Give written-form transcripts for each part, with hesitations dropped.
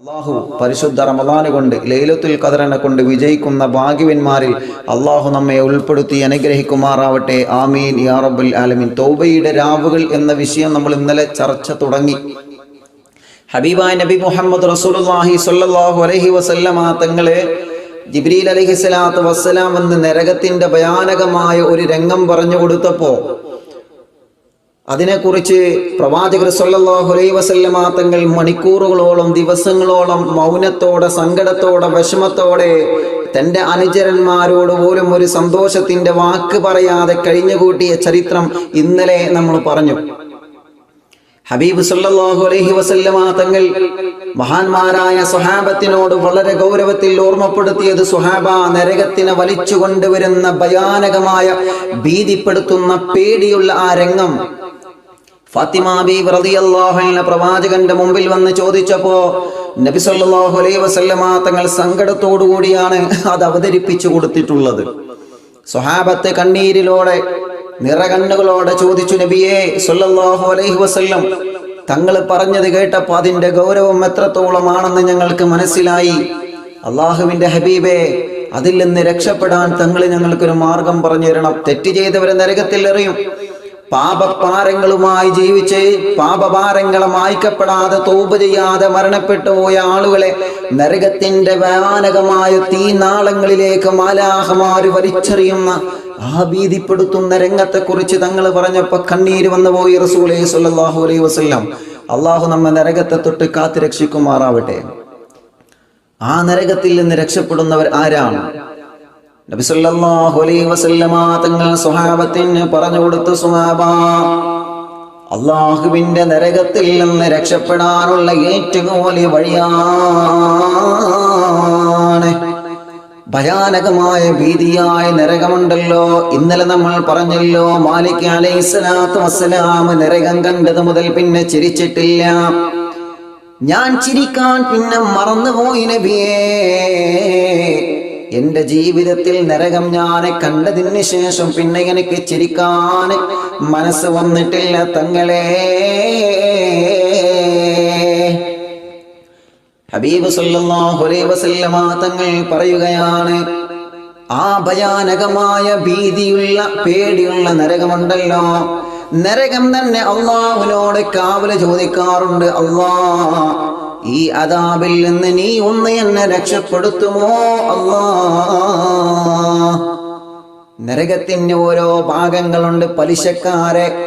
അള്ളാഹു പരിശുദ്ധ റമദാൻ കൊണ്ട് ലൈലത്തുൽ ഖദറിനെ കൊണ്ട് വിജയിക്കുന്ന ഭാഗ്യവന്മാരിൽ അള്ളാഹു നമ്മെ ഉൾപ്പെടുത്തി അനുഗ്രഹിക്കുമാറാവട്ടെ. ആമീൻ യാ റബ്ബൽ ആലമീൻ. തൗബയുടെ രാവുകൾ എന്ന വിഷയം നമ്മൾ ഇന്നലെ ചർച്ച തുടങ്ങി. ഹബീബായ നബി മുഹമ്മദ് റസൂലുള്ളാഹി സ്വല്ലല്ലാഹു അലൈഹി വസല്ലമ തങ്ങളെ ജിബ്രീൽ അലൈഹിസ്സലാത്തു വസ്സലാം എന്ന നരകത്തിന്റെ ഭയാനകമായ ഒരു രംഗം പറഞ്ഞു കൊടുത്തപ്പോൾ അതിനെക്കുറിച്ച് പ്രവാചകർ സല്ലല്ലാഹു അലൈഹി വസല്ലമ തങ്ങൾ മണിക്കൂറുകളോളം ദിവസങ്ങളോളം മൗനത്തോടെ സങ്കടത്തോടെ വിഷമത്തോടെ തൻ്റെ അനുചരന്മാരോട് പോലും ഒരു സന്തോഷത്തിന്റെ വാക്ക് പറയാതെ കഴിഞ്ഞുകൂട്ടിയ ചരിത്രം ഇന്നലെ നമ്മൾ പറഞ്ഞു. ഹബീബ് സല്ലല്ലാഹു അലൈഹി വസല്ലമ തങ്ങൾ മഹാന്മാരായ സ്വഹാബത്തിനോട് വളരെ ഗൗരവത്തിൽ ഓർമ്മപ്പെടുത്തിയത്, സ്വഹാബ, നരകത്തിനെ വലിച്ചു കൊണ്ടുവരുന്ന ഭയാനകമായ ഭീതിപ്പെടുത്തുന്ന പേടിയുള്ള ആ രംഗം ഫാത്തിമ ബീവി റളിയല്ലാഹു അൻഹ പ്രവാചകന്റെ മുമ്പിൽ വന്ന് ചോദിച്ചപ്പോ നബി സല്ലല്ലാഹു അലൈഹി വസല്ലമ തങ്ങൾ സങ്കടത്തോടു കൂടിയാണ് അത് അവതരിപ്പിച്ചു കൊടുത്തിട്ടുള്ളത്. സ്വഹാബത്തെ കണ്ണീരിലോടെ നിറകണ്ണുകളോടെ ചോദിച്ചു, നബിയേ സല്ലല്ലാഹു അലൈഹി വസല്ലം, തങ്ങൾ പറഞ്ഞത് കേട്ടപ്പോൾ അതിന്റെ ഗൗരവം എത്രത്തോളമാണെന്ന് ഞങ്ങൾക്ക് മനസ്സിലായി. അള്ളാഹുവിന്റെ ഹബീബേ, അതിൽ നിന്ന് രക്ഷപ്പെടാൻ തങ്ങൾ ഞങ്ങൾക്കൊരു മാർഗം പറഞ്ഞു തരണം. തെറ്റ് ചെയ്തവരെ നരകത്തിൽ എറിയും. പാപഭാരങ്ങളുമായി ജീവിച്ച് പാപഭാരങ്ങളെ മായ്ക്കപ്പെടാതെ തൗബ ചെയ്യാതെ മരണപ്പെട്ടു പോയ ആളുകളെ നരകത്തിന്റെ ഭയാനകമായ തീനാളങ്ങളിലേക്ക് മാലാഹമാര് വലിച്ചെറിയുന്ന ആ ഭീതിപ്പെടുത്തുന്ന രംഗത്തെക്കുറിച്ച് തങ്ങൾ പറഞ്ഞപ്പോ കണ്ണീര് വന്നുപോയി റസൂലേ സ്വല്ലല്ലാഹു അലൈഹി വസല്ലം. അള്ളാഹു നമ്മെ നരകത്തെ തൊട്ട് കാത്തു രക്ഷിക്കുമാറാവട്ടെ. ആ നരകത്തിൽ നിന്ന് രക്ഷപ്പെടുന്നവർ ആരാണ്? നബി സല്ലല്ലാഹു അലൈഹി വസല്ലമ തങ്ങൾ സ്വഹാബത്തിന് പറഞ്ഞു കൊടുത്തു, സ്വഹാബ, അള്ളാഹുവിന്റെ നരകത്തിൽ നിന്ന് രക്ഷപ്പെടാനുള്ള ഏറ്റവും വലിയ വഴിയാണ് ഭയാനകമായ ഭീതിയായ നരകമുണ്ടല്ലോ. ഇന്നലെ നമ്മൾ പറഞ്ഞല്ലോ, മാലിക് അലൈഹിസ്സലാത്തു വസ്സലാം നരകം കണ്ടത് മുതൽ പിന്നെ ചിരിച്ചിട്ടില്ല. ഞാൻ ചിരിക്കാൻ പിന്നെ മറന്നുപോയി നബിയേ. എന്റെ ജീവിതത്തിൽ നരകം ഞാൻ കണ്ടതിന് ശേഷം പിന്നെ എനിക്ക് ചിരിക്കാൻ മനസ്സ് വന്നിട്ടില്ല തങ്ങളെ. ഹബീബ് സല്ലല്ലാഹു അലൈഹി വസല്ലമ തങ്ങൾ പറയുകയാണ്, ആ ഭയാനകമായ ഭീതിയുള്ള പേടിയുള്ള നരകമുണ്ടല്ലോ, നരകം തന്നെ അള്ളാഹുവിനോട് കാവല് ചോദിക്കാറുണ്ട്. അല്ലാഹ്, ഈ അദാബിൽ നിന്ന് നീ ഒന്ന് എന്നെ രക്ഷപ്പെടുത്തുമോ അല്ലാഹ്. നരകത്തിന് ഓരോ ഭാഗങ്ങളുണ്ട്.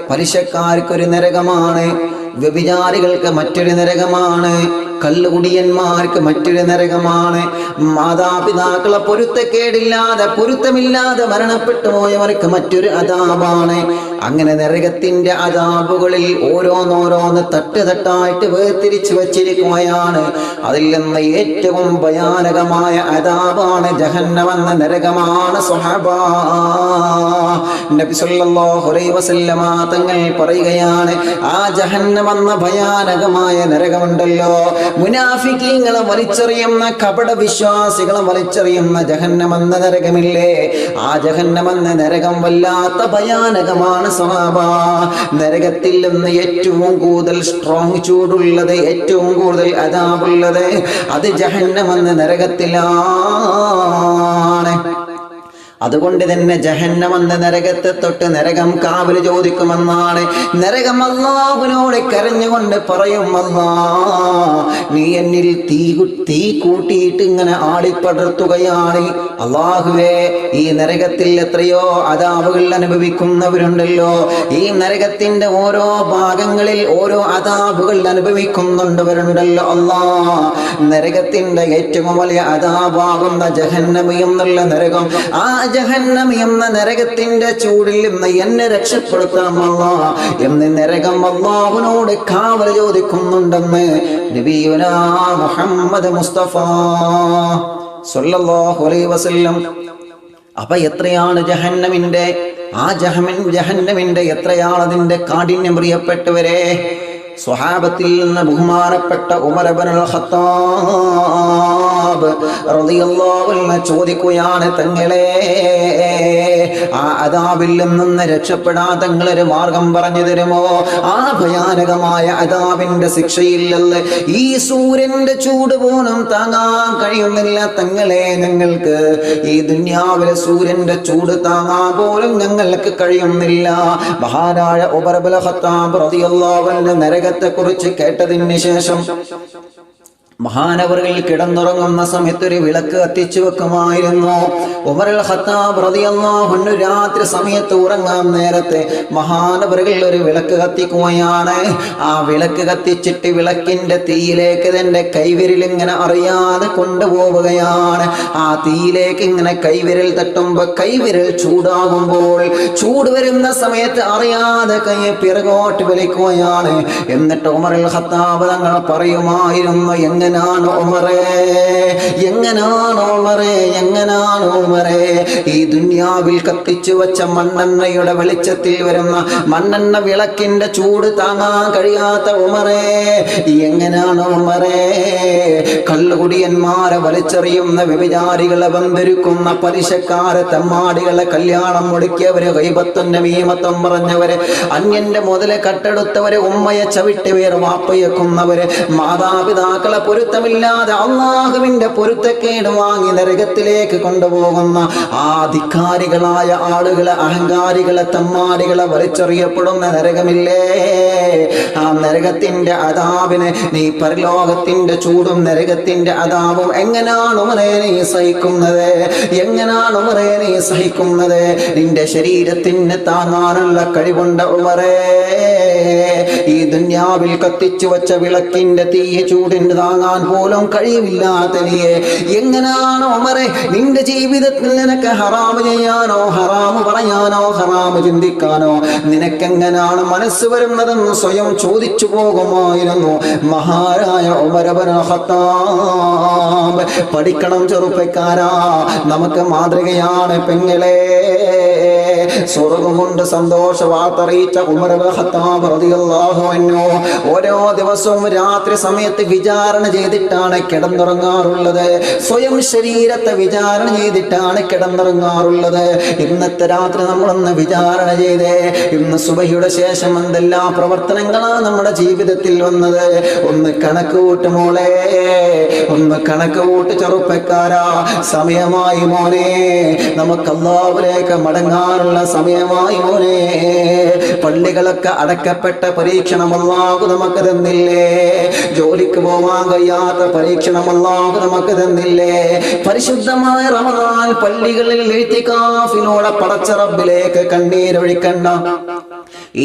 പലിശക്കാർക്കൊരു നരകമാണ്, വ്യഭിചാരികൾക്ക് മറ്റൊരു നരകമാണ്, കള്ളുകുടിയന്മാർക്ക് മറ്റൊരു നരകമാണ്, മാതാപിതാക്കളെ പൊരുത്തമില്ലാതെ മരണപ്പെട്ടു പോയവർക്ക് മറ്റൊരു അദാബാണ്. അങ്ങനെ നരകത്തിന്റെ അദാബുകളിൽ ഓരോന്നോരോന്ന് തട്ടായിട്ട് വേർതിരിച്ചു വച്ചിരിക്കുകയാണ്. അതിൽ നിന്ന് ഏറ്റവും ഭയാനകമായ അദാബാണ് ജഹന്നമെന്ന നരകമാണ് സ്വഹാബാ. നബി സല്ലല്ലാഹു അലൈഹി വസല്ലമ തങ്ങൾ പറയുകയാണ്, ആ ജഹന്നമെന്ന ഭയാനകമായ നരകമുണ്ടല്ലോ, മുനാഫിക്കീങ്ങളെ വലിച്ചെറിയുന്ന കപട വിശ്വാസികളെ വലിച്ചെറിയുന്ന ജഹന്നമെന്ന നരകമില്ലേ, ആ ജഹന്നമെന്ന നരകം വല്ലാത്ത ഭയാനകമാണ് സ്വഹാബാ. നരകത്തിൽ നിന്ന് ഏറ്റവും കൂടുതൽ സ്ട്രോങ് ചൂടുള്ളത്, ഏറ്റവും കൂടുതൽ അദാബുള്ളത് അത് ജഹന്നമെന്ന നരകത്തിലാണ്. അതുകൊണ്ട് തന്നെ ജഹന്നമെന്ന നരകത്തെ തൊട്ട് നരകം കാവല് ചോദിക്കുമെന്നാണ്. നരകം അല്ലാഹുവിനോട് കരഞ്ഞുകൊണ്ട് പറയും, അല്ലാഹ്, നീ എന്നിൽ തീ കൂട്ടിയിട്ട് ഇങ്ങനെ ആളിപ്പടർത്തുകയാണ്. അല്ലാഹുവേ, ഈ നരകത്തിൽ എത്രയോ അദാബുകൾ അനുഭവിക്കുന്നവരുണ്ടല്ലോ, ഈ നരകത്തിന്റെ ഓരോ ഭാഗങ്ങളിൽ ഓരോ അദാബുകൾ അനുഭവിക്കുന്നുണ്ടവരുണ്ടല്ലോ. അല്ലാഹ്, നരകത്തിന്റെ ഏറ്റവും വലിയ അദാബാകുന്ന ജഹന്നമി എന്നുള്ള നരകം, ആ ജഹന്നമി എന്ന നരകത്തിന്റെ ചൂടിൽ നിന്ന് എന്നെ രക്ഷപ്പെടുത്തണം അല്ലാഹ് എന്ന് നരകം അല്ലാഹുവിനോട് കാവൽ ചോദിക്കുന്നുണ്ടെന്ന് നബിയുനാ മുഹമ്മദ് മുസ്തഫ സ്വല്ലല്ലാഹു അലൈഹി വസല്ലം. അപ്പൊ എത്രയാണ് ജഹന്നമിന്റെ എത്രയാണ് അതിന്റെ കാഠിന്യം പ്രിയപ്പെട്ടവരെ. സ്വഹാബത്തിൽ നിന്ന് ബഹുമാനപ്പെട്ട ഉമർ ഇബ്നുൽ ഖത്താബ് റളിയല്ലാഹു അൻഹു ചോദിക്കുകയാണ്, തങ്ങളെ, ആ അദാബിൽ നിന്ന് രക്ഷപ്പെടാൻ തങ്ങളൊരു മാർഗം പറഞ്ഞു തരുമോ? ആ ഭയാനകമായ അദാബിന്റെ ശിക്ഷയില്ലല്ലേ ഈ സൂര്യന്റെ ചൂട് പോലും താങ്ങാൻ കഴിയുന്നില്ല തങ്ങളെ. ഞങ്ങൾക്ക് ഈ ദുനിയാവിലെ സൂര്യന്റെ ചൂട് താങ്ങാൻ പോലും ഞങ്ങൾക്ക് കഴിയുന്നില്ല. മഹാനായ ഉമർ ഇബ്നുൽ ഖത്താബ് റളിയല്ലാഹു അൻഹു നരകത്തെ കുറിച്ച് കേട്ടതിന് ശേഷം മഹാനവറുകൾ കിടന്നുറങ്ങുന്ന സമയത്ത് ഒരു വിളക്ക് കത്തിച്ചു വെക്കുമായിരുന്നു. ഉമർ ഇബ്നുൽ ഖത്താബ് റളിയല്ലാഹു അൻഹു രാത്രി സമയത്ത് ഉറങ്ങാൻ നേരത്തെ മഹാനവറുകൾ ഒരു വിളക്ക് കത്തിക്കുകയാണ്. ആ വിളക്ക് കത്തിച്ചിട്ട് വിളക്കിന്റെ തീയിലേക്ക് തന്റെ കൈവിരൽ ഇങ്ങനെ അറിയാതെ കൊണ്ടുപോവുകയാണ്. ആ തീയിലേക്ക് ഇങ്ങനെ കൈവിരൽ തട്ടുമ്പോൾ കൈവിരൽ ചൂടാകുമ്പോൾ ചൂട് വരുന്ന സമയത്ത് അറിയാതെ കൈ പിറകോട്ട് വലിക്കുകയാണ്. എന്നിട്ട് ഉമർ ഇബ്നുൽ ഖത്താബ് തങ്ങൾ പറയുമായിരുന്നു, എങ്ങനാണ് ഉമറേ, എങ്ങനാണ് ഉമറേ, എങ്ങനാണ് ഉമറേ ഈ ദുനിയാവിൽ കത്തിച്ചു വെച്ച മണ്ണെണ്ണയുടെ വെളിച്ചത്തിൽ വരുന്ന മണ്ണെണ്ണ വിളക്കിന്റെ ചൂട് താങ്ങാൻ കഴിയാത്ത ഉമറേ, എങ്ങനാണ് ഉമറേ കള്ളുകുടിയന്മാരെ വലിച്ചെറിയുന്ന വ്യഭിചാരികളെ ബന്ധിരിക്കുന്ന പലിശക്കാരെ തെമ്മാടികളെ കല്യാണം മുടക്കിയവര് ഗൈബത്തും നമീമത്തും പറഞ്ഞവര് അന്യന്റെ മുതലെ കട്ടെടുത്തവര് ഉമ്മയെ ചവിട്ടി വേർ വാപ്പയക്കുന്നവര് മാതാപിതാക്കളെ പൊരുത്തമില്ലാതെ അള്ളാഹുവിന്റെ പൊരുത്തക്കേട് വാങ്ങി നരകത്തിലേക്ക് കൊണ്ടുപോകുന്ന ആ ധിക്കാരികളായ ആളുകളെ അഹങ്കാരികളെ തെമ്മാടികളെ വലിച്ചെറിയപ്പെടുന്ന നരകമില്ലേ? ആ നരകത്തിന്റെ അദാബിനെ നീ പരലോകത്തിന്റെ ചൂടും നരകത്തിന്റെ അദാബും എങ്ങനാണ് ഉമറേ നീ സഹിക്കുന്നത്? എങ്ങനാണ് ഉമറേ നീ സഹിക്കുന്നത്? നിന്റെ ശരീരത്തിന് താങ്ങാനുള്ള കഴിവുണ്ട് ഉമറേ. ഈ ദുനിയാവിൽ കത്തിച്ചു വെച്ച വിളക്കിന്റെ തീ ചൂടിന് താങ്ങാൻ പോലും കഴിവില്ലാത്ത നീയെ എങ്ങനാണ് ഉമറേ നിന്റെ ജീവിതത്തിൽ നിനക്ക് ഹറാമ് ചെയ്യാനോ ഹറാമ് പറയാനോ ഹറാമ് ചിന്തിക്കാനോ നിനക്കെങ്ങനാണ് മനസ്സ് വരുന്നതെന്ന് സ്വയം ചോദിച്ചു പോകുമായിരുന്നു മഹാനായ ഉമർ ഇബ്നുൽ ഖത്താബ്. പഠിക്കണം ചെറുപ്പക്കാരാ, നമുക്ക് മാതൃകയാണ് പെങ്ങളെ. സ്വർഗ്ഗം കൊണ്ട് സന്തോഷ വാർത്ത അറിയിച്ച ഉമർ ഇബ്നുൽ ഖത്താബ് റളിയല്ലാഹു അൻഹു ഓരോ ദിവസവും രാത്രി സമയത്ത് വിചാരണ ചെയ്തിട്ടാണ് കിടന്നുറങ്ങാറുള്ളത്. സ്വയം ശരീരത്തെ വിചാരണ ചെയ്തിട്ടാണ് കിടന്നുറങ്ങാറുള്ളത്. ഇന്നത്തെ രാത്രി നമ്മളൊന്ന് വിചാരണ ചെയ്തേ. ഇന്ന് സുബഹിയുടെ ശേഷം എന്തെല്ലാം പ്രവർത്തനങ്ങളാണ് നമ്മുടെ ജീവിതത്തിൽ വന്നത്? ഒന്ന് കണക്ക് കൂട്ട് മോളെ, ഒന്ന് കണക്ക് കൂട്ട് ചെറുപ്പക്കാരാ. സമയമായി മോനെ, നമുക്ക് അല്ലാഹുവിലേക്ക് മടങ്ങാനുള്ള സമയമായി മോനെ. പള്ളികളൊക്കെ അടക്കപ്പെട്ട പരീക്ഷണം അല്ലാഹു നമുക്ക് തന്നില്ലേ? ജോലിക്ക് പോവാൻ കഴിയാത്ത പരീക്ഷണം അല്ലാഹു നമുക്ക് തന്നില്ലേ? പരിശുദ്ധമായ റമദാൻ പള്ളികളിൽ ഇഅ്തികാഫിലൂടെ പടച്ച റബ്ബിലേക്ക് കണ്ണീരൊഴിക്കണ്ട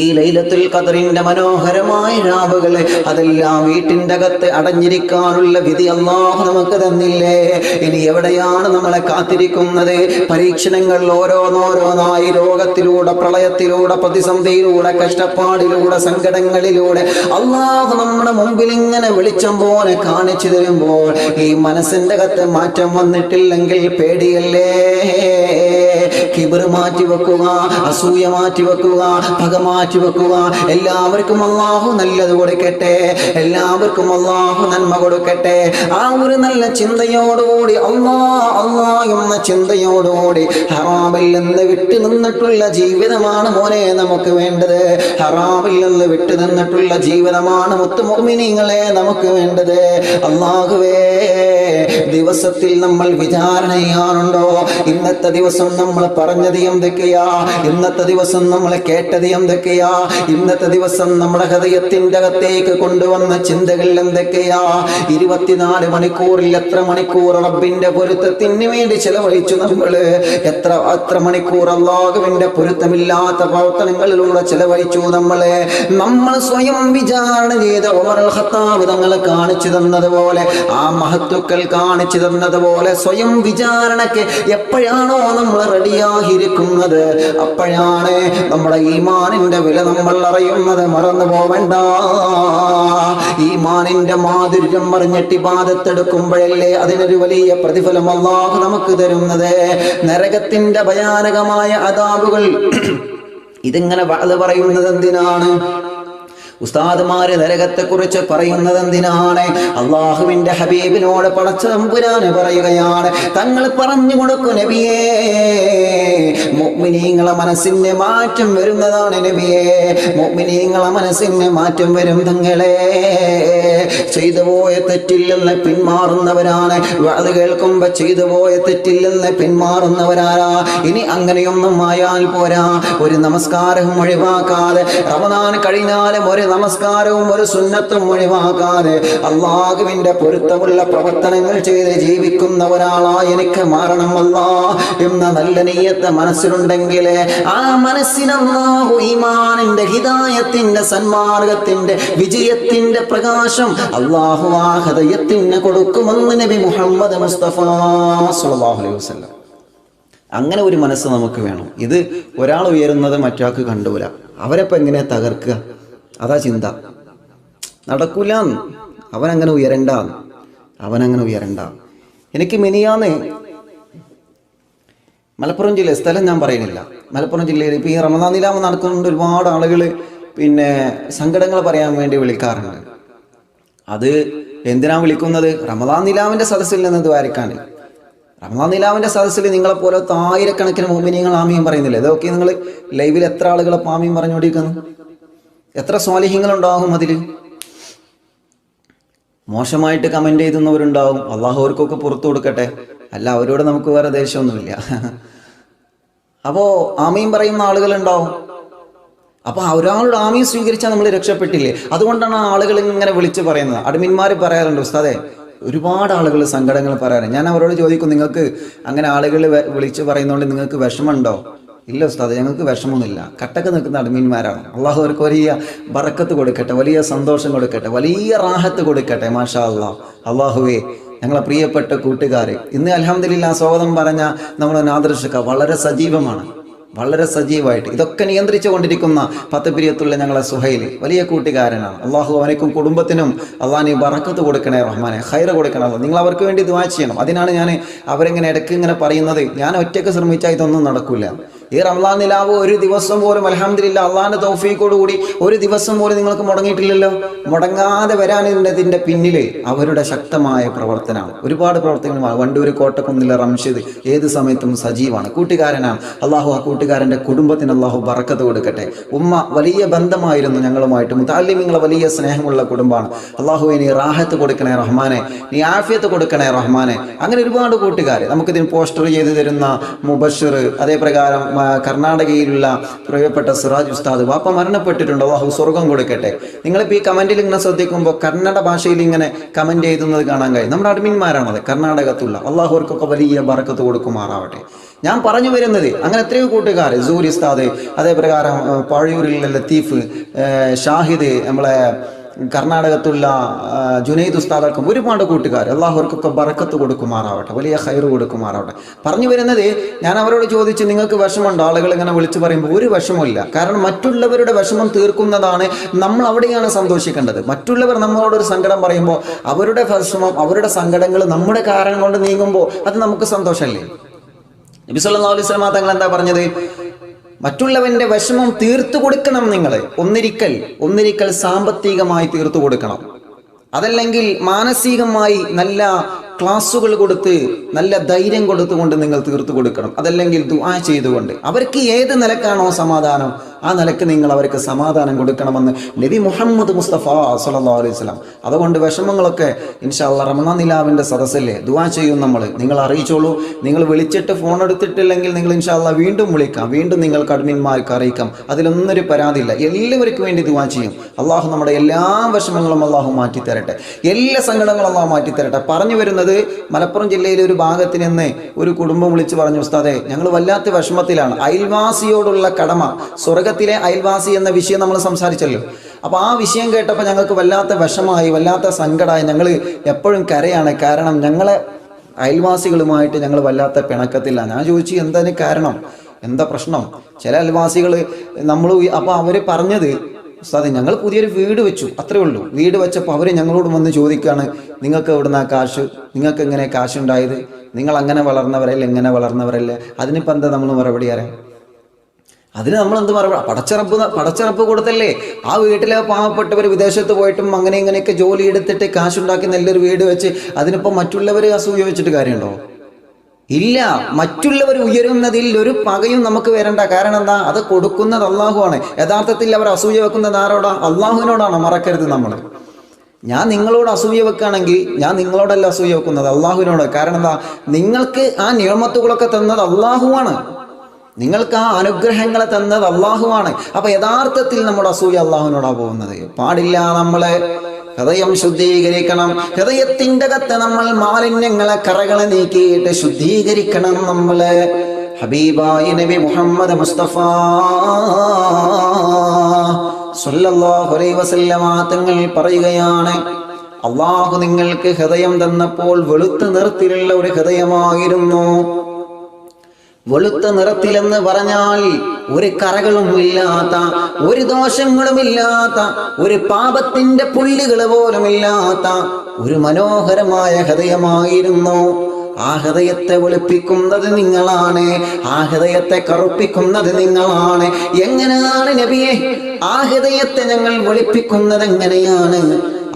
ഈ ലൈലത്തുൽ ഖദറിന്റെ മനോഹരമായ രാവുകളെ അതെല്ലാം വീട്ടിന്റെ അകത്ത് അടഞ്ഞിരിക്കാനുള്ള വിധി അല്ലാഹു നമുക്ക് തന്നില്ലേ? ഇനി എവിടെയാണ് നമ്മളെ കാത്തിരിക്കുന്നത്? പരീക്ഷണങ്ങൾ ഓരോന്നോരോന്നായി രോഗത്തിലൂടെ, പ്രളയത്തിലൂടെ, പ്രതിസന്ധിയിലൂടെ, കഷ്ടപ്പാടിലൂടെ, സങ്കടങ്ങളിലൂടെ അല്ലാഹു നമ്മുടെ മുമ്പിൽ ഇങ്ങനെ വെളിച്ചം പോലെ കാണിച്ചു തരുമ്പോൾ ഈ മനസ്സിന്റെ അകത്ത് മാറ്റം വന്നിട്ടില്ലെങ്കിൽ പേടിയല്ലേ? കിബർ മാറ്റി വെക്കുക, അസൂയ മാറ്റി വെക്കുക, പക മാറ്റി വെക്കുക. എല്ലാവർക്കും അല്ലാഹു നല്ലത് കൊടുക്കട്ടെ, എല്ലാവർക്കും അല്ലാഹു നന്മ കൊടുക്കട്ടെ. ആ ഒരു നല്ല ചിന്തയോടുകൂടി അല്ലാ എന്ന ചിന്തയോടുകൂടി ഹറാമിൽ നിന്ന് വിട്ടു നിന്നിട്ടുള്ള ജീവിതമാണ് മോനെ നമുക്ക് വേണ്ടത്. ഹറാമിൽ നിന്ന് വിട്ടു നിന്നിട്ടുള്ള ജീവിതമാണ് മുത്തു മുഅ്മിനീങ്ങളെ നമുക്ക് വേണ്ടത്. അല്ലാഹുവേ, ദിവസത്തിൽ നമ്മൾ വിചാരണ ചെയ്യാറുണ്ടോ? ഇന്നത്തെ ദിവസം നമ്മൾ പറഞ്ഞത് എന്തൊക്കെയാ? ഇന്നത്തെ ദിവസം നമ്മൾ കേട്ടത് എന്തൊക്കെയാ? ഇന്നത്തെ ദിവസം നമ്മുടെ ഹൃദയത്തിന്റെ അകത്തേക്ക് കൊണ്ടുവന്ന ചിന്തകൾ എന്തൊക്കെയാ? 24 മണിക്കൂറിൽ എത്ര മണിക്കൂർ റബ്ബിന്റെ പൊരുത്തത്തിന് വേണ്ടി ചെലവഴിച്ചു നമ്മള്? എത്ര മണിക്കൂർ അല്ലാഹുവിന്റെ പൊരുത്തമില്ലാത്ത പ്രവർത്തനങ്ങളിലൂടെ ചെലവഴിച്ചു നമ്മള്? നമ്മൾ സ്വയം വിചാരണ ചെയ്ത ഉമർ ഇബ്നുൽ ഖത്താബ് തങ്ങൾ കാണിച്ചു തന്നതുപോലെ, ആ മഹത്തുക്കൾ കാണിച്ചു തന്നതുപോലെ സ്വയം വിചാരണക്ക് എപ്പോഴാണോ നമ്മൾ റെഡിയായിരിക്കുന്നത് അപ്പോഴാണ് നമ്മുടെ ഈമാനിന്റെ വില നമ്മൾ അറിയുന്നത്. മറന്നു പോവണ്ട. ഈമാനിന്റെ മാധുര്യം അറിഞ്ഞിട്ട് ഇബാദത്തെടുക്കുമ്പോഴല്ലേ അതിനൊരു വലിയ പ്രതിഫലം അല്ലാഹു നമുക്ക് തരുന്നത്. നരകത്തിന്റെ ഭയാനകമായ അദാബുകൾ ഇതിങ്ങനെ വഅദ് പറയുന്നത് എന്തിനാണ്? ഉസ്താദുമാര് നരകത്തെക്കുറിച്ച് പറയുന്നത് എന്തിനാണ്? അള്ളാഹുവിന്റെ ഹബീബിനോട് പടച്ച തമ്പുരാന് പറയുകയാണ്, തങ്ങൾ പറഞ്ഞു കൊടുക്കും നബിയേ, മുഅ്മിനീങ്ങളെ മനസ്സിന് മാറ്റം വരുന്നതാണ് നബിയേ, മുഅ്മിനീങ്ങളെ മനസ്സിന് മാറ്റം വരും തങ്ങളെ. ചെയ്തു പോയ തെറ്റിൽ നിന്ന് പിന്മാറുന്നവരാണ്. അത് കേൾക്കുമ്പോ ചെയ്തു പോയ തെറ്റിൽ നിന്ന് പിന്മാറുന്നവരാരാ? ഇനി അങ്ങനെയൊന്നും ആയാൽ പോരാ. ഒരു നമസ്കാരവും ഒഴിവാക്കാതെ, റമദാൻ കഴിഞ്ഞാലും ഒരു നമസ്കാരവും ഒരു സുന്നത്തും ഒഴിവാക്കാതെ അള്ളാഹുവിന്റെ പൊരുത്തമുള്ള പ്രവർത്തനങ്ങൾ ചെയ്ത് ജീവിക്കുന്ന ഒരാളായി എനിക്ക് മാറണമല്ല എന്ന നല്ല നിയ്യത്ത് മനസ്സിലുണ്ടെങ്കിൽ ആ മനസ്സിന് അല്ലാഹു ഈമാനിന്റെ, ഹിദായത്തിന്റെ, സന്മാർഗത്തിന്റെ, വിജയത്തിന്റെ പ്രകാശം അല്ലാഹു ആ ഹൃദയത്തിന് കൊടുക്കുമെന്ന് നബി മുഹമ്മദ് മുസ്തഫ സ്വല്ലല്ലാഹു അലൈഹി വസല്ലം. അങ്ങനെ ഒരു മനസ്സ് നമുക്ക് വേണം. ഇത് ഒരാൾ ഉയരുന്നത് മറ്റൊരാൾക്ക് കണ്ടുകൂല. അവരെപ്പോൾ എങ്ങനെ തകർക്കുക? അതാ ചിന്ത. നടക്കൂല. അവനങ്ങനെ ഉയരണ്ട, അവനങ്ങനെ ഉയരണ്ട. എനിക്ക് മിനിയാന്ന് മലപ്പുറം ജില്ല, സ്ഥലം ഞാൻ പറയുന്നില്ല, മലപ്പുറം ജില്ലയിൽ ഇപ്പോൾ ഈ റമദാൻ നിലാവ് നടക്കുന്നുണ്ട്. ഒരുപാട് ആളുകൾ സങ്കടങ്ങൾ പറയാൻ വേണ്ടി വിളിക്കാറുണ്ട്. അത് എന്തിനാ വിളിക്കുന്നത്? റമദാൻ നിലാവിൻ്റെ സദസ്സിൽ നിന്ന് ദ്വാരക്കാൻ. റമദാൻ നിലാവിൻ്റെ സദസ്സിൽ നിങ്ങളെപ്പോലത്തെ ആയിരക്കണക്കിന് മുഅ്മിനീങ്ങൾ ആമീൻ പറയുന്നില്ല. ഇതൊക്കെ നിങ്ങൾ ലൈവിൽ എത്ര ആളുകളെ ആമീൻ പറഞ്ഞുകൊണ്ടിരിക്കുന്നു? എത്ര സ്വാലിഹീങ്ങളുണ്ടാകും അതിൽ? മോശമായിട്ട് കമൻറ്റ് ചെയ്തുന്നവരുണ്ടാവും. അള്ളാഹു അവർക്കൊക്കെ പുറത്തു കൊടുക്കട്ടെ. അല്ല, അവരോട് നമുക്ക് വേറെ ദേഷ്യമൊന്നുമില്ല. അപ്പോൾ ആമീൻ പറയുന്ന ആളുകളുണ്ടാവും. അപ്പോൾ ഒരാളുടെ ആമീൻ സ്വീകരിച്ചാൽ നമ്മൾ രക്ഷപ്പെട്ടില്ലേ? അതുകൊണ്ടാണ് ആളുകൾ ഇങ്ങനെ വിളിച്ച് പറയുന്നത്. അഡ്മിന്മാർ പറയാറുണ്ട്, ഉസ്താദേ ഒരുപാട് ആളുകൾ സങ്കടങ്ങൾ പറയാറുണ്ട്. ഞാൻ അവരോട് ചോദിക്കും, നിങ്ങൾക്ക് അങ്ങനെ ആളുകൾ വിളിച്ച് പറയുന്നതുകൊണ്ട് നിങ്ങൾക്ക് വിഷമമുണ്ടോ? ഇല്ല ഉസ്താദ്, ഞങ്ങൾക്ക് വിഷമമൊന്നുമില്ല. കട്ടക്ക് നിൽക്കുന്ന അഡ്മിന്മാരാണ്. അള്ളാഹു അവർക്ക് വലിയ ബറക്കത്ത് കൊടുക്കട്ടെ, വലിയ സന്തോഷം കൊടുക്കട്ടെ, വലിയ റാഹത്ത് കൊടുക്കട്ടെ. മാഷാ അള്ളാഹ്. അള്ളാഹുവേ, ഞങ്ങളെ പ്രിയപ്പെട്ട കൂട്ടുകാർ ഇന്ന് അൽഹംദുലില്ലാ സ്വാഗതം പറഞ്ഞ നമ്മുടെ നാദർഷക വളരെ സജീവമാണ്, വളരെ സജീവമായിട്ട് ഇതൊക്കെ നിയന്ത്രിച്ചു കൊണ്ടിരിക്കുന്ന പത്തപിരിയത്തുള്ള ഞങ്ങളെ സുഹൈൽ വലിയ കൂട്ടുകാരനാണ്. അള്ളാഹു അവനക്കും കുടുംബത്തിനും അള്ളാഹ് ബറക്കത്ത് കൊടുക്കണേ റഹ്മാനെ, ഖൈറ് കൊടുക്കണേ. നിങ്ങൾ അവർക്ക് വേണ്ടി ദുആ ചെയ്യണം. അതിനാണ് ഞാൻ അവരിങ്ങനെ ഇടയ്ക്ക് ഇങ്ങനെ പറയുന്നത്. ഞാൻ ഒറ്റയ്ക്ക് ശ്രമിച്ചാൽ ഇതൊന്നും നടക്കില്ല. ഈ റമദാൻ നിലാവ് ഒരു ദിവസം പോലും അൽഹംദുലില്ലാ അള്ളാഹിന്റെ തൗഫീഖോടുകൂടി ഒരു ദിവസം പോലും നിങ്ങൾക്ക് മുടങ്ങിയിട്ടില്ലല്ലോ. മുടങ്ങാതെ വരാനിതിൻ്റെ പിന്നിൽ അവരുടെ ശക്തമായ പ്രവർത്തനമാണ്. ഒരുപാട് പ്രവർത്തനങ്ങൾ. വണ്ടൂർ കോട്ടക്കുന്നിലെ റംഷിദ് ഏത് സമയത്തും സജീവാണ്, കൂട്ടുകാരനാണ്. അള്ളാഹു ആ കൂട്ടുകാരൻ്റെ കുടുംബത്തിന് അള്ളാഹു ബറക്കത്ത് കൊടുക്കട്ടെ. ഉമ്മ വലിയ ബന്ധമായിരുന്നു ഞങ്ങളുമായിട്ട്. മുതഅല്ലിമീങ്ങളെ വലിയ സ്നേഹമുള്ള കുടുംബമാണ്. അള്ളാഹു നീ റാഹത്ത് കൊടുക്കണേ റഹ്മാനെ, നീ ആഫിയത്ത് കൊടുക്കണേ റഹ്മാനെ. അങ്ങനെ ഒരുപാട് കൂട്ടുകാർ നമുക്കിതിന് പോസ്റ്റർ ചെയ്ത് തരുന്ന മുബഷിർ, അതേപ്രകാരം കർണാടകയിലുള്ള പ്രിയപ്പെട്ട സിറാജ് ഉസ്താദ്, വാപ്പ മരണപ്പെട്ടിട്ടുണ്ട്, അള്ളാഹു സ്വർഗം കൊടുക്കട്ടെ. നിങ്ങളിപ്പോൾ ഈ കമൻറ്റിൽ ഇങ്ങനെ ശ്രദ്ധിക്കുമ്പോൾ കന്നഡ ഭാഷയിൽ ഇങ്ങനെ കമൻറ്റ് ചെയ്തുന്നത് കാണാൻ കഴിയും. നമ്മുടെ അഡ്മിന്മാരാണത്, കർണാടകത്തുള്ള. അള്ളാഹു അവർക്കൊക്കെ വലിയ ബറക്കത്ത് കൊടുക്കുമാറാവട്ടെ. ഞാൻ പറഞ്ഞു വരുന്നത് അങ്ങനെ എത്രയോ കൂട്ടുകാർ, സൂരി ഉസ്താദ്, അതേപ്രകാരം പാഴയൂരിലെ ലത്തീഫ്, ഷാഹിദ്, നമ്മളെ കർണാടകത്തുള്ള ജുനൈദ് ഉസ്താദർക്കും ഒരുപാട് കൂട്ടുകാർ. അള്ളാഹു അവർക്കൊക്കെ ബറക്കത്ത് കൊടുക്കുമാറാവട്ടെ, വലിയ ഖൈറ് കൊടുക്കുമാറാവട്ടെ. പറഞ്ഞു വരുന്നത്, ഞാൻ അവരോട് ചോദിച്ചു നിങ്ങൾക്ക് വിഷമമുണ്ടോ? ആളുകൾ ഇങ്ങനെ വിളിച്ചു പറയുമ്പോൾ ഒരു വിഷമമില്ല. കാരണം മറ്റുള്ളവരുടെ വിഷമം തീർക്കുന്നതാണ് നമ്മൾ അവിടെയാണ് സന്തോഷിക്കേണ്ടത്. മറ്റുള്ളവർ നമ്മളോടൊരു സങ്കടം പറയുമ്പോൾ അവരുടെ വിഷമം, അവരുടെ സങ്കടങ്ങൾ നമ്മുടെ കാരണം കൊണ്ട് നീങ്ങുമ്പോൾ അത് നമുക്ക് സന്തോഷമല്ലേ? നബി സല്ലല്ലാഹു അലൈഹി വസല്ലം തങ്ങൾ എന്താ പറഞ്ഞത്? മറ്റുള്ളവന്റെ വിഷമം തീർത്തു കൊടുക്കണം. നിങ്ങൾ ഒന്നിരിക്കൽ സാമ്പത്തികമായി തീർത്തു കൊടുക്കണം. അതല്ലെങ്കിൽ മാനസികമായി നല്ല ക്ലാസ്സുകൾ കൊടുത്ത് നല്ല ധൈര്യം കൊടുത്തുകൊണ്ട് നിങ്ങൾ തീർത്തു കൊടുക്കണം. അതല്ലെങ്കിൽ ദുആ ചെയ്തുകൊണ്ട്. അവർക്ക് ഏത് നിലക്കാണോ സമാധാനം ആ നിലക്ക് നിങ്ങൾ അവർക്ക് സമാധാനം കൊടുക്കണമെന്ന് നബി മുഹമ്മദ് മുസ്തഫ സ്വല്ലല്ലാഹു അലൈഹി വസല്ലം. അതുകൊണ്ട് വിഷമങ്ങളൊക്കെ ഇൻഷാ അല്ലാഹ് റമദാൻ നിലാവിൻ്റെ സദസ്സല്ലേ, ദുആ ചെയ്യും നിങ്ങൾ അറിയിച്ചോളൂ. നിങ്ങൾ വിളിച്ചിട്ട് ഫോൺ എടുത്തിട്ടില്ലെങ്കിൽ നിങ്ങൾ ഇൻഷാ അല്ലാഹ് വീണ്ടും വിളിക്കാം, വീണ്ടും നിങ്ങൾക്ക് അഡ്മിന്മാർക്ക് അറിയിക്കാം. അതിലൊന്നൊരു പരാതിയില്ല. എല്ലാവർക്കും വേണ്ടി ദുആ ചെയ്യും. അള്ളാഹു നമ്മുടെ എല്ലാ വിഷമങ്ങളും അള്ളാഹു മാറ്റിത്തരട്ടെ, എല്ലാ സങ്കടങ്ങളും അള്ളാഹു മാറ്റിത്തരട്ടെ. പറഞ്ഞു വരുന്നത്, മലപ്പുറം ജില്ലയിലെ ഒരു ഭാഗത്ത് നിന്ന് ഒരു കുടുംബം വിളിച്ച് പറഞ്ഞു, ഉസ്താദേ ഞങ്ങൾ വല്ലാത്ത വിഷമത്തിലാണ്. അയൽവാസിയോടുള്ള കടമ, സ്വർഗത്തിലെ അയൽവാസി എന്ന വിഷയം നമ്മൾ സംസാരിച്ചല്ലോ. അപ്പോൾ ആ വിഷയം കേട്ടപ്പോൾ ഞങ്ങൾക്ക് വല്ലാത്ത വിഷമായി, വല്ലാത്ത സങ്കടമായി. ഞങ്ങൾ എപ്പോഴും കരയാണ്. കാരണം ഞങ്ങളെ അയൽവാസികളുമായിട്ട് ഞങ്ങൾ വല്ലാത്ത പിണക്കത്തില്ല. ഞാൻ ചോദിച്ചു എന്താണ് കാരണം, എന്താ പ്രശ്നം? ചില അയൽവാസികൾ അപ്പോൾ അവർ പറഞ്ഞത്, ഉസ്താദേ ഞങ്ങൾ പുതിയൊരു വീട് വെച്ചു, അത്രേ ഉള്ളൂ. വീട് വെച്ചപ്പോൾ അവർ ഞങ്ങളോട് വന്ന് ചോദിക്കുകയാണ്, നിങ്ങൾക്ക് എവിടുന്നാ കാശ്, നിങ്ങൾക്ക് എങ്ങനെ കാശുണ്ടായത്, നിങ്ങൾ അങ്ങനെ വളർന്നവരല്ലേ, എങ്ങനെ വളർന്നവരല്ലേ, അതിനിപ്പോൾ എന്താ നമ്മൾ മറുപടി അറിയാം? അതിന് നമ്മൾ എന്ത് പറയുക? പടച്ചറപ്പ് കൊടുത്തല്ലേ. ആ വീട്ടിലെ പാവപ്പെട്ടവർ വിദേശത്ത് പോയിട്ടും അങ്ങനെ ഇങ്ങനെയൊക്കെ ജോലി എടുത്തിട്ട് കാശുണ്ടാക്കി നല്ലൊരു വീട് വെച്ച് അതിനിപ്പോൾ മറ്റുള്ളവർ അസൂയ വെച്ചിട്ട് കാര്യമുണ്ടോ? ഇല്ല. മറ്റുള്ളവർ ഉയരുന്നതിൽ ഒരു പകയും നമുക്ക് വരണ്ട. കാരണം എന്താ? അത് കൊടുക്കുന്നത് അള്ളാഹുവാണ്. യഥാർത്ഥത്തിൽ അവർ അസൂയ വെക്കുന്നത് ആരോടാ? അള്ളാഹുവിനോടാണ്. മറക്കരുത് നമ്മൾ. ഞാൻ നിങ്ങളോട് അസൂയ വെക്കുകയാണെങ്കിൽ ഞാൻ നിങ്ങളോടല്ല അസൂയ വെക്കുന്നത്, അള്ളാഹുവിനോട്. കാരണം എന്താ? നിങ്ങൾക്ക് ആ നിഅമത്തുകളൊക്കെ തന്നത് അള്ളാഹുവാണ്. നിങ്ങൾക്ക് ആ അനുഗ്രഹങ്ങളെ തന്നത് അള്ളാഹുവാണ്. അപ്പൊ യഥാർത്ഥത്തിൽ നമ്മുടെ അസൂയ അള്ളാഹുവിനോടാ പോകുന്നത്. പാടില്ല. നമ്മളെ ഹൃദയം ശുദ്ധീകരിക്കണം. ഹൃദയത്തിൻ്റെ അകത്ത് നമ്മൾ മാലിന്യങ്ങളെ, കറകളെ നീക്കിയിട്ട് ശുദ്ധീകരിക്കണം. നമ്മള് ഹബീബായ നബി മുഹമ്മദ് മുസ്തഫ സ്വല്ലല്ലാഹു അലൈഹി വസല്ലമ തങ്ങൾ പറയുകയാണ്, അള്ളാഹു നിങ്ങൾക്ക് ഹൃദയം തന്നപ്പോൾ വെളുത്ത നിറത്തിലുള്ള ഒരു ഹൃദയമായിരുന്നു. വെളുത്ത നിറത്തിലെന്ന് പറഞ്ഞാൽ ഒരു കറകളും ഇല്ലാത്ത, ഒരു ദോഷങ്ങളും ഇല്ലാത്ത, ഒരു പാപത്തിന്റെ പുള്ളികൾ പോലും ഇല്ലാത്ത ഒരു മനോഹരമായ ഹൃദയമായിരുന്നു. ആ ഹൃദയത്തെ വെളുപ്പിക്കുന്നത് നിങ്ങളാണ്. ആ ഹൃദയത്തെ കറുപ്പിക്കുന്നത് നിങ്ങളാണ്. എങ്ങനെയാണ് നബിയെ ആ ഹൃദയത്തെ ഞങ്ങൾ വെളുപ്പിക്കുന്നത്? എങ്ങനെയാണ്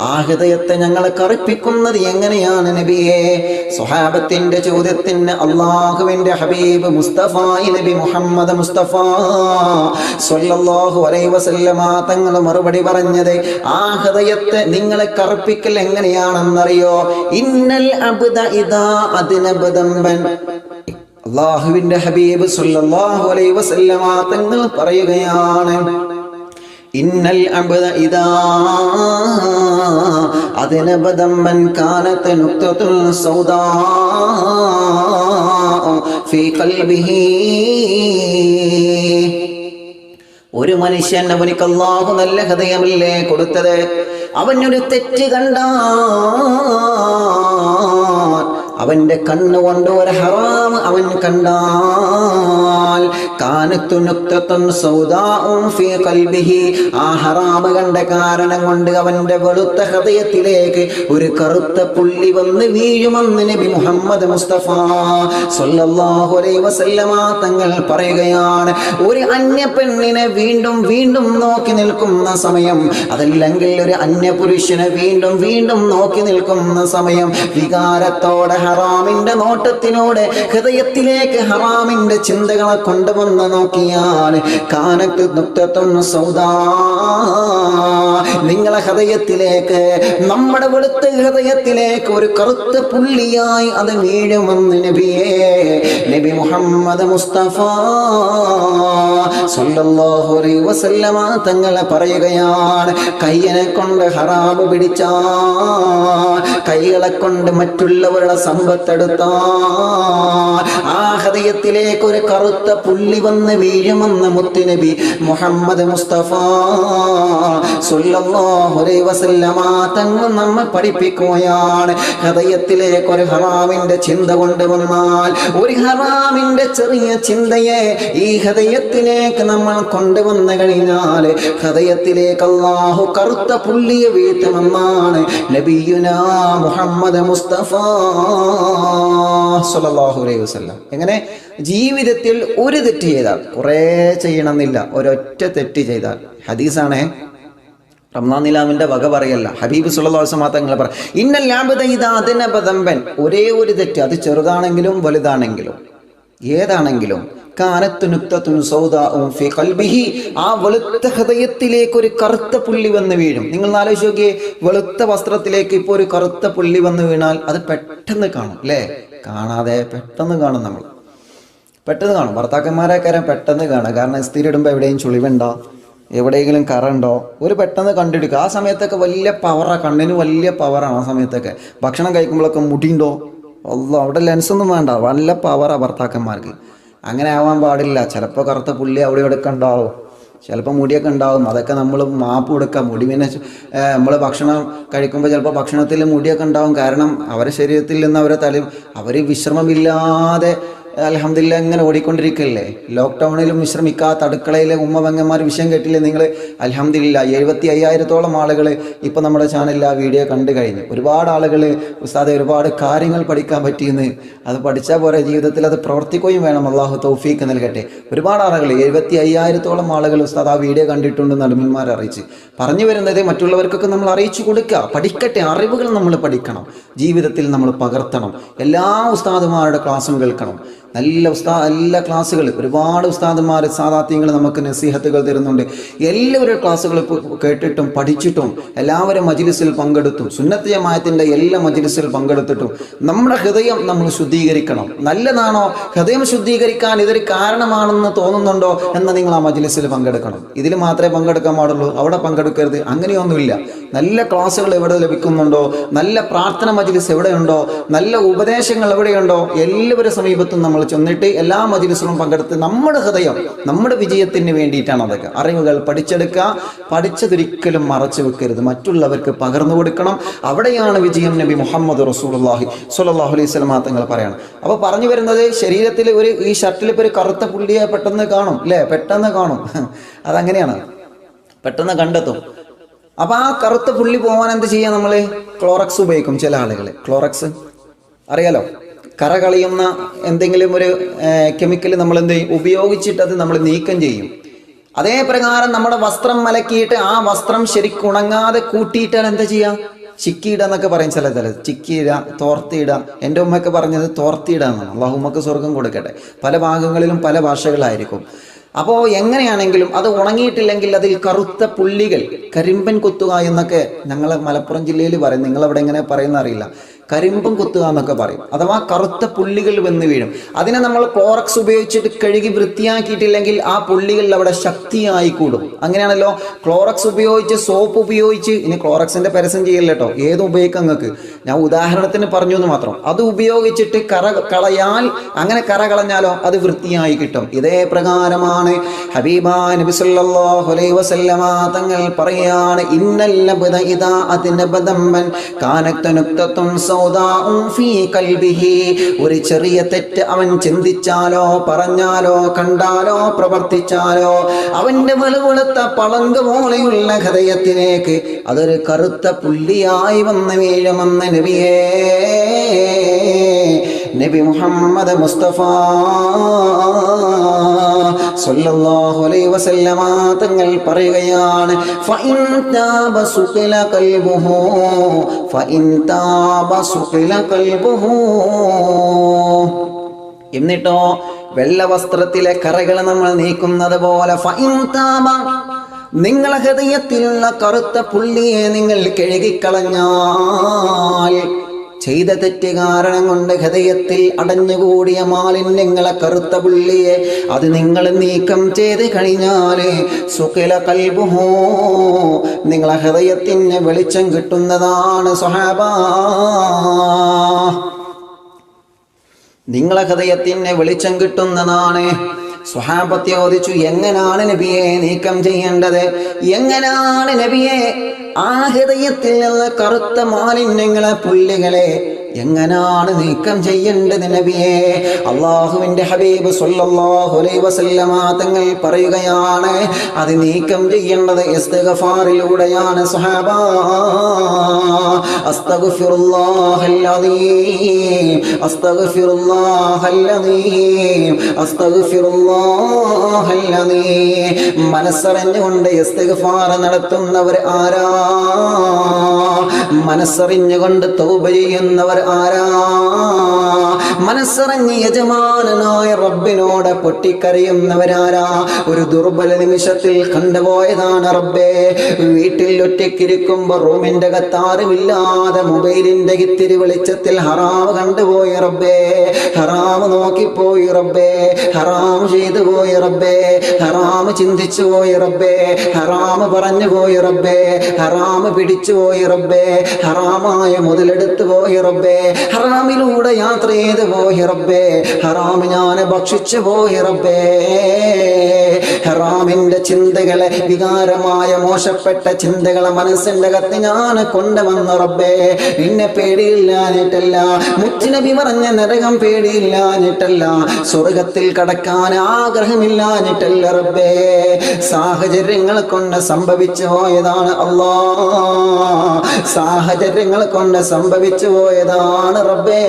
ആ ഹൃദയത്തെ ഞങ്ങളെ കറുപ്പിക്കുന്നത്? എങ്ങനെയാണ് നബിയെ? സ്വഹാബത്തിന്റെ ചോദ്യത്തിന് അള്ളാഹുവിന്റെ ഹബീബ് മുസ്തഫ നബി മുഹമ്മദ് മുസ്തഫ സ്വല്ലല്ലാഹു അലൈഹി വസല്ലമ തങ്ങൾ മറുപടി പറഞ്ഞത്, ആ ഹൃദയത്തെ നിങ്ങളെ കറുപ്പിക്കൽ എങ്ങനെയാണെന്നറിയോ? ഇന്നൽ അബ്ദ ഇദാ അദ്നബ ദംബൻ. അള്ളാഹുവിന്റെ ഹബീബ് സ്വല്ലല്ലാഹു അലൈഹി വസല്ലമ തങ്ങൾ പറയുകയാണ്, ഇന്നൽ അബ്ദ ഇദാ അദ്നബ ദംബൻ കാനത നുക്തത്തുൻ സൗദാ ഫീ ഖൽബിഹി. ഒരു മനുഷ്യൻ, അവനിക്ക് അല്ലാഹു നല്ല ഹൃദയമല്ലേ കൊടുത്തത്, അവനൊരു തെറ്റ് കണ്ടാൽ അവന്റെ കണ്ണുകൊണ്ട് ഒരു ഹറാം അവൻ കണ്ടാൽ കാനത്തു നുക്തത്തുൻ സൗദാഉൻ ഫീ ഖൽബിഹി, ആ ഹറാം കണ്ട കാരണം കൊണ്ട് അവന്റെ വെളുത്ത ഹൃദയത്തിലേക്ക് ഒരു കറുത്ത പുള്ളി വന്ന് വീഴുമെന്ന് നബി മുഹമ്മദ് മുസ്തഫ സ്വല്ലല്ലാഹു അലൈഹി വസല്ലമ തങ്ങൾ പറയുകയാണ്. ഒരു അന്യ പെണ്ണിനെ വീണ്ടും വീണ്ടും നോക്കി നിൽക്കുന്ന സമയം, അതല്ലെങ്കിൽ ഒരു അന്യ പുരുഷനെ വീണ്ടും വീണ്ടും നോക്കി നിൽക്കുന്ന സമയം, വികാരത്തോടെ ഹറാമിന്റെ നോട്ടത്തിനോടെ ഹൃദയത്തിലേക്ക് ഹറാമിന്റെ ചിന്തകളെ കൊണ്ടുവന്ന് നോക്കിയാൽ കാനത്ത് നുക്തത്തുൻ സൗദാ, നിങ്ങളെ ഹൃദയത്തിലേക്ക്, നമ്മുടെ വെളുത്ത ഹൃദയത്തിലേക്ക് ഒരു കറുത്ത പുള്ളിയായി അത് വീഴുമെന്ന് നബിയേ നബി മുഹമ്മദ് മുസ്തഫ സ്വല്ലല്ലാഹു അലൈഹി വസല്ലമ തങ്ങൾ പറയുകയാണ്. കയ്യനെ കൊണ്ട് ഹറാമ് പിടിച്ചാൽ, കൈകളെ കൊണ്ട് മറ്റുള്ളവരുടെ സമ്പത്തെടുത്താൽ ആ ഹൃദയത്തിലേക്ക് ഒരു കറുത്ത പുള്ളി വന്ന് വീഴുമെന്ന് മുത്തുനബി മുഹമ്മദ് മുസ്തഫ സ്വല്ലല്ലാഹു അലൈഹി വസല്ലമ തങ്ങൾ നമ്മെ പഠിപ്പിക്കുകയാണ്. ഹൃദയത്തിലേക്ക് ഒരു ഹറാമിന്റെ ചിന്ത കൊണ്ടുവന്നാൽ, ഒരു ഹറാമിന്റെ ചെറിയ ചിന്തയെ ഈ ഹൃദയത്തിലേക്ക് നമ്മൾ കൊണ്ടുവന്നു കഴിഞ്ഞാൽ ഹൃദയത്തിലേക്ക് അല്ലാഹു കറുത്ത പുള്ളിയെ വീഴ്ത്തുമെന്നാണ് നബിയുനാ മുഹമ്മദ് മുസ്തഫ സ്വല്ലല്ലാഹു അലൈഹി വസല്ലം. എങ്ങനെ? ജീവിതത്തിൽ ഒരു തെറ്റ് ചെയ്താൽ, കുറേ ചെയ്യണമെന്നില്ല, ഒരൊറ്റ തെറ്റ് ചെയ്താൽ, ഹദീസാണേ, റമദാൻ നിലാവിന്റെ വക പറയല്ല, ഹബീബ് സല്ലല്ലാഹു അലൈഹി വസല്ലം തങ്ങൾ പറ, ഇന്നൽ അബ്ദ ഇദാ അദ്നബ ദംബൻ, ഒരേ ഒരു തെറ്റ്, അത് ചെറുതാണെങ്കിലും വലുതാണെങ്കിലും ഏതാണെങ്കിലും, കാനത്തു നുക്തത്തുൻ സൗദാഉൻ ഫീ ഖൽബിഹി, ആ വെളുത്ത ഹൃദയത്തിലേക്ക് ഒരു കറുത്ത പുള്ളി വന്ന് വീഴും. നിങ്ങൾ ആലോചിച്ച് നോക്കിയേ, വെളുത്ത വസ്ത്രത്തിലേക്ക് ഇപ്പോൾ ഒരു കറുത്ത പുള്ളി വന്ന് വീണാൽ അത് പെട്ടെന്ന് കാണും അല്ലേ? കാണാതെ പെട്ടെന്ന് കാണും, നമ്മൾ പെട്ടെന്ന് കാണും. ഭർത്താക്കന്മാരെ കാര്യം പെട്ടെന്ന് കാണും. കാരണം ഇസ്തിരി ഇടുമ്പോൾ എവിടെയും ചുളിവുണ്ടോ, എവിടെയെങ്കിലും കറണ്ടോ, ഒരു പെട്ടെന്ന് കണ്ടെടുക്കുക. ആ സമയത്തൊക്കെ വലിയ പവറാണ്, കണ്ണിന് വലിയ പവറാണ്. ആ സമയത്തൊക്കെ ഭക്ഷണം കഴിക്കുമ്പോഴൊക്കെ മുടിയുണ്ടോ, അല്ലോ അവിടെ ലെൻസൊന്നും വേണ്ട, നല്ല പവറാണ് ഭർത്താക്കന്മാർക്ക്. അങ്ങനെ ആവാൻ പാടില്ല. ചിലപ്പോൾ കറുത്ത പുള്ളി അവിടെ ഇവിടെയൊക്കെ ഉണ്ടാവും, ചിലപ്പോൾ മുടിയൊക്കെ ഉണ്ടാവും. അതൊക്കെ നമ്മൾ മാപ്പ് കൊടുക്കുക. മുടി പിന്നെ നമ്മൾ ഭക്ഷണം കഴിക്കുമ്പോൾ ചിലപ്പോൾ ഭക്ഷണത്തിൽ മുടിയൊക്കെ ഉണ്ടാവും. കാരണം അവരുടെ ശരീരത്തിൽ നിന്ന് അവരെ അവർ വിശ്രമമില്ലാതെ അൽഹംദുലില്ലാ ഇങ്ങനെ ഓടിക്കൊണ്ടിരിക്കുകയല്ലേ. ലോക്ക്ഡൗണിലും വിശ്രമിക്കാത്ത അടുക്കളയിലെ ഉമ്മ വിഷയം കേട്ടില്ലേ നിങ്ങൾ? അൽഹംദുലില്ലാ 75,000-ഓളം ആളുകൾ ഇപ്പോൾ നമ്മുടെ ചാനലിൽ ആ വീഡിയോ കണ്ടു കഴിഞ്ഞു. ഒരുപാട് ആളുകൾ ഉസ്താദെ ഒരുപാട് കാര്യങ്ങൾ പഠിക്കാൻ പറ്റിയെന്ന്, അത് പഠിച്ചാൽ പോരെ, ജീവിതത്തിൽ അത് പ്രവർത്തിക്കുകയും വേണം. അള്ളാഹു തൗഫീക്ക് നൽകട്ടെ. ഒരുപാട് ആളുകൾ 75,000-ഓളം ആളുകൾ ഉസ്താദ് ആ വീഡിയോ കണ്ടിട്ടുണ്ടെന്ന് അഡ്മിന്മാർ അറിയിച്ച്. പറഞ്ഞു വരുന്നത് മറ്റുള്ളവർക്കൊക്കെ നമ്മൾ അറിയിച്ചു കൊടുക്കുക, പഠിക്കട്ടെ, അറിവുകൾ നമ്മൾ പഠിക്കണം, ജീവിതത്തിൽ നമ്മൾ പകർത്തണം. എല്ലാ ഉസ്താദുമാരുടെ ക്ലാസ്സും കേൾക്കണം. എല്ലാ ക്ലാസ്സുകൾ, ഒരുപാട് ഉസ്താദുമാർ സാദാത്യങ്ങൾ നമുക്ക് നസീഹത്തുകൾ തരുന്നുണ്ട്. എല്ലാവരും ക്ലാസ്സുകൾ കേട്ടിട്ടും പഠിച്ചിട്ടും എല്ലാവരും മജ്ലിസിൽ പങ്കെടുത്തും സുന്നത്ത് ജമാഅത്തിന്റെ എല്ലാ മജ്ലിസിൽ പങ്കെടുത്തിട്ടും നമ്മുടെ ഹൃദയം നമ്മൾ ശുദ്ധീകരിക്കണം. നല്ലതാണോ ഹൃദയം ശുദ്ധീകരിക്കാൻ ഇതൊരു കാരണമാണെന്ന് തോന്നുന്നുണ്ടോ എന്ന് നിങ്ങൾ ആ മജ്ലിസിൽ പങ്കെടുക്കണം. ഇതിൽ മാത്രമേ പങ്കെടുക്കാൻ പാടുള്ളൂ, അവിടെ പങ്കെടുക്കരുത്, അങ്ങനെയൊന്നുമില്ല. നല്ല ക്ലാസ്സുകൾ എവിടെ ലഭിക്കുന്നുണ്ടോ, നല്ല പ്രാർത്ഥന മജ്ലിസ് എവിടെയുണ്ടോ, നല്ല ഉപദേശങ്ങൾ എവിടെയുണ്ടോ, എല്ലാവരുടെ സമീപത്തും നമ്മൾ ചെന്നിട്ട് എല്ലാ മജ്ലിസിലും പങ്കെടുത്ത് നമ്മുടെ ഹൃദയം, നമ്മുടെ വിജയത്തിന് വേണ്ടിയിട്ടാണ് അതൊക്കെ. അറിവുകൾ പഠിച്ചെടുക്കുക, പഠിച്ചതൊരിക്കലും മറച്ചു വെക്കരുത്, മറ്റുള്ളവർക്ക് പകർന്നു കൊടുക്കണം. അവിടെയാണ് വിജയം. നബി മുഹമ്മദ് റസൂലുള്ളാഹി സ്വല്ലല്ലാഹു അലൈഹി വസല്ലം തങ്ങൾ പറയാണ്. അപ്പോൾ പറഞ്ഞു വരുന്നത്, ശരീരത്തിൽ ഈ ഷർട്ടിൽ ഇപ്പോൾ ഒരു കറുത്ത പുള്ളിയെ പെട്ടെന്ന് കാണും അല്ലേ, പെട്ടെന്ന് കാണും, അതങ്ങനെയാണ്, പെട്ടെന്ന് കണ്ടെത്തും. അപ്പോൾ ആ കറുത്ത പുള്ളി പോകാൻ എന്ത് ചെയ്യാം? നമ്മൾ ക്ലോറക്സ് ഉപയോഗിക്കും. ചില ആളുകൾ ക്ലോറക്സ് അറിയാലോ, കറ കളയുന്ന എന്തെങ്കിലും ഒരു കെമിക്കൽ നമ്മൾ എന്ത് ചെയ്യും, ഉപയോഗിച്ചിട്ട് അത് നമ്മൾ നീക്കം ചെയ്യും. അതേ പ്രകാരം നമ്മുടെ വസ്ത്രം മലക്കിയിട്ട് ആ വസ്ത്രം ശരിക്കും ഉണങ്ങാതെ കൂട്ടിയിട്ടാൽ എന്താ ചെയ്യാം? ചിക്കിയിടുക എന്നൊക്കെ പറയും ചില ചിക്കിയിടുക, തോർത്തിയിടുക. എൻ്റെ ഉമ്മയൊക്കെ പറഞ്ഞത് തോർത്തിയിടുക എന്നാണ്. അള്ളാഹു ഉമ്മക്ക് സ്വർഗം കൊടുക്കട്ടെ. പല ഭാഗങ്ങളിലും പല ഭാഷകളായിരിക്കും. അപ്പോൾ എങ്ങനെയാണെങ്കിലും അത് ഉണങ്ങിയിട്ടില്ലെങ്കിൽ അതിൽ കറുത്ത പുള്ളികൾ, കരിമ്പൻ കുത്തുക എന്നൊക്കെ ഞങ്ങൾ മലപ്പുറം ജില്ലയിൽ പറയും. നിങ്ങളവിടെ എങ്ങനെ പറയുന്ന അറിയില്ല. കരിമ്പം കുത്തുക എന്നൊക്കെ പറയും. അഥവാ കറുത്ത പുള്ളികൾ വന്ന് വീഴും. അതിനെ നമ്മൾ ക്ലോറക്സ് ഉപയോഗിച്ചിട്ട് കഴുകി വൃത്തിയാക്കിയിട്ടില്ലെങ്കിൽ ആ പുള്ളികളിൽ അവിടെ ശക്തിയായി കൂടും. അങ്ങനെയാണല്ലോ ക്ലോറക്സ് ഉപയോഗിച്ച്, സോപ്പ് ഉപയോഗിച്ച്, ഇനി ക്ലോറക്സിന്റെ പരസ്യം ചെയ്യില്ല കേട്ടോ, ഏതും ഉപയോഗിക്കാം നിങ്ങൾക്ക്, ഞാൻ ഉദാഹരണത്തിന് പറഞ്ഞു എന്ന് മാത്രം. അത് ഉപയോഗിച്ചിട്ട് കറ കളയാൽ, അങ്ങനെ കറ കളഞ്ഞാലോ അത് വൃത്തിയായി കിട്ടും. ഇതേ പ്രകാരമാണ് ഹബീബായ നബി സല്ലല്ലാഹു അലൈഹി വസല്ലമ തങ്ങൾ പറയാണ്, ഇന്നൽ ലബ്ദ ഇദാ അതിനബദമൻ കാനത നുക്തതുൻ സൗദാഉ ഫീ ഖൽബിഹി. ഒരു ചെറിയ തെറ്റ് അവൻ ചിന്തിച്ചാലോ പറഞ്ഞാലോ കണ്ടാലോ പ്രവർത്തിച്ചാലോ അവന്റെ വെളുവെളുത്ത പളങ്ക് പോലെയുള്ള ഹൃദയത്തിലേക്ക് അതൊരു കറുത്ത പുള്ളിയായി വന്ന് വീഴുമെന്ന് നബി മുഹമ്മദ് മുസ്തഫ സല്ലല്ലാഹു അലൈഹി വസല്ലമ തങ്ങൾ പറയുകയാണ്, ഫഇൻ താബ സുഖില ഖൽബുഹു, ഫഇൻ താബ സുഖില ഖൽബുഹു. എന്നിട്ടോ വെള്ള വസ്ത്രത്തിലെ കറകൾ നമ്മൾ നീക്കുന്നത് പോലെ ഫഇൻ താബ, നിങ്ങളെ ഹൃദയത്തിലുള്ള കറുത്ത പുള്ളിയെ നിങ്ങൾ കഴുകിക്കളഞ്ഞാൽ, ചെയ്ത തെറ്റ് കാരണം കൊണ്ട് ഹൃദയത്തിൽ അടഞ്ഞുകൂടിയ മാലിന്യങ്ങളെ, കറുത്ത പുള്ളിയെ അത് നിങ്ങൾ നീക്കം ചെയ്ത് കഴിഞ്ഞാല് സുഖില ഖൽബുഹു, നിങ്ങളെ ഹൃദയത്തിന് വെളിച്ചം കിട്ടുന്നതാണ് സ്വഹാബാ. നിങ്ങളെ ഹൃദയത്തിന് വെളിച്ചം കിട്ടുന്നതാണ്. സ്വഹാബത്ത് ചോദിച്ചു, എങ്ങനെയാണ് നബിയെ നീക്കം ചെയ്യേണ്ടത്? എങ്ങനെയാണ് നബിയെ ആ ഹൃദയത്തിൽ നിന്ന് കറുത്ത മാലിന്യങ്ങളെ, പുള്ളികളെ എങ്ങനെയാണ് നീക്കം ചെയ്യേണ്ടത് നബിയെ? അള്ളാഹുവിന്റെ ഹബീബ് സ്വല്ലല്ലാഹു അലൈഹി വസല്ലമ തങ്ങൾ പറയുകയാണ്, അത് നീക്കം ചെയ്യേണ്ടത് ഇസ്തിഗ്ഫാറിലൂടെയാണ് സ്വഹാബാ. അസ്തഗ്ഫിറുല്ലാഹൽ അദീം, അസ്തഗ്ഫിറുല്ലാഹൽ അദീം, അസ്തഗ്ഫിറുല്ലാഹൽ അദീം. മനസ്സറിഞ്ഞുകൊണ്ട് ഇസ്തിഗ്ഫാർ നടത്തുന്നവർ ആരാ? മനസ്സറിഞ്ഞുകൊണ്ട് തൗബ ചെയ്യുന്നവർ ആരാ? മനസ്സറിഞ്ഞ് യജമാനനായ റബ്ബിനോട് പൊട്ടിക്കരയുന്നവരാരാ? ഒരു ദുർബല നിമിഷത്തിൽ കണ്ടുപോയതാണ് റബ്ബേ. വീട്ടിൽ ഒറ്റയ്ക്കിരിക്കുമ്പോ റൂമിന്റെ കത്താറുമില്ലാതെ മൊബൈലിന്റെ ഇത്തിരി വെളിച്ചത്തിൽ ഹറാമ് കണ്ടുപോയി റബ്ബേ, ഹറാമ് നോക്കിപ്പോയി റബ്ബേ, ഹറാമ് ചെയ്തു പോയി റബ്ബേ, ഹറാമ് ചിന്തിച്ചു പോയി റബ്ബേ, ഹറാമ് പറഞ്ഞു പോയി റബ്ബേ, ഹറാമ് പിടിച്ചു പോയി റബ്ബേ, ഹറാമായ മുതലെടുത്തു പോയി റബ്ബേ, ഹറാമിലൂടെ യാത്ര ചെയ്ത് ചെയ്തു പോയി റബ്ബേ, ഹറാമ് ഞാൻ ഭക്ഷിച്ചു പോയി റബ്ബേ. ഹറാമിന്റെ ചിന്തകളെ, വികാരമായ മോശപ്പെട്ട ചിന്തകളെ മനസ്സിന്റെ അകത്ത് ഞാൻ കൊണ്ടുവന്നു റബ്ബേ. നിന്നെ പേടിയില്ലാഞ്ഞിട്ടല്ല, മുത്തുനബി പറഞ്ഞ നരകം പേടിയില്ലാഞ്ഞിട്ടല്ല, സ്വർഗത്തിൽ കടക്കാൻ ആഗ്രഹമില്ലാഞ്ഞിട്ടല്ല റബ്ബേ. സാഹചര്യങ്ങൾ കൊണ്ട് സംഭവിച്ചു പോയതാണ് അല്ലാ, സാഹചര്യങ്ങൾ കൊണ്ട് സംഭവിച്ചു പോയതാണ് റബ്ബേ.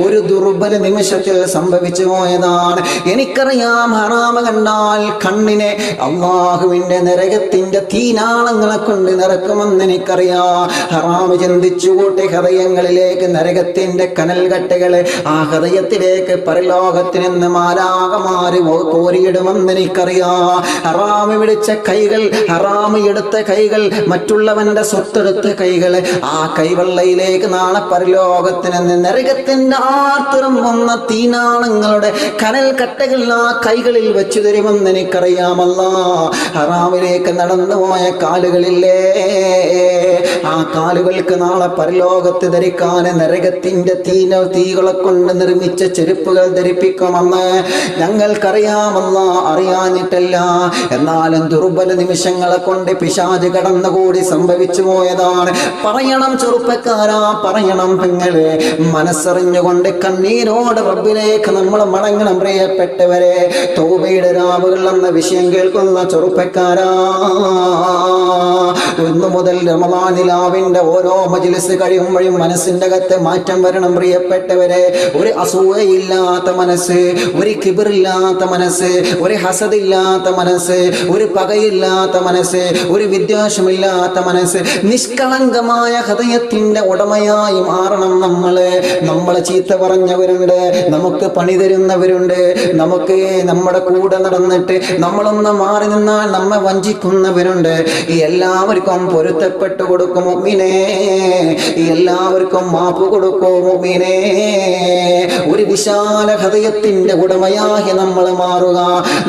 ഒരു ദുർബല നിമിഷത്തിൽ സംഭവിച്ചു പോയതാണ്. എനിക്കറിയാം ഹറാമ കണ്ടാൽ കണ്ണിനെ അള്ളാഹുവിന്റെ നരകത്തിന്റെ തീനാളങ്ങളെ കൊണ്ട് നിറക്കുമെന്ന് എനിക്കറിയാം. ഹറാമ് ചിന്തിച്ചു കൂട്ടി ഹൃദയങ്ങളിലേക്ക് നരകത്തിന്റെ കനൽകട്ടകള് ആ ഹൃദയത്തിലേക്ക് പരലോകത്തിൽ നിന്ന് മാലാകമാര് കോരിയിടുമെന്ന് എനിക്കറിയാം. ഹറാമ് പിടിച്ച കൈകൾ, ഹറാമ് എടുത്ത കൈകൾ, മറ്റുള്ളവന്റെ സ്വത്തെടുത്ത കൈകൾ, ആ കൈവെള്ളയിലേക്ക് നാളെ പരലോകത്തിൽ നിന്ന് നരകത്തിന്റെ ആർത്തിറങ്ങുന്ന തീനാളങ്ങളുടെ കനൽ കട്ടകൾ ആ കൈകളിൽ വെച്ചു തരുമെന്ന് എനിക്കറിയാമല്ല. ഹറാമിലേക്ക് നടന്നു പോയ കാലുകളില്ലേ, ആ കാലുകൾക്ക് നാളെ പരലോകത്ത് ധരിക്കാൻ നരകത്തിന്റെ തീകളെ കൊണ്ട് നിർമ്മിച്ച ചെരുപ്പുകൾ ധരിപ്പിക്കുമെന്ന് ഞങ്ങൾക്കറിയാമല്ല, അറിയാഞ്ഞിട്ടല്ല. എന്നാലും ദുർബല നിമിഷങ്ങളെ കൊണ്ട് പിശാച് കടന്നുകൂടി സംഭവിച്ചു പോയതാണ്. പറയണം ചെറുപ്പക്കാരാ, പറയണം പെങ്ങളെ, മനസ്സറിഞ്ഞുകൊണ്ട് കണ്ണീരോട് റബ്ബിലേക്ക് നമ്മൾ മടങ്ങണം പ്രിയപ്പെട്ടവരെ. തൗബയുടെ രാവുകൾ എന്ന വിഷയം കേൾക്കുന്ന ചെറുപ്പക്കാരാ, 1 മുതൽ റമളാൻ നിലാവിന്റെ ഓരോ മജ്‌ലിസ് കഴിയുമ്പോഴും മനസ്സിന്റെ അകത്ത് മാറ്റം വരണം പ്രിയപ്പെട്ടവരെ. ഒരു അസൂയയില്ലാത്ത മനസ്സ്, ഒരു കിബിറില്ലാത്ത മനസ്സ്, ഒരു ഹസദില്ലാത്ത മനസ്സ്, ഒരു പകയില്ലാത്ത മനസ്സ്, ഒരു വിദ്വേഷമില്ലാത്ത മനസ്സ്, നിഷ്കളങ്കമായ ഹൃദയത്തിന്റെ ഉടമയായി മാറണം നമ്മള്. നമ്മളെ ചീത്ത പറഞ്ഞവരുണ്ട്, നമുക്ക് പണി തരുന്നവരുണ്ട്, നമുക്ക് നമ്മുടെ കൂടെ നടന്നിട്ട് നമ്മളൊന്ന് മാറി നിന്നാൽ നമ്മെ വഞ്ചിക്കുന്നവരുണ്ട്. ഈ എല്ലാവർക്കും പൊരുത്തപ്പെട്ടു കൊടുക്കും മുഅ്മിനേ, ഈ എല്ലാവർക്കും മാപ്പ് കൊടുക്കും മുഅ്മിനേ. ഒരു വിശാല ഹൃദയത്തിന്റെ ഉടമയായി നമ്മൾ മാറുക.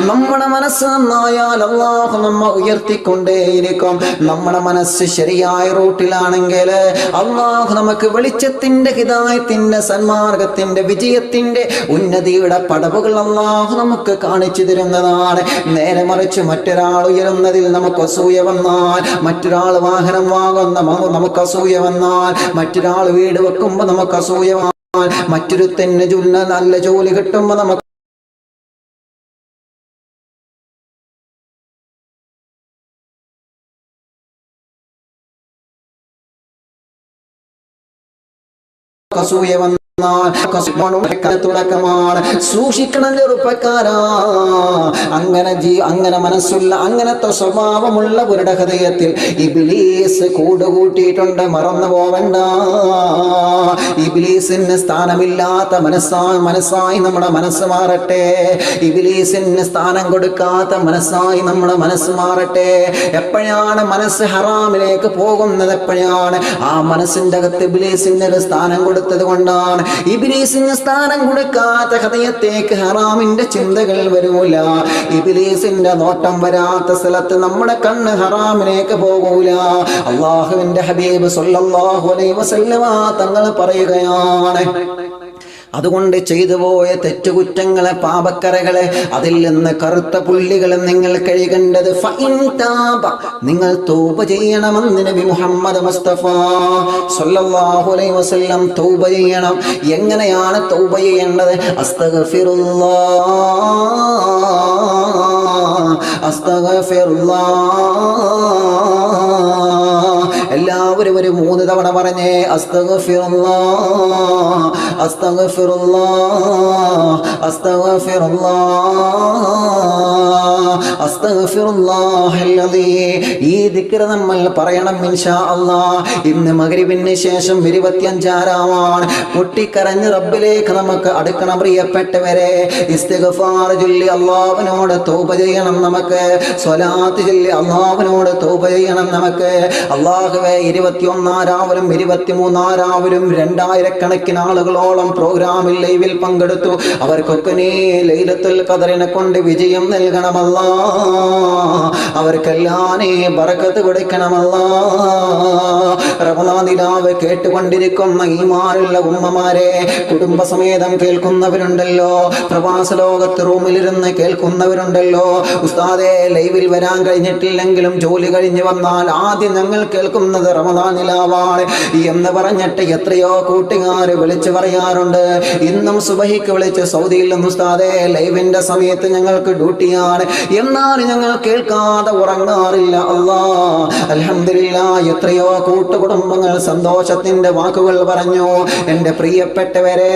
നമ്മുടെ മനസ്സ് നന്നായാൽ അല്ലാഹു നമ്മെ ഉയർത്തിക്കൊണ്ടേയിരിക്കും. നമ്മുടെ മനസ്സ് ശരിയായ റൂട്ടിലാണെങ്കിൽ അല്ലാഹു നമുക്ക് വെളിച്ചത്തിന്റെ, ഹിദായത്തിന്റെ, സന്മാർഗത്തിന്റെ, വിജയത്തിന്റെ, ഉന്നതിയുടെ പടവുകൾ അല്ലാഹു നമുക്ക് കാണിച്ചു തരുന്നതാണ്. നേരെ മറിച്ച് മറ്റൊരാൾ ഉയരുന്നതിൽ നമുക്ക് അസൂയ വന്നാൽ, മറ്റൊരാൾ വാഹനം വാങ്ങുന്ന നമുക്ക് അസൂയ വന്നാൽ, മറ്റൊരാൾ വീട് വെക്കുമ്പോൾ നമുക്ക് അസൂയ വന്നാൽ, മറ്റൊരുത്തന്നെ നല്ല ജോലി കിട്ടുമ്പോൾ നമുക്ക് അസൂയ വന്നാൽ തുടക്കമാണ്. സൂക്ഷിക്കണം ചെറുപ്പക്കാരാ. അങ്ങനെ മനസ്സുള്ള, അങ്ങനത്തെ സ്വഭാവമുള്ളവരുടെ ഹൃദയത്തിൽ ഇബ്ലീസ് കൂടുകൂട്ടിയിട്ടുണ്ട്, മറന്നു പോവണ്ട. ഇബ്ലീസിന് സ്ഥാനമില്ലാത്ത മനസ്സായി നമ്മുടെ മനസ്സ് മാറട്ടെ. ഇബ്ലീസിന് സ്ഥാനം കൊടുക്കാത്ത മനസ്സായി നമ്മുടെ മനസ്സ് മാറട്ടെ. എപ്പോഴാണ് മനസ്സ് ഹറാമിലേക്ക് പോകുന്നത്, എപ്പോഴാണ് ആ മനസ്സിന്റെ അകത്ത് ഇബ്ലീസിന് ഒരു സ്ഥാനം കൊടുത്തത് കൊണ്ടാണ്. ഇബ്ലീസിന് സ്ഥാനം കൊടുക്കാത്ത ഹൃദയത്തേക്ക് ഹറാമിന്റെ ചിന്തകൾ വരൂല. ഇബ്ലീസിന്റെ നോട്ടം വരാത്ത സ്ഥലത്ത് നമ്മുടെ കണ്ണ് ഹറാമിലേക്ക് പോകൂല. അല്ലാഹുവിന്റെ ഹബീബ് സ്വല്ലല്ലാഹു അലൈഹി വസല്ലമ തങ്ങൾ പറയുകയാണ്, അതുകൊണ്ട് ചെയ്തു പോയ തെറ്റുകുറ്റങ്ങളെ, പാപക്കറകളെ, അതിൽ നിന്ന് കറുത്ത പുള്ളികളെ നിങ്ങൾ കഴുകേണ്ടത് നിങ്ങൾ തൗബ ചെയ്യണമെന്ന് നബി മുഹമ്മദ് മുസ്തഫ സ്വല്ലല്ലാഹു അലൈഹി വസല്ലം തൗബ ചെയ്യണം. എങ്ങനെയാണ് തൗബ ചെയ്യേണ്ടത്? അസ്തഗ്ഫിറുല്ലാഹ്, എല്ലാവരും ഒരു 3 തവണ പറഞ്ഞേ, അസ്തഗ്ഫിറുല്ലാഹ്, അസ്തഗ്ഫിറുല്ലാഹ്, അസ്തഗ്ഫിറുല്ലാഹ്, അസ്തഗ്ഫിറുല്ലാഹല്ലദീ. ഈ ദിക്ർ നമ്മൾ പറയണം ഇൻഷാ അല്ലാഹ്. ഇന്ന് മഗ്രിബിന് ശേഷം 25 രാവാണ്. പൊട്ടിക്കരഞ്ഞ് റബ്ബിലേക്ക് നമുക്ക് അടുക്കണം പ്രിയപ്പെട്ടവരെ. ഇസ്തിഗ്ഫാർ ചൊല്ലി അല്ലാഹുവിനോട് തൗബ ചെയ്യണം നമുക്ക്. നമുക്ക്. സ്വലാത്ത് ചൊല്ലി അള്ളാഹുവിനോട് തൗബ ചെയ്യണം നമുക്ക്. അള്ളാഹുവേ 21 രാവിലും 23 രാവിലും 2000 ആളുകളോളം പ്രോഗ്രാമിൽ ലൈവിൽ പങ്കെടുത്തു. അവർക്കൊക്കെ നീ ലൈലത്തുൽ ഖദറിനെ കൊണ്ട് വിജയം നൽകണമല്ലാ. അവർക്കെല്ലാം നീ ബറക്കത്ത് കൊടുക്കണമല്ലാ. റമളാൻ നിലാവ് കേട്ടുകൊണ്ടിരിക്കുന്ന ഈമാനുള്ള ഉമ്മമാരെ, കുടുംബസമേതം കേൾക്കുന്നവരുണ്ടല്ലോ, പ്രവാസ ലോകത്ത് റൂമിലിരുന്ന് കേൾക്കുന്നവരുണ്ടല്ലോ. ഉസ്താദേ, ലൈവിൽ വരാൻ കഴിഞ്ഞിട്ടില്ലെങ്കിലും ജോലി കഴിഞ്ഞ് വന്നാൽ ആദ്യം ഞങ്ങൾ കേൾക്കുന്നത് റമളാൻ നിലാവാണ് എന്ന് പറഞ്ഞിട്ട് എത്രയോ കൂട്ടുകാർ വിളിച്ചു പറയാറുണ്ട്. ഇന്നും സുബഹിക്ക് വിളിച്ച് സൗദിയിൽ നിന്ന് ഉസ്താദേ ലൈവിന്റെ സമയത്ത് ഞങ്ങൾക്ക് ഡ്യൂട്ടിയാണ്, എന്നാൽ ഞങ്ങൾ കേൾക്കാതെ ഉറങ്ങാറില്ല. അല്ലാ, അൽഹംദുലില്ലാഹ്, എത്രയോ കൂട്ടുകുടുംബങ്ങൾ സന്തോഷത്തിന്റെ വാക്കുകൾ പറഞ്ഞു. എൻ്റെ പ്രിയപ്പെട്ടവരെ,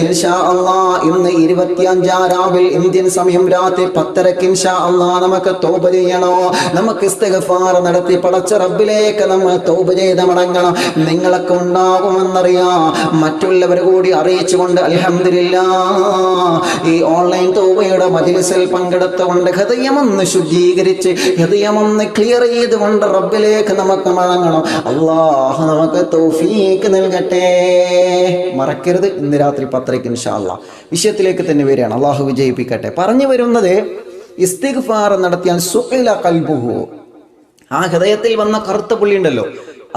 ഇൻഷാ അല്ലാഹ് ഇന്ന് 25 രാവിൽ ഇന്ത്യൻ സമയം രാത്രി 10:30 ഇൻഷാ അല്ലാഹ് നമുക്ക് തൗബ ചെയ്യണോ? നമുക്ക് ഇസ്തിഗ്ഫാർ നടത്തി പടച്ച റബ്ബിലേക്ക് നമ്മൾ തൗബ ചെയ്ത് മടങ്ങണം. നിങ്ങളൊക്കെ ഉണ്ടാകുമെന്നറിയാം, മറ്റുള്ളവർ കൂടി അറിയിച്ചുകൊണ്ട് അൽഹംദുലില്ലാഹ് ഈ ഓൺലൈൻ തൗബയുടെ മജ്ലിസിൽ പങ്കെടുത്തുകൊണ്ട് ഹൃദയമൊന്ന് ശുദ്ധീകരിച്ച് ഹൃദയമൊന്ന് ക്ലിയർ ചെയ്തുകൊണ്ട് റബ്ബിലേക്ക് നമുക്ക് മടങ്ങണം. അല്ലാഹു നമുക്ക് തൗഫീഖ് നൽകട്ടെ. മറക്കരുത്, ഇന്ന് രാത്രി 10:30 ഇൻഷാ അല്ലാഹ്. വിഷയത്തിലേക്ക് തന്നെ വരികയാണ്. അല്ലാഹു വിജയിപ്പിക്കട്ടെ. പറഞ്ഞു വരുന്നത്, ഇസ്തിഗ്ഫാർ നടത്തിയാൽ സുഇല ഖൽബുഹു, ആ ഹൃദയത്തിൽ വന്ന കറുത്ത പുള്ളി ഉണ്ടല്ലോ,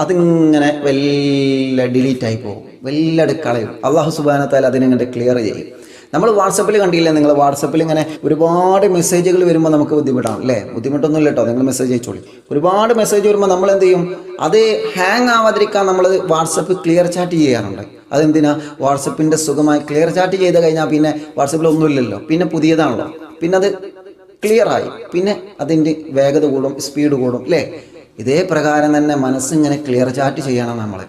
അതിങ്ങനെ വല്ല ഡിലീറ്റായി പോകും, വല്ലട് കളയും. അല്ലാഹു സുബ്ഹാനഹു വ തആല അതിനെ ക്ലിയർ ചെയ്യും. നമ്മൾ വാട്സപ്പിൽ കണ്ടില്ലേ, നിങ്ങൾ വാട്സപ്പിൽ ഇങ്ങനെ ഒരുപാട് മെസ്സേജുകൾ വരുമ്പോൾ നമുക്ക് ബുദ്ധിമുട്ടാണ് അല്ലേ? ബുദ്ധിമുട്ടൊന്നുമില്ല കേട്ടോ, നിങ്ങൾ മെസ്സേജ് അയച്ചോളി. ഒരുപാട് മെസ്സേജ് വരുമ്പോൾ നമ്മൾ എന്ത് ചെയ്യും? അത് ഹാങ് ആവാതിരിക്കാൻ നമ്മൾ വാട്സപ്പ് ക്ലിയർ ചാറ്റ് ചെയ്യാറുണ്ട്. അതെന്തിനാ? വാട്സപ്പിൻ്റെ സുഖമായി ക്ലിയർ ചാറ്റ് ചെയ്ത് കഴിഞ്ഞാൽ പിന്നെ വാട്സപ്പിൽ ഒന്നുമില്ലല്ലോ, പിന്നെ പുതിയതാണല്ലോ, പിന്നെ അത് ക്ലിയറായി, പിന്നെ അതിൻ്റെ വേഗത കൂടും, സ്പീഡ് കൂടും അല്ലേ? ഇതേ പ്രകാരം തന്നെ മനസ്സിങ്ങനെ ക്ലിയർ ചാറ്റ് ചെയ്യണം നമ്മൾ.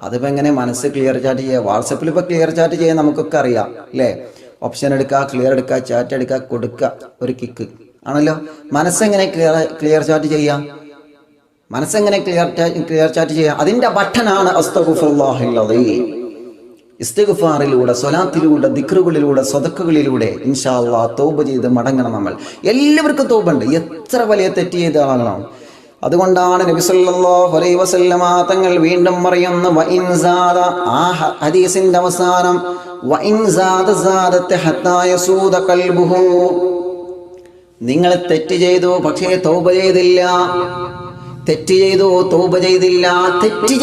അതിപ്പോൾ എങ്ങനെ മനസ്സ് ക്ലിയർ ചാറ്റ് ചെയ്യുക? വാട്സപ്പിൽ ഇപ്പോൾ ക്ലിയർ ചാറ്റ് ചെയ്യാൻ നമുക്കൊക്കെ അറിയാം അല്ലേ? ഓപ്ഷൻ എടുക്കുക, ക്ലിയർ എടുക്കുക, ചാറ്റ് എടുക്കുക, കൊടുക്കുക, ഒരു കിക്ക് ആണല്ലോ. മനസ്സെങ്ങനെ ക്ലിയർ ചാറ്റ് ചെയ്യാം? മനസ്സെങ്ങനെ ക്ലിയർ ചാറ്റ് ചെയ്യാം? അതിൻ്റെ ബട്ടനാണ് അസ്തഗ്ഫിറുല്ലാഹിൽ അദീം. ഇസ്തിഗ്ഫാറിലൂടെ, സ്വലാത്തിലൂടെ, ദിക്റുകളിലൂടെ, സദഖകളിലൂടെ ഇൻഷാ അല്ലാഹ് തൗബ ചെയ്ത് മടങ്ങണം നമ്മൾ. എല്ലാവർക്കും തൗബുണ്ട്, എത്ര വലിയ തെറ്റ് ചെയ്ത ആളാണ്. അതുകൊണ്ടാണ് നബി സല്ലല്ലാഹു അലൈഹി വസല്ലമ തങ്ങൾ വീണ്ടും പറയുന്ന വഇൻ സാദ, ആ ഹദീസിന്റെ അവസാനം, വഇൻ സാദ സാദത ഹത്താ യസൂദ ഖൽബുഹു, നിങ്ങൾ തെറ്റ് ചെയ്തു പക്ഷേ തൗബ ചെയ്തില്ല, തെറ്റ് ചെയ്തു തൗബ ചെയ്തില്ല, തെറ്റ്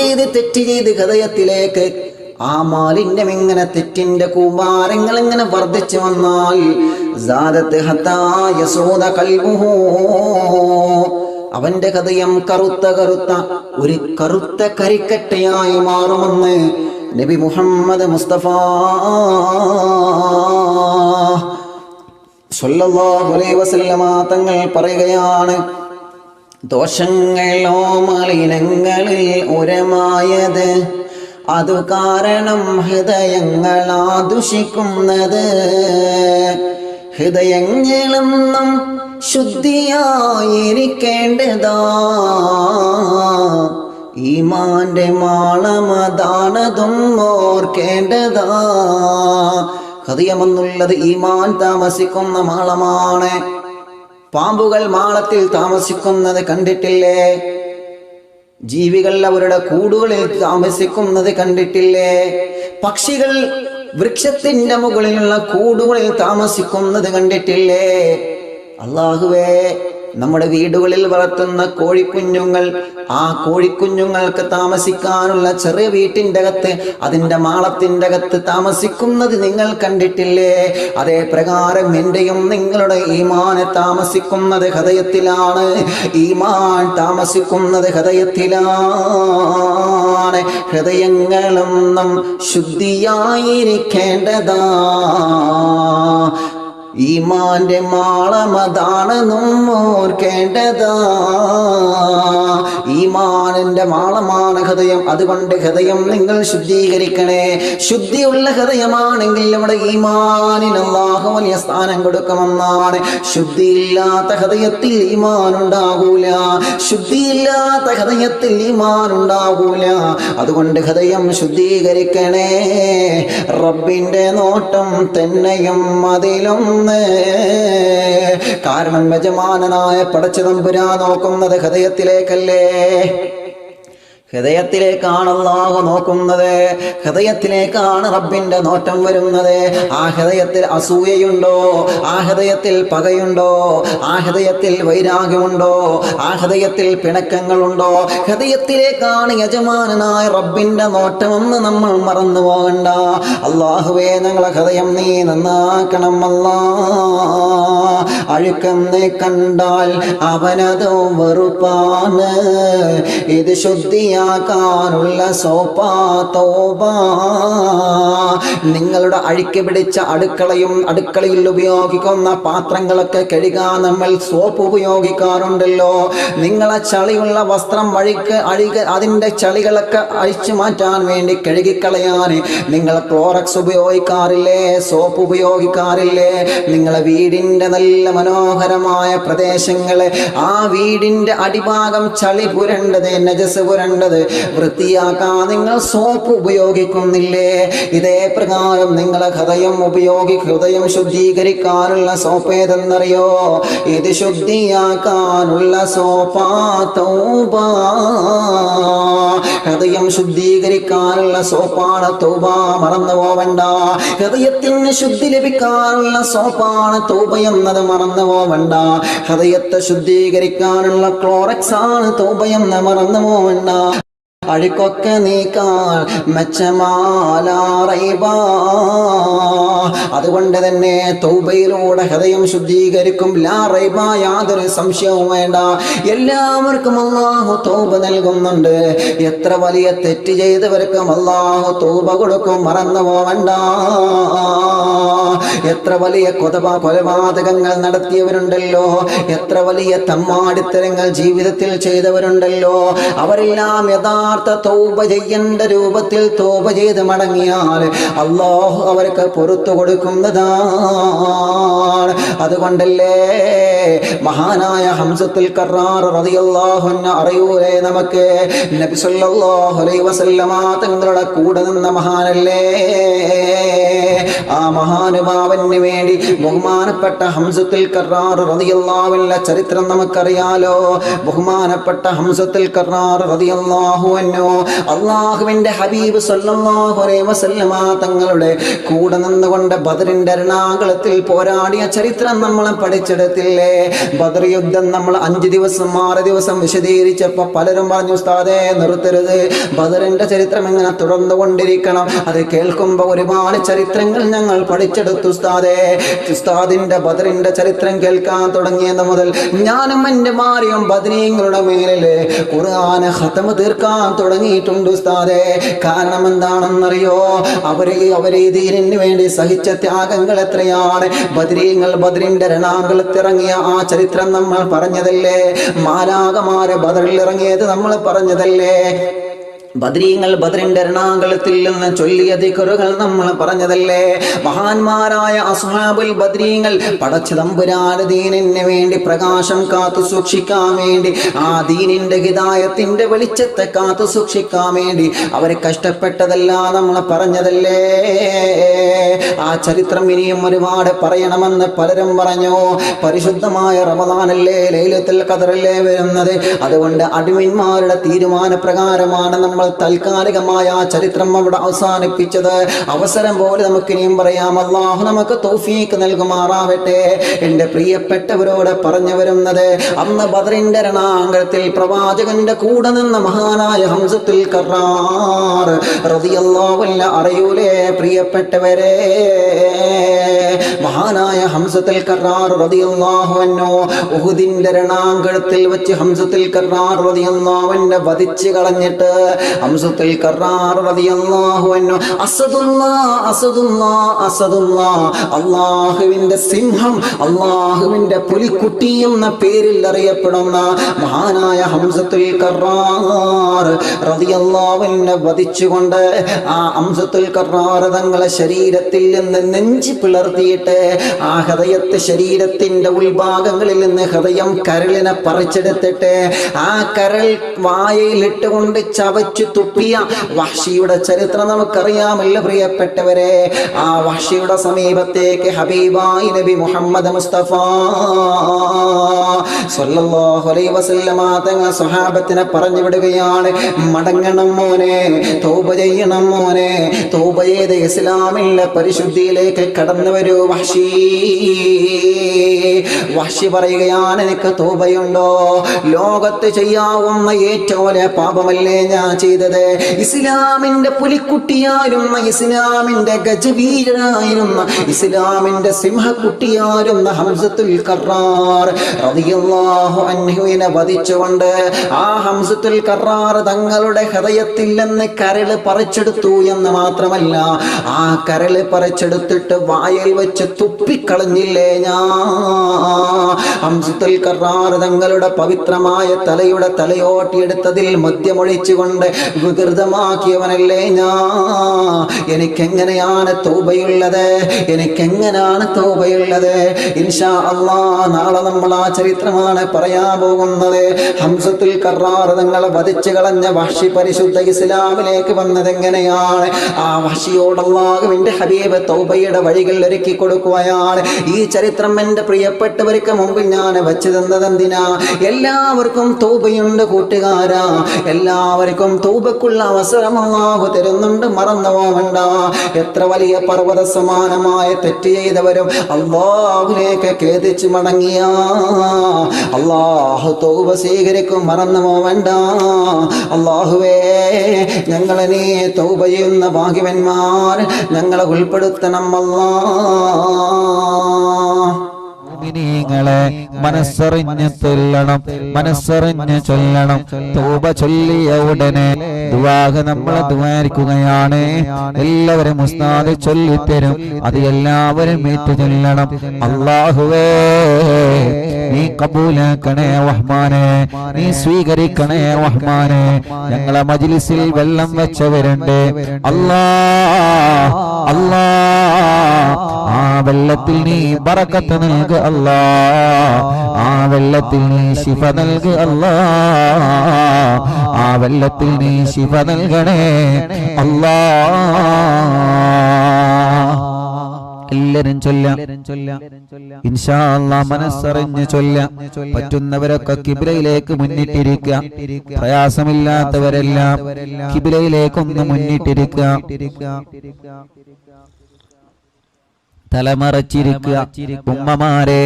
ചെയ്ത് ഹൃദയത്തിലേക്ക് ആ മാലിന്യം ഇങ്ങനെ, തെറ്റിന്റെ കൂമാരങ്ങൾ ഇങ്ങനെ വർദ്ധിച്ചു വന്നാൽ സാദത ഹത്താ യസൂദ ഖൽബുഹു, അവന്റെ ഹൃദയം ഒരു കറുത്ത കരിക്കട്ടയായി മാറുമെന്ന് നബി മുഹമ്മദ് മുസ്തഫ സ്വല്ലല്ലാഹു അലൈഹി വസല്ലമ തങ്ങൾ പറയുകയാണ്, ദോഷങ്ങളോ മലിനങ്ങളിൽ ഉരമായത്, അതു കാരണം ഹൃദയങ്ങളാ ദുഷിക്കുന്നത്. ഹൃദയങ്ങളെന്നും ശുദ്ധിയായിരിക്കേണ്ടതാ, ഈമാന്റെ മാളമതാണതും ഓർക്കേണ്ടതാ. ഹൃദയമെന്നുള്ളത് ഈമാൻ താമസിക്കുന്ന മാളമാണ്. പാമ്പുകൾ മാളത്തിൽ താമസിക്കുന്നത് കണ്ടിട്ടില്ലേ? ജീവികൾ അവരുടെ കൂടുകളിൽ താമസിക്കുന്നത് കണ്ടിട്ടില്ലേ? പക്ഷികൾ വൃക്ഷത്തിന്റെ മുകളിലുള്ള കൂടുകളിൽ താമസിക്കുന്നത് കണ്ടിട്ടില്ലേ? അല്ലാഹുവേ, നമ്മുടെ വീടുകളിൽ വളർത്തുന്ന കോഴിക്കുഞ്ഞുങ്ങൾ, ആ കോഴിക്കുഞ്ഞുങ്ങൾക്ക് താമസിക്കാനുള്ള ചെറിയ വീട്ടിൻ്റെ അകത്ത്, അതിൻ്റെ മാളത്തിൻ്റെ അകത്ത് താമസിക്കുന്നത് നിങ്ങൾ കണ്ടിട്ടില്ലേ? അതേ പ്രകാരം എൻ്റെയും നിങ്ങളുടെ ഈമാൻ താമസിക്കുന്നത് ഹൃദയത്തിലാണ്. ഈമാൻ താമസിക്കുന്നത് ഹൃദയത്തിലാണ്. ഹൃദയങ്ങളൊന്നും ശുദ്ധിയായിരിക്കേണ്ടതാ, ഈമാന്റെ മാളമതാണെന്നും ഓർക്കേണ്ടതാ. ഈമാനിന്റെ മാളമാണ് ഹൃദയം. അതുകൊണ്ട് ഹൃദയം നിങ്ങൾ ശുദ്ധീകരിക്കണേ. ശുദ്ധിയുള്ള ഹൃദയമാണെങ്കിൽ നമ്മുടെ ഈമാനിന് അല്ലാഹു വലിയ സ്ഥാനം കൊടുക്കുമെന്നാണ്. ശുദ്ധിയില്ലാത്ത ഹൃദയത്തിൽ ഈമാൻ ഉണ്ടാകൂല, ശുദ്ധിയില്ലാത്ത ഹൃദയത്തിൽ ഈമാൻ ഉണ്ടാകൂല. അതുകൊണ്ട് ഹൃദയം ശുദ്ധീകരിക്കണേ. റബ്ബിന്റെ നോട്ടം തന്നെയും അതിലും നോക്കുന്നേ. കാരണം യജമാനനായ പടച്ചതമ്പുരാൻ നോക്കുന്നത് ഹൃദയത്തിലേക്കല്ലേ. ഹൃദയത്തിലേക്കാണ് അല്ലാഹു നോക്കുന്നത്. ഹൃദയത്തിലേക്കാണ് റബ്ബിന്റെ നോട്ടം വരുന്നത്. ആ ഹൃദയത്തിൽ അസൂയയുണ്ടോ? ആ ഹൃദയത്തിൽ പകയുണ്ടോ? ആ ഹൃദയത്തിൽ വൈരാഗ്യമുണ്ടോ? ആ ഹൃദയത്തിൽ പിണക്കങ്ങളുണ്ടോ? ഹൃദയത്തിലേക്കാണ് യജമാനനായ റബ്ബിന്റെ നോട്ടമെന്ന് നമ്മൾ മറന്നു പോകണ്ട. അല്ലാഹുവേ, ഞങ്ങളെ ഹൃദയം നീ നന്നാക്കണം അല്ലാ. അഴുക്കെന്ന് കണ്ടാൽ അവനതോ വെറുപ്പാണ്. ഇത് ശുദ്ധിയാക്കാനുള്ള സോപ്പാ തൗബ. നിങ്ങളുടെ അഴുക്ക് പിടിച്ച അടുക്കളയിൽ ഉപയോഗിക്കുന്ന പാത്രങ്ങളൊക്കെ കഴുകാൻ നമ്മൾ സോപ്പ് ഉപയോഗിക്കാറുണ്ടല്ലോ. നിങ്ങളെ ചളിയുള്ള വസ്ത്രം അതിൻ്റെ ചളികളൊക്കെ അഴിച്ചു മാറ്റാൻ വേണ്ടി കഴുകിക്കളയാൻ നിങ്ങൾ ക്ലോറക്സ് ഉപയോഗിക്കാറില്ലേ? സോപ്പ് ഉപയോഗിക്കാറില്ലേ? നിങ്ങളെ വീടിൻ്റെ നല്ല മനോഹരമായ പ്രദേശങ്ങള്, ആ വീടിൻ്റെ അടിഭാഗം ചളി പുരണ്ടത്, നജസ് പുരണ്ടത് വൃത്തിയാക്കാൻ നിങ്ങൾ സോപ്പ് ഉപയോഗിക്കുന്നില്ലേ? ഇതേ പ്രകാരം നിങ്ങളെ ഹൃദയം ശുദ്ധീകരിക്കാനുള്ള സോപ്പ് ഏതെന്നറിയോ? ഇത് ശുദ്ധിയാക്കാനുള്ള സോപ്പാ തൗബ. ഹൃദയം ശുദ്ധീകരിക്കാനുള്ള സോപ്പാണ് തൗബ, മറന്നു പോവണ്ട. ഹൃദയത്തിന് ശുദ്ധി ലഭിക്കാനുള്ള സോപ്പാണ് തൗബ എന്നത് മറന്നു പോവണ്ട. ഹൃദയത്തെ ശുദ്ധീകരിക്കാനുള്ള ക്ലോറക്സ് ആണ് തൗബ എന്ന് മറന്നു പോവണ്ട. അഴുക്കൊക്കെ നീക്കാൻ മെച്ചമാലാറൈബ. അതുകൊണ്ട് തന്നെ തൗബയിലൂടെ ഹൃദയം ശുദ്ധീകരിക്കും. ലാ റൈബ, യാതൊരു സംശയവും വേണ്ട. എല്ലാവർക്കും അല്ലാഹു തൗബ നൽകുന്നുണ്ട്. എത്ര വലിയ തെറ്റ് ചെയ്തവർക്കും അല്ലാഹു തൗബ കൊടുക്കും, മറന്നു പോവണ്ട. എത്ര വലിയ കൊലപാതകങ്ങൾ നടത്തിയവരുണ്ടല്ലോ, എത്ര വലിയ തമ്മാടിത്തരങ്ങൾ ജീവിതത്തിൽ ചെയ്തവരുണ്ടല്ലോ. അവരെല്ലാം യഥാർത്ഥ തൗബ ചെയ്യേണ്ട രൂപത്തിൽ തൗബ ചെയ്ത് മടങ്ങിയാൽ അല്ലാഹു അവർക്ക് പുറത്തു കൊടുക്കുന്നതാണ്. അതുകൊണ്ടല്ലേ മഹാനായ ഹംസത്തുൽ കറാർ റളിയല്ലാഹു അൻഹു അറിയൂലേ നമുക്ക്? നബി സല്ലല്ലാഹു അലൈഹി വസല്ലമ തങ്ങളുടെ കൂടെ നിന്ന മഹാനല്ലേ. ആ മഹാനുഭാവന് വേണ്ടി ബഹുമാനപ്പെട്ട ഹംസത്തുൽ കറാർ റളിയല്ലാഹു അൻഹുവിന്റെ ചരിത്രം നമുക്കറിയാലോ. ബഹുമാനപ്പെട്ട ഹംസത്തുൽ കറാർ റളിയല്ലാഹു അൻഹു അല്ലാഹുവിന്റെ ഹബീബ് സല്ലല്ലാഹു അലൈഹി വസല്ലമ തങ്ങളുടെ കൂടെ നിന്നുകൊണ്ട് ബദറിന്റെ രണാകുളത്തിൽ പോരാടിയ ചരിത്രം നമ്മൾ പഠിച്ചെടുത്തില്ലേ? ബദർ യുദ്ധം നമ്മൾ 5 ദിവസം 6 ദിവസം വിശദീകരിച്ചപ്പോൾ പലരും പറഞ്ഞു, ഉസ്താദേ നിർത്തരുത്, ബദറിന്റെ ചരിത്രം ഇങ്ങനെ തുടർന്നുകൊണ്ടിരിക്കണം. അത് കേൾക്കുമ്പോൾ ഒരുപാട് ചരിത്രങ്ങൾ ഞങ്ങൾ പഠിച്ചെടുത്തു ഉസ്താദേ. ഉസ്താദിന്റെ ബദറിന്റെ ചരിത്രം കേൾക്കാൻ തുടങ്ങിയത് മുതൽ ഞാനും എൻ്റെ ഭാര്യയും ബദരീങ്ങളുടെ മേലില് ഖുർആൻ ഖത്മ് തീർക്കാൻ തുടങ്ങിയിട്ടുണ്ട് ഉസ്താദേ. കാരണം എന്താണെന്നറിയോ? അവരെ ദീനിന് വേണ്ടി സഹിച്ച ത്യാഗങ്ങൾ എത്രയാണ്. ബദറിന്റെ രണാകുളത്തിറങ്ങിയ ആ ചരിത്രം നമ്മൾ പറഞ്ഞതല്ലേ? മാലാഖമാരെ ബദറിൽ ഇറങ്ങിയത് നമ്മൾ പറഞ്ഞതല്ലേ? ബദറിന്റെ രണാകുളത്തിൽ നിന്ന് ചൊല്ലിയ ദിക്റുകൾ നമ്മൾ പറഞ്ഞതല്ലേ? മഹാന്മാരായ അസ്ഹാബുൽ ബദരീങ്ങൾ പടച്ച തമ്പുരാന്റെ ദീനിന് വേണ്ടി പ്രകാശം കാത്തു സൂക്ഷിക്കാൻ വേണ്ടി, ആ ദീനിന്റെ ഹിദായത്തിന്റെ വെളിച്ചത്തെ കാത്തു സൂക്ഷിക്കാൻ വേണ്ടി അവർ കഷ്ടപ്പെട്ടതെല്ലാം നമ്മൾ പറഞ്ഞതല്ലേ? ആ ചരിത്രം ഇനിയും ഒരുപാട് പറയണമെന്ന് പലരും പറഞ്ഞു. പരിശുദ്ധമായ റമദാനല്ലേ, ലൈലത്തുൽ ഖദറല്ലേ വരുന്നത്. അതുകൊണ്ട് അടിമന്മാരുടെ തീരുമാനപ്രകാരമാണ് നമ്മൾ താൽക്കാലികമായ ആ ചരിത്രം അവിടെ അവസാനിപ്പിച്ചത്. അവസരം പോലെ നമുക്ക് ഇനിയും പറയാം. അല്ലാഹു നമുക്ക് തൗഫീഖ് നൽകുമാറാവട്ടെ. എൻ്റെ പ്രിയപ്പെട്ടവരോട് പറഞ്ഞു വരുന്നത്, അന്ന് ബദറിന്റെ രണാകുളത്തിൽ പ്രവാചകന്റെ കൂടെ നിന്ന മഹാനായ ഹംസത്തുൽ കറാർ റളിയല്ലാഹു അൻഹു അറിയൂലേ പ്രിയപ്പെട്ടവരെ? മഹാനായ ഹംസത്തുൽ കറാർ റളിയല്ലാഹു അൻഹു ഉഹുദിന്റെ രണാകുളത്തിൽ വെച്ച് ഹംസത്തുൽ കറാർ റളിയല്ലാഹു അൻഹു വധിച്ചു കളഞ്ഞിട്ട് ഹംസത്തുൽ കറാർ റളിയല്ലാഹു അൻഹു അസദുല്ലാഹ് അല്ലാഹുവിന്റെ സിംഹം, അല്ലാഹുവിന്റെ പുലിക്കുട്ടി എന്ന പേരിൽ അറിയപ്പെടുന്ന മഹാനായ ഹംസത്തുൽ കറാർ റളിയല്ലാഹു അൻഹു വധിച്ചുകൊണ്ട് ആ ഹംസത്തുൽ കറാർ തങ്ങളുടെ ശരീരത്തിൽ നിന്ന് നെഞ്ചി പിളർത്തിയിട്ട് വെച്ചിട്ട് ആ ഹൃദയത്തെ ശരീരത്തിന്റെ ഉൾഭാഗങ്ങളിൽ നിന്ന് ഹൃദയം കരളിനെ പറിച്ചെടുത്തിട്ട് ആ കരൾ വായയിലിട്ടുകൊണ്ട് ചവച്ചു തുപ്പിയ വഹ്ശിയുടെ ചരിത്രം നമുക്കറിയാമല്ലോ പ്രിയപ്പെട്ടവരെ. ആ വഹ്ശിയുടെ സമീപത്തേക്ക് ഹബീബായി നബി മുഹമ്മദ് മുസ്തഫ സ്വല്ലല്ലാഹു അലൈഹി വസല്ലമ തങ്ങൾ സ്വഹാബത്തിനെ പറഞ്ഞു വിടുകയാണ്, മടങ്ങണം മോനെ, തൗബ ചെയ്യണം മോനെ, തൗബ ചെയ്ത് ഇസ്ലാമിലെ പരിശുദ്ധിയിലേക്ക് കടന്നു വരൂ വഹ്ശി. വഹ്ശി പറയുകയാണ്, എനിക്ക് തൗബയുണ്ടോ? ലോകത്ത് ചെയ്യാവുന്ന ഏറ്റവും വലിയ പാപമല്ലേ ഞാൻ ചെയ്തത്? ഇസ്ലാമിന്റെ പുലിക്കുട്ടിയായിരുന്ന, ഇസ്ലാമിന്റെ ഗജവീരനായിരുന്ന, ഇസ്ലാമിന്റെ സിംഹക്കുട്ടിയായിരുന്ന ഹംസത്തുൽ കറാർ റളിയല്ലാഹു അൻഹുവിനെ വധിച്ചുകൊണ്ട് ആ ഹംസത്തുൽ കറാർ തങ്ങളുടെ ഹൃദയത്തിൽ നിന്ന് കരള് പറിച്ചെടുത്തു എന്ന് മാത്രമല്ല, ആ കരള് പറിച്ചെടുത്തിട്ട് വായിൽ വെച്ച് തുപ്പിക്കളഞ്ഞില്ലേ ഞാൻ. ഹംസത്തുൽ കറാർ തങ്ങളുടെ പവിത്രമായ തലയുടെ തലയോട്ടിയെടുത്തതിൽ മദ്യമൊഴിച്ചുകൊണ്ട് വികൃതമാക്കിയവനല്ലേ ഞാൻ. എനിക്കെങ്ങനെയാണ് തൗബയുള്ളത്? എനിക്കെങ്ങനെയാണ് തൗബയുള്ളത്? ഇൻഷാ അല്ലാഹ് നാളെ നമ്മൾ ആ ചരിത്രമാണ് പറയാൻ പോകുന്നത്. ഹംസത്തുൽ കറാർ തങ്ങളെ വധിച്ചു കളഞ്ഞ വഹ്ശി പരിശുദ്ധ ഇസ്ലാമിലേക്ക് വന്നത് എങ്ങനെയാണ്? ആ വഹ്ശിയോട് അല്ലാഹുവിന്റെ ഹബീബ് തൗബയുടെ വഴികൾ ഒരുക്കി കൊടുക്കുകയാണ്. ഈ ചരിത്രം എൻ്റെ പ്രിയപ്പെട്ടവർക്ക് മുമ്പിൽ ഞാൻ വെച്ചു തന്നത് എന്തിനാ? എല്ലാവർക്കും തൗബയുണ്ട് കൂട്ടുകാരാ, എല്ലാവർക്കും തൗബക്കുള്ള അവസരം അല്ലാഹു തരുന്നുണ്ട്, മറന്നു പോവണ്ട. എത്ര വലിയ പർവ്വത സമാനമായ തെറ്റ് ചെയ്തവരും അല്ലാഹുവിലേക്ക് ഖേദിച്ച് മടങ്ങിയ അല്ലാഹു തൗബ സ്വീകരിക്കും, മറന്നു പോവണ്ട. അല്ലാഹുവേ, ഞങ്ങളെ നീ തൗബ ചെയ്യുന്ന ഭാഗ്യവന്മാർ ഞങ്ങളെ ഉൾപ്പെടുത്തണം അല്ലാഹ്. മുഅ്മിനീങ്ങളെ മനസ്സറിഞ്ഞ് ചൊല്ലണം, മനസ്സറിഞ്ഞ് ചൊല്ലണം. തൗബ ചൊല്ലിയ ഉടനെ ദുആഹ് നമ്മൾ ദുആരിക്കുകയാണ്. എല്ലാവരും ഉസ്താദ് ചൊല്ലിത്തരും, അത് എല്ലാവരും ഏറ്റു ചൊല്ലണം. അല്ലാഹുവേ, നീ കബൂലാക്കണേ റഹ്മാനെ, നീ സ്വീകരിക്കണേ റഹ്മാനെ. ഞങ്ങളെ മജ്ലിസിൽ വെള്ളം വെച്ചവരുണ്ട് അല്ലാഹ്, അല്ലാഹ് ആ വെള്ളത്തിൽ നീ ബറക്കത്ത് നൽകു അല്ലാഹ്, ആ വെള്ളത്തിൽ നീ ശിഫ നൽകു അല്ലാഹ്, ആ വെള്ളത്തിൽ നീ ശിഫ നൽകണേ അല്ലാഹ്. എല്ലാരും ചൊല്ലാം ഇൻഷാ അല്ലാഹ്, മനസ്സറിഞ്ഞ് ചൊല്ലാം. പറ്റുന്നവരൊക്കെ കിബിലയിലേക്ക് മുന്നിട്ടിരിക്കുക, പ്രയാസമില്ലാത്തവരെല്ലാം കിബിലയിലേക്കൊന്ന് മുന്നിട്ടിരിക്കുക. തലമറച്ചിരിക്കുക. ഉമ്മമാരെ,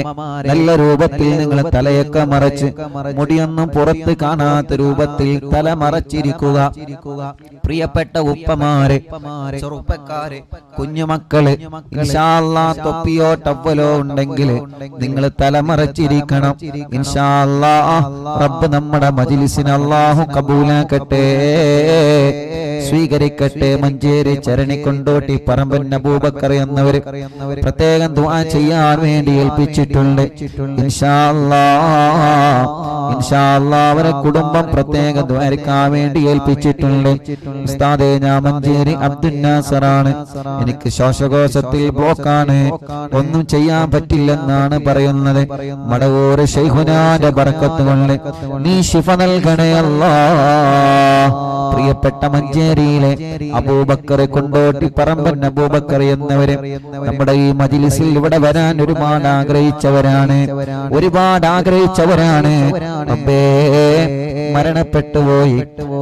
നല്ല രൂപത്തിൽ നിങ്ങൾ തലയൊക്കെ മറച്ച്, മുടിയൊന്നും പുറത്ത് കാണാത്ത രൂപത്തിൽ തലമറച്ചിരിക്കുക. പ്രിയപ്പെട്ട ഉപ്പമാരെ, ചെറുപ്പക്കാരെ, കുഞ്ഞുമക്കള്, ഇൻഷാ അല്ലാഹ് തൊപ്പിയോ ടവ്വലോ ഉണ്ടെങ്കിൽ നിങ്ങൾ തലമറച്ചിരിക്കണം. ഇൻഷാ അല്ലാഹ് റബ്ബ് നമ്മുടെ മജ്ലിസിനെ അല്ലാഹു കബൂലാക്കട്ടെ, സ്വീകരിക്കട്ടെ. മഞ്ചേരി ചരണി കൊണ്ടോട്ടി പറമ്പൻ അബൂബക്കർ എന്നവർ പ്രത്യേകം ദുആ ചെയ്യാൻ വേണ്ടി ഏൽപ്പിച്ചിട്ടുണ്ട്. ഇൻഷാ അല്ലാഹ്, ഇൻഷാ അല്ലാഹ് അവരെ കുടുംബം പ്രത്യേക ദുആക്കാൻ വേണ്ടി ഏൽപ്പിച്ചിട്ടുണ്ട്. ഉസ്താദേ, ഞാൻ മഞ്ചേരി അബ്ദുൽ നാസറാണ്, എനിക്ക് ശ്വാസകോശത്തിൽ ബ്ലോക്കാണ്, ഒന്നും ചെയ്യാൻ പറ്റില്ലെന്നാണ് പറയുന്നത്. മടവൂർ ശൈഖുനാന്റെ ബർക്കത്ത് കൊണ്ട് നീ ശിഫ നൽകണേ അല്ലാഹ്. പ്രിയപ്പെട്ട മഞ്ചേരിയിലെ അബൂബക്കർ കൊണ്ടോട്ടി പറമ്പൻ അബൂബക്കർ എന്നവര് നമ്മുടെ ഈ മജ്ലിസിൽ ഇവിടെ വരാൻ ഒരുപാട് ആഗ്രഹിച്ചവരാണ്, ഒരുപാട് ആഗ്രഹിച്ചവരാണ്. റബ്ബേ, മരണപ്പെട്ടുപോയി,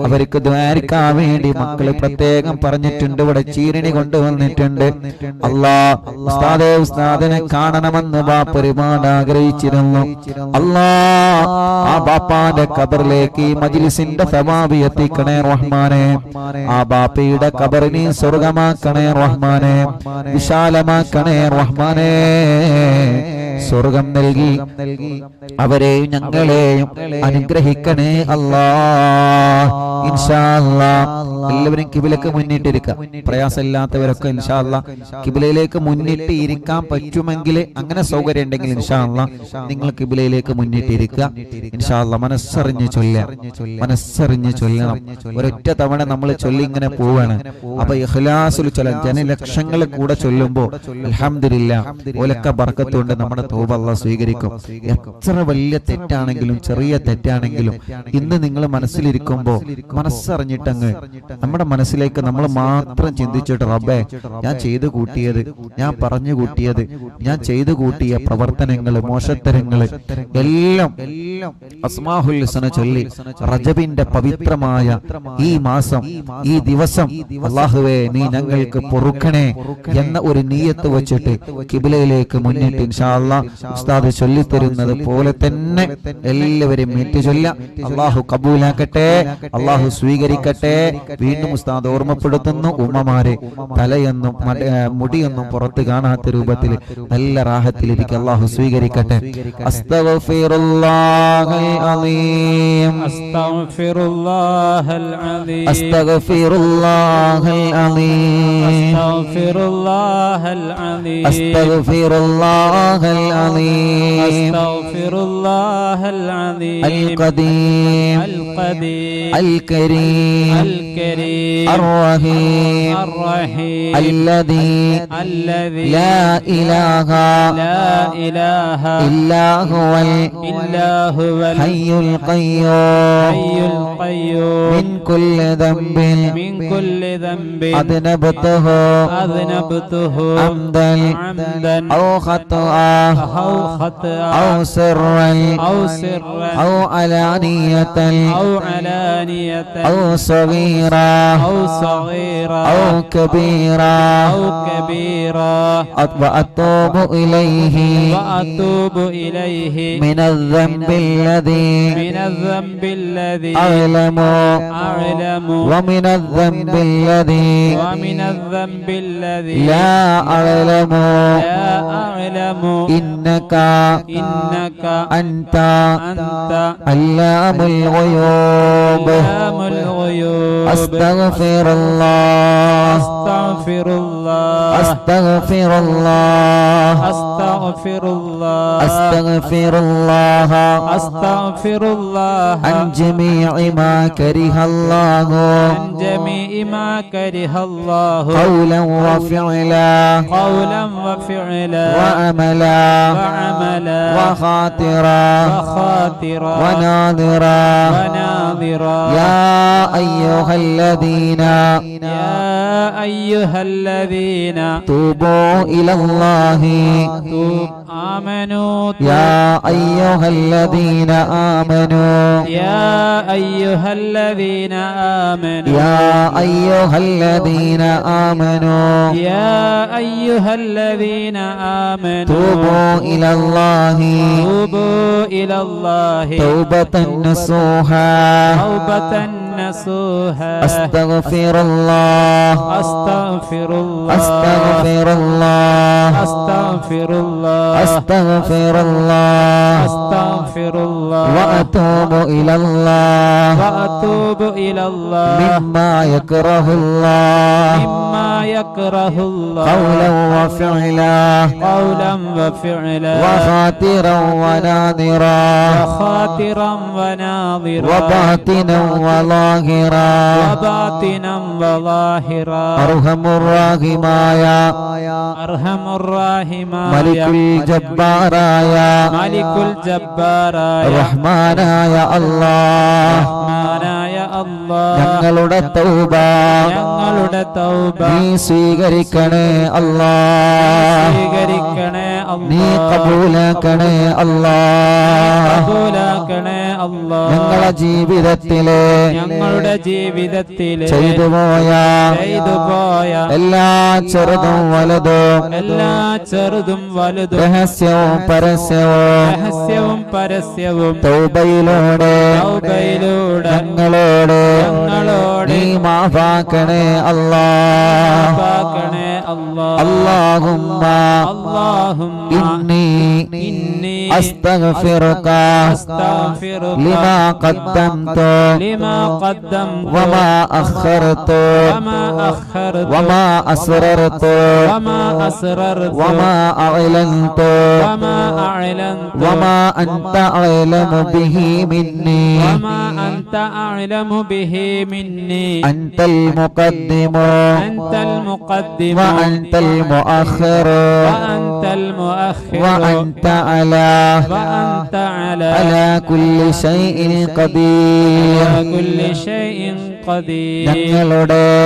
അവർക്ക് ദ്വാരിക്കാൻ വേണ്ടി മക്കള് പ്രത്യേകം പറഞ്ഞിട്ടുണ്ട്. ഇവിടെ ചീരണി കൊണ്ടുവന്നിട്ടുണ്ട്. അല്ലാഹ്, ഉസ്താദേ, ഉസ്താദിനെ കാണണമെന്ന് ബാപ്പ ഒരുപാട് ആഗ്രഹിച്ചിരുന്നു. അല്ലാഹ്, ആ ബാപ്പാന്റെ ഖബറിലേക്ക് ഈ മജ്ലിസിന്റെ സവാബ് എത്തിക്കണേ റഹ്മാനെ. ആ ബാപ്പയുടെ ഖബറിനെ സ്വർഗമാക്കണേ റഹ്മാനെ, വിശാലമാക്കണേ റഹ്മാനെ. സ്വർഗം നൽകി അവരെയും ഞങ്ങളെയും അനുഗ്രഹിക്കണേ അല്ലാഹ്. ഇൻഷാ അല്ലാഹ് എല്ലാവരും കിബിലക്ക് മുന്നിട്ടിരിക്കുക. പ്രയാസമില്ലാത്തവരൊക്കെ ഇൻഷാ അല്ലാഹ് കിബിലയിലേക്ക് മുന്നിട്ട് ഇരിക്കാൻ പറ്റുമെങ്കിൽ, അങ്ങനെ സൗകര്യം ഉണ്ടെങ്കിൽ ഇൻഷാ അല്ലാഹ് നിങ്ങൾ കിബിലയിലേക്ക് മുന്നിട്ടിരിക്കുക. ഇൻഷാ അല്ലാഹ് മനസ്സറിഞ്ഞ് ചൊല്ലണം. ഒരൊറ്റ തവണ നമ്മൾ ചൊല്ലി ഇങ്ങനെ പോവാണ്. അപ്പൊ ഇഖ്ലാസുൽ ചൊല്ലാൻ ജനലക്ഷങ്ങൾ കൂടെ ചൊല്ലുമ്പോൾ അൽഹംദുലില്ലാഹ് ഓലൊക്കെ ബർക്കത്തുണ്ട്. നമ്മുടെ തൗബ അല്ലാഹ് സ്വീകരിക്കും. എത്ര വലിയ തെറ്റാണെങ്കിലും ചെറിയ തെറ്റാണെങ്കിലും ഇന്ന് നിങ്ങൾ മനസ്സിലിരിക്കുമ്പോൾ മനസ്സറിഞ്ഞിട്ടങ്ങ് നമ്മുടെ മനസ്സിലേക്ക് നമ്മൾ മാത്രം ചിന്തിച്ചിട്ട്, റബ്ബേ ഞാൻ ചെയ്തു കൂട്ടിയത്, ഞാൻ പറഞ്ഞു കൂട്ടിയത്, ഞാൻ ചെയ്തു കൂട്ടിയ പ്രവർത്തനങ്ങൾ, മോശത്തരങ്ങൾ എല്ലാം അസ്മാഉൽ ഹുസ്ന ചൊല്ലി റജബിന്റെ പവിത്രമായ ഈ മാസം, ഈ ദിവസം അല്ലാഹുവേ നീ ഞങ്ങൾക്ക് പൊറുക്കണേ എന്ന ഒരു നിയ്യത്ത് വെച്ചിട്ട് കിബിലയിലേക്ക് മുന്നിട്ട് ഇൻഷാ അല്ലാഹ് ഉസ്താദ് ചൊല്ലിത്തരുന്നത് പോലെ തന്നെ എല്ലാവരും ഏറ്റു ചൊല്ല. അല്ലാഹു കബൂലാക്കട്ടെ, അല്ലാഹു സ്വീകരിക്കട്ടെ. വീണ്ടും ഉസ്താദ് ഓർമ്മപ്പെടുത്തുന്നു, ഉമ്മമാരെ തലയൊന്നും മുടിയൊന്നും പുറത്ത് കാണാത്ത രൂപത്തിൽ നല്ല റാഹത്തിലിരിക്കുക. അല്ലാഹു സ്വീകരിക്കട്ടെ. അസ്തഗ്ഫിറുല്ലാഹൽ അലീം, അസ്തഗ്ഫിറുല്ലാഹൽ അലീം, അസ്തഗ്ഫിറുല്ലാഹൽ അലീം, അസ്തഗ്ഫിറുല്ലാഹൽ അലീം, അസ്തഗ്ഫിറുല്ലാഹൽ അലീം, അസ്തഗ്ഫിറുല്ലാഹൽ അലീം, അൽ ഖദീം, അൽ ഖദീം, അൽ കരീം, അൽ കരീം, അർ റഹീം, അർ റഹീം, അല്ലദീ الذي ലാ ഇലാഹ لا إله ഇല്ലാ ഹുവൽ إلا هو حي القيوم الحي القيوم من كل ذنب من كل ذنب أذنبته أذنبته عمدا عمدا أو خطأ أو خطأ أو سرا أو سرا أو علانية أو علانية أو صغيرا أو صغيرا أو كبيرا أو كبيرا وأتوب إليه وأتوب إليه من الذنب الذي من الذنب الذي أعلم أعلم ومن الذنب الذي ومن الذنب الذي لا أعلم لا أعلم إنك إنك أنت أنت علام الغيوب علام الغيوب أستغفر الله أستغفر الله أستغفر الله أستغفر الله أستغفر الله أستغفر الله عن جميع ما كره الله عن جميع ما كره الله قولا وفعلا قولا وفعلا وعملا وعملا وخاطرا وخاطرا وناظرا وناظرا يا أيها الذين يا أيها الذين توبوا إلى الله آمنوا يا أيها الذين آمنوا يا أيها الذين آمنوا يا أيها الذين آمنوا يا أيها الذين آمنوا توبوا إلى الله توبوا إلى الله توبة نصوحا توبة نصوحا أستغفر الله أستغفر الله أستغفر الله أستغفر الله أستغفر الله أستغفر الله وأتوب إلى الله وأتوب إلى الله مما يكره الله مما يكره الله قولا وفعلا قولا وفعلا وخاطرا وناظرا وخاطرا وناظرا وباطنا وظاهرا وباطنا وظاهرا أرحم الراحماയ أرحم الراحمين മലിക്കുൽ ജബ്ബാറായ മലിക്കുൽ ജബ്ബാറായ റഹ്മാനായ അല്ലാഹ് റഹ്മാനായ അല്ലാഹ് ഞങ്ങളുടെ തൗബ ഞങ്ങളുടെ തൗബ നീ സ്വീകരിക്കണേ അല്ലാഹ് സ്വീകരിക്കണേ നീ അല്ലാഹ് കബൂലാക്കണേ അല്ലാഹ് കബൂലാക്കണേ അല്ലാഹ് ഞങ്ങളുടെ ജീവിതത്തിലെ ഞങ്ങളുടെ ജീവിതത്തിലെ ചെയ്തുപോയ എല്ലാ ചെറുതും വലുതും എല്ലാ ചെറുതും വലുതും രഹസ്യവും പരസ്യവും രഹസ്യവും പരസ്യവും തൗബയിലൂടെ തൗബയിലൂടെ ഞങ്ങളോട് നീ മാഫാക്കണേ അല്ലാഹ് മാഫാക്കണേ അല്ലാഹ് അല്ലാഹുമ്മ അല്ലാഹുമ്മ ഇന്നി أستغفرك أستغفرك لما قدمت لما قدمت وما أخرت وما أخرت وما أسررت وما أسررت وما أعلنت وما أعلنت وما أنت أعلم به مني وما أنت أعلم به مني أنت المقدم أنت المقدم وأنت المؤخر وأنت المؤخر وأنت على وأنت على كل شيء قدير كل شيء قدير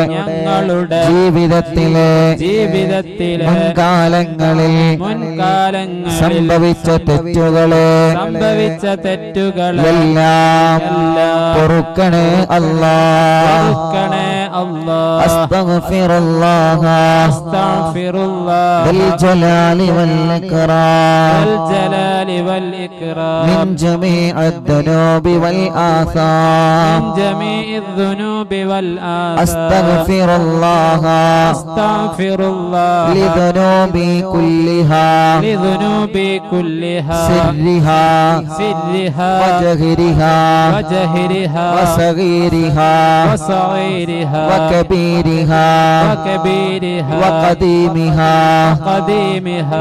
ഞങ്ങളുടെ ജീവിതത്തിലെ മുൻകാലങ്ങളിൽ സംഭവിച്ച തെറ്റുകളെ എല്ലാം പൊറുക്കണേ അല്ലാഹ്. അസ്തഗ്ഫിറുല്ലാഹ ദൽ ജലാലി വൽ ഇക്റാം من جميع الذنوب والآثام جميع الذنوب والآثام أستغفر الله أستغفر الله لذنوبي كلها لذنوبي كلها سرها وجهرها وصغيرها وكبيرها وقديمها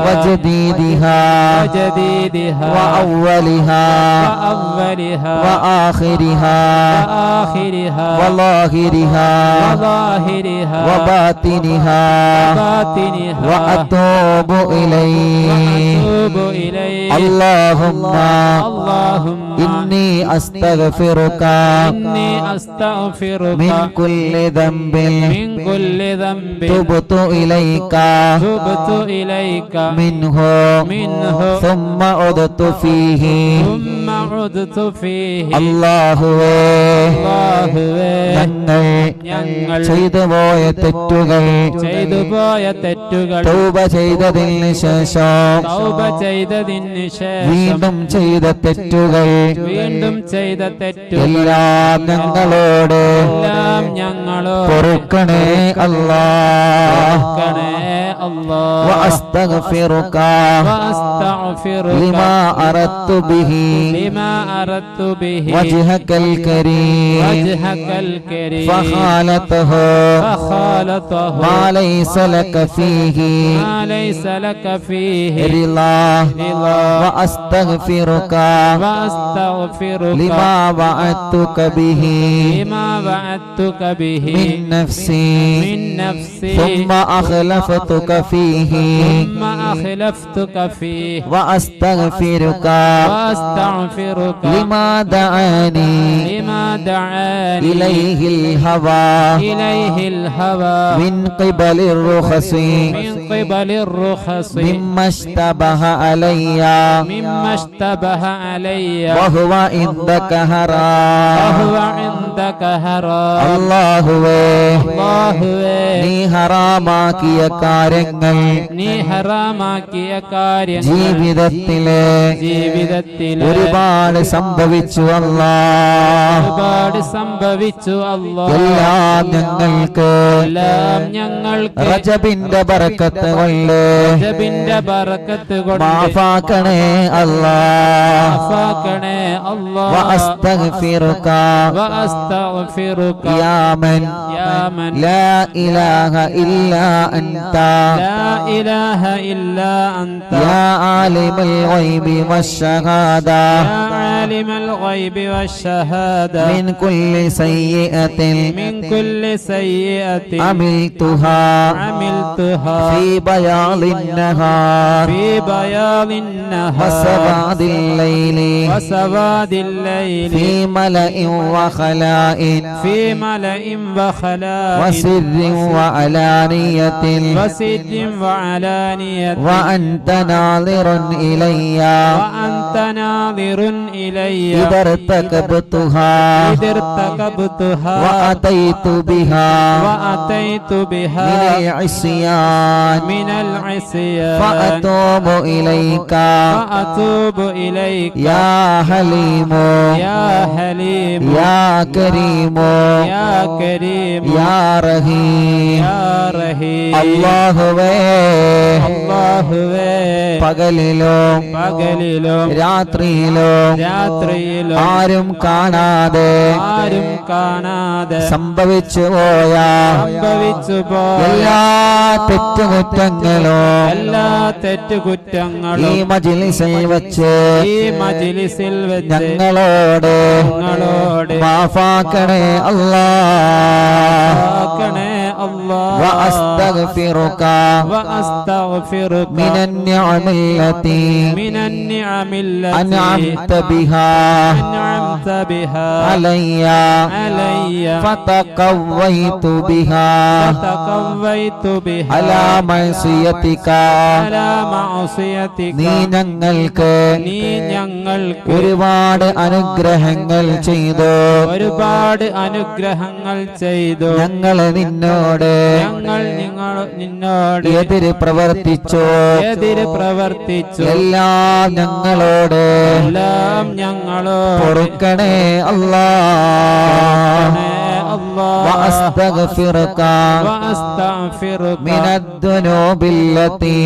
وجديدها وأولها وآخرها وظاهرها وباطنها وأتوب إليه اللهم إني أستغفرك من كل ذنب تبت إليك منه ثم عدت فيه ഞങ്ങൾ ചെയ്തു പോയ തെറ്റുകൾ തൗബ ചെയ്തതിന് ശേഷം വീണ്ടും ചെയ്ത തെറ്റുകൾ എല്ലാം ഞങ്ങളോട് പൊറുക്കണേ അല്ലാഹ്. وأستغفرك لما أردت به وجهك الكريم فخالته ما ليس لك فيه رضا وأستغفرك لما وعدتك به من نفسي ثم أخلفتك فيه وأستغفرك لما دعاني إليه الهوى من قبل الرخص مما اشتبه علي وهو عندك حرام അല്ലാഹുവേ നീ ഹറാമാക്കിയ കാര്യങ്ങൾ ജീവിതത്തിലെ ഒരുപാട് സംഭവിച്ചു അല്ലാഹ്. എല്ലാം ഞങ്ങൾക്ക് റജബിന്റെ ബറക്കത്ത് കൊണ്ട് മാഫാക്കണേ അല്ലാഹ്. വഅസ്തഗ്ഫിറുക യാ മൻ ലാ ഇലാഹ ഇല്ലാ അൻത യാ ആലിമൽ ഗൈബി വശഹാദ മിൻ കുല്ലി സയ്യിഅത്തിൻ عملتها في بياض النهار وسواد الليل في ملأ وخلاء وسر وعلانية وأنت ناظر إلي إذا ارتكبتها وأتيت بها من العصيان فأتوب إليك يا حليم يا كريم يا رحيم الله അല്ലാഹുവേ പകലിലും രാത്രിയിലും ആരും കാണാതെ സംഭവിച്ചു പോയ എല്ലാ തെറ്റുകുറ്റങ്ങളും ഈ മജ്‌ലിസിൽ വെച്ച് ഞങ്ങളോട് മാഫാക്കണേ അല്ലാഹ്. وأستغفرك من النعم التي أنعمت بها علي فتقويت بها على معصيتك. നീ ഞങ്ങൾക്ക് ഒരുപാട് അനുഗ്രഹങ്ങൾ ചെയ്തു. ഞങ്ങൾ നിന്നോട് എതിര് പ്രവർത്തിച്ചു. എല്ലാം ഞങ്ങളോട് പൊറുക്കണേ അല്ലാഹ്. وأستغفرك من الذنوب التي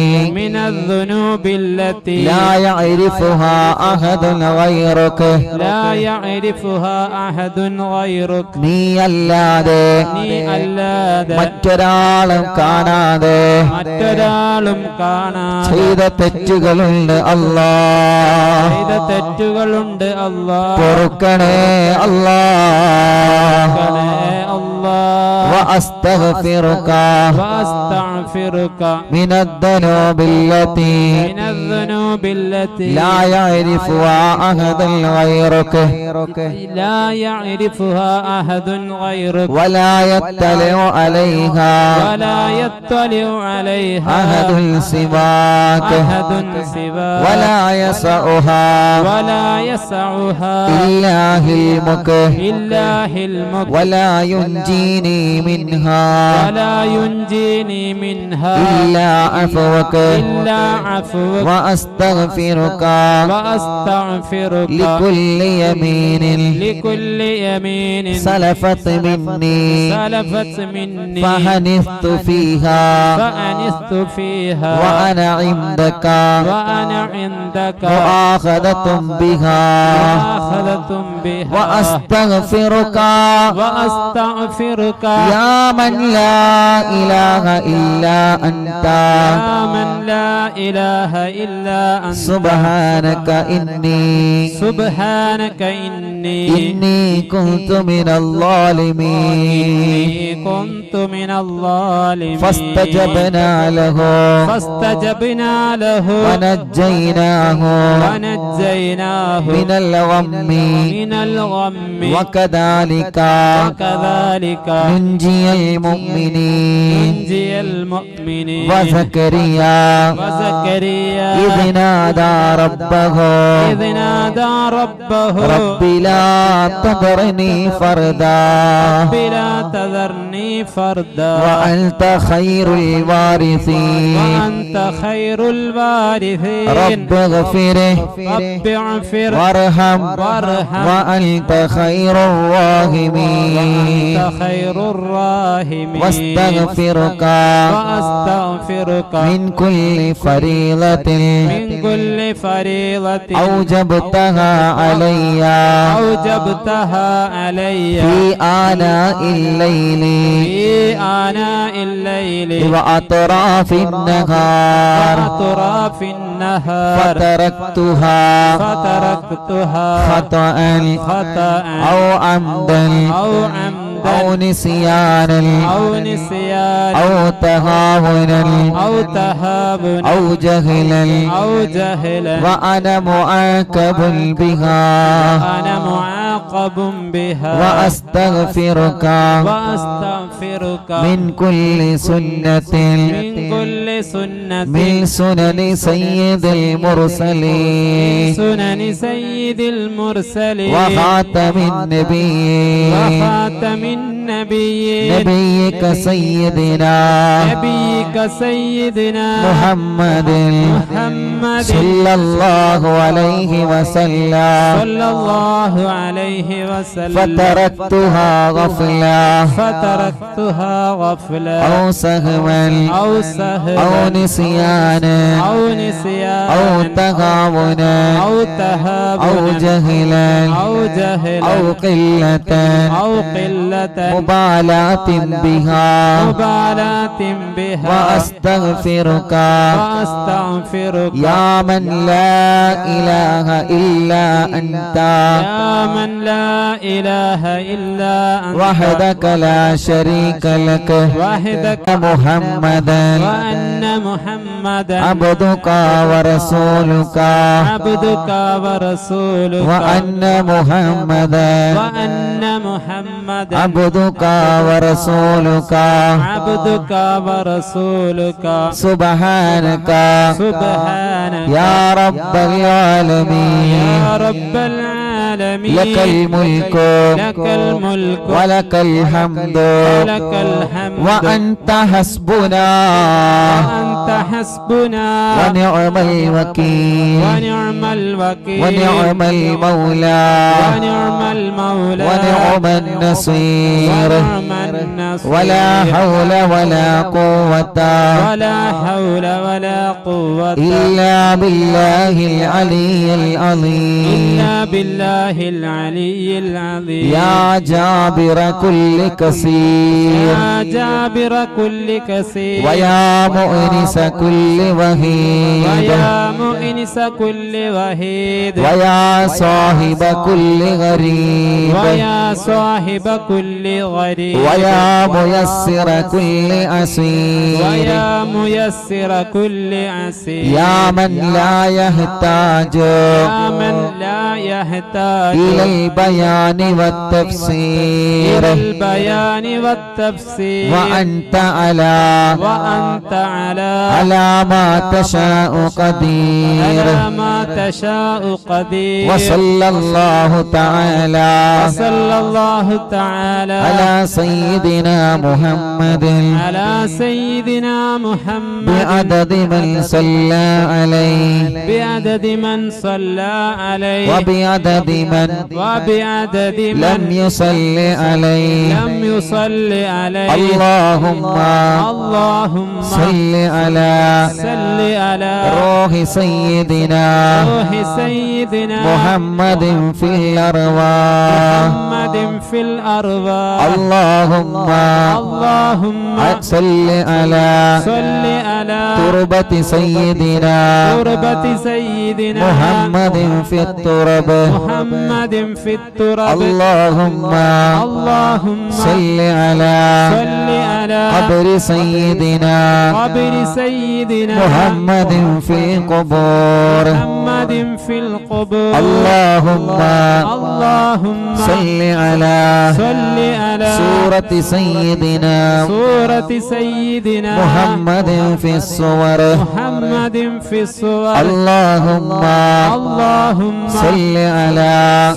لا يعرفها أحد غيرك. നീ അല്ലാതെ മറ്റൊരാളും കാണാതെ ചെയ്ത തെറ്റുകളുണ്ട് അല്ലാഹ്. പൊറുക്കണേ അല്ലാഹ്. وأستغفرك من الذنوب التي لا يعرفها أحد غيرك ولا يطلع عليها أحد سواك ولا يسعها إلا علمك ولا ينجيني منها إلا عفوك وأستغفرك لكل يمين سلفت مني فحنثت فيها وأنا عندك مؤاخذة بها وأستغفرك يا من لا إله إلا أنت سبحانك إني كنت من الظالمين فاستجبنا له ونجيناه من الغم وكذلك ننجي المؤمنين وزكريا إذ نادى ربه رب لا تذرني فردا وأنت خير الوارثين رب اغفره وارحم وأنت خير الراحمين واستغفرك من كل فريضة أوجبتها علي في آناء الليل وأطراف النهار فتركتها خطأ أو عمدا أو نسيانا أو تهاونا أو جهلا وأنا معاقب بها وأستغفرك من كل سنة من سنن سيد المرسلين وخاتم النبيين نبيك سيدنا محمد صلى الله عليه وسلم عليه وسلم فتركتها غفلة أو سهوا أو نسيانا أو تغاونا أو جهلا أو قلة مبالاة بها وأستغفرك يا من لا إله إلا أنت وحدك لا شريك لك محمدا عبدك ورسولك وأن محمدا عبدك ورسولك سبحانك يا رب العالمين لك الملك ولك الحمد وأنت حسبنا ونعم الوكيل ونعم المولى ونعم النصير ولا حول ولا قوة إلا بالله العلي العظيم يا جابر كل كثير ويا مؤنس كل وهيد ويا صاحب كل غريب ويا ميسر كل عسير يا من لا يحتاج إلى البيان والتفسير وأنت على ما تشاء قدير وصلى الله تعالى على سيدنا محمد بعدد من صلى عليه وبعدد من لم يصل عليه اللهم صل على روح سيدنا محمد في الأرواح اللهم صل على تربة سيدنا محمد في الترب اللهم صل على قبر سيدنا محمد في القبور اللهم صل على سورة سيدنا محمد في الصور اللهم صل على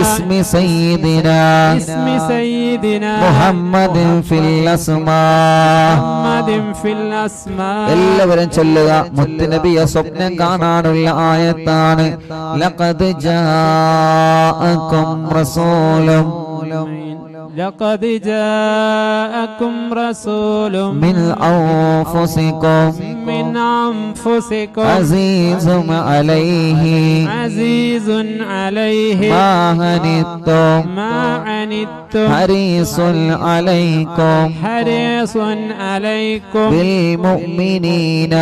اسم سيدنا محمد في الأسماء എല്ലാവരും ചൊല്ലുക മുത്തുനബിയെ സ്വപ്നം കാണാനുള്ള ആയത്താണ് ലഖദ് ജാഅകും റസൂലും لقد جاءكم رسول من أنفسكم عزيز عليه ما عنتم حريص عليكم بالمؤمنين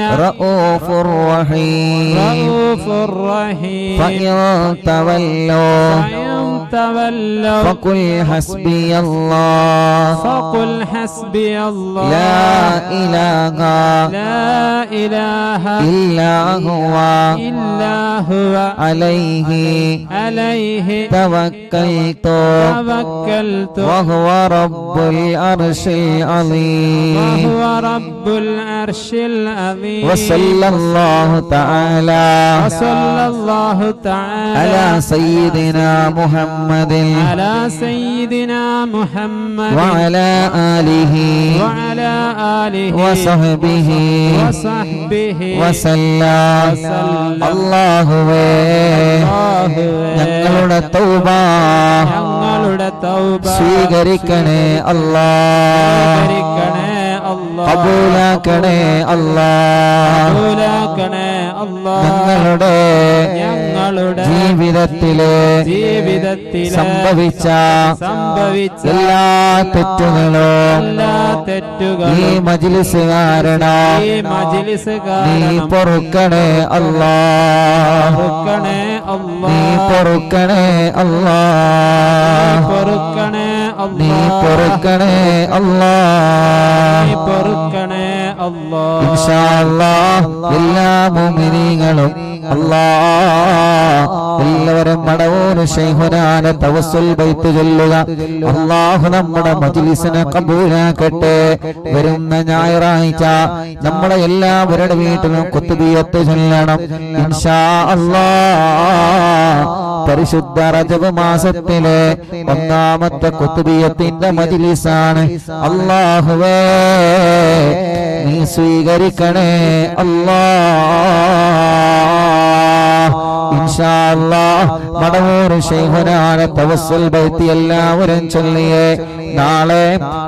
رؤوف رحيم فإن تولوا فقل حسبي الله لا إله إلا هو عليه توكلت وهو رب العرش العظيم وصلى الله تعالى على سيدنا محمد محمد على سيدنا محمد وعلى آله وصحبه وسلم അല്ലാഹുവേ ഞങ്ങളുടെ തൗബ സ്വീകരിക്കണേ അല്ലാഹ് കബൂലാക്കണേ അല്ലാഹ് ഞങ്ങളുടെ ജീവിതത്തിലെ സംഭവിച്ച എല്ലാ തെറ്റുകളും ഈ മജ്ലിസ് കാരണം നീ പൊറുക്കണേ അല്ലാഹ് നീ പൊറുക്കണേ അല്ലാഹ് നീ പൊറുക്കണേ അല്ലാഹ് ഇൻഷാ അല്ലാഹ് എല്ലാ മുഅ്മിനീങ്ങളും അല്ലാഹ് എല്ലാവരും മടവൂർ ശൈഖുനാനെ തവസ്സുൽ ബൈത്ത് ചൊല്ലുക. അല്ലാഹു നമ്മുടെ മജ്ലിസിനെ കബൂലാക്കട്ടെ. വരുന്ന ഞായറാഴ്ച നമ്മുടെ എല്ലാവരുടെ വീട്ടിലും ഖുത്ബിയത്ത് ചൊല്ലണം ഇൻഷാ അല്ലാഹ്. പരിശുദ്ധ റജബ് മാസത്തിലെ ഒന്നാമത്തെ ഖുത്ബിയത്തിന്റെ മജ്ലിസാണ്. അല്ലാഹുവേ നീ സ്വീകരിക്കണേ അല്ലാഹ്. ഇൻഷാ അല്ലാഹ് മടവൂർ ശൈഖുനാനെ തവസ്സുൽ ബൈത്ത് എല്ലാവരും ചൊല്ലിയേ. നാളെ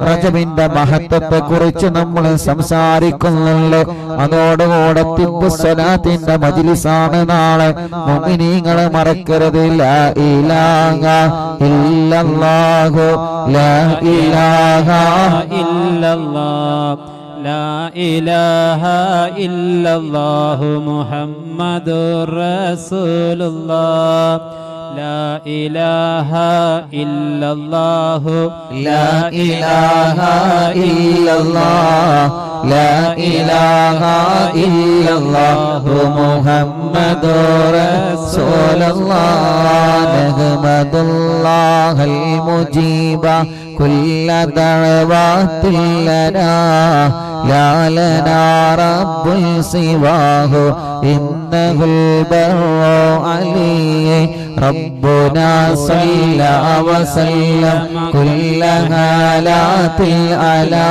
റജബിന്റെ മഹത്വത്തെ കുറിച്ച് നമ്മൾ സംസാരിക്കുന്നുണ്ട്. അതോടുകൂടെ തിബ്ബു സ്വലാത്തിന്റെ മജ്ലിസാണ് നാളെ. മുഅ്മിനീങ്ങളെ മറക്കരുത്. ലാ ഇലാഹ ഇല്ലല്ലാഹു ലാ ഇലാഹ ഇല്ലല്ലാഹ് ലാ ഇലാഹ ഇല്ലല്ലാഹു മുഹമ്മദുർ റസൂലുള്ളാഹ് ലാ ഇലാഹ ഇല്ലല്ലാഹു ലാ ഇലാഹ ഇല്ലല്ലാഹ് ലാ ഇലാഹ ഇല്ലല്ലാഹു മുഹമ്മദുർ റസൂലുള്ളാഹ് നഹ്മദുല്ലാഹൽ മുജീബ കുല്ല ദഅവാതിൽ ലനാ ലാ ലനാ റബ്ബുൽ സിവാഹു ഇന്നഹുൽ ബർറു അലി ربنا صلى وسلم كل هالات على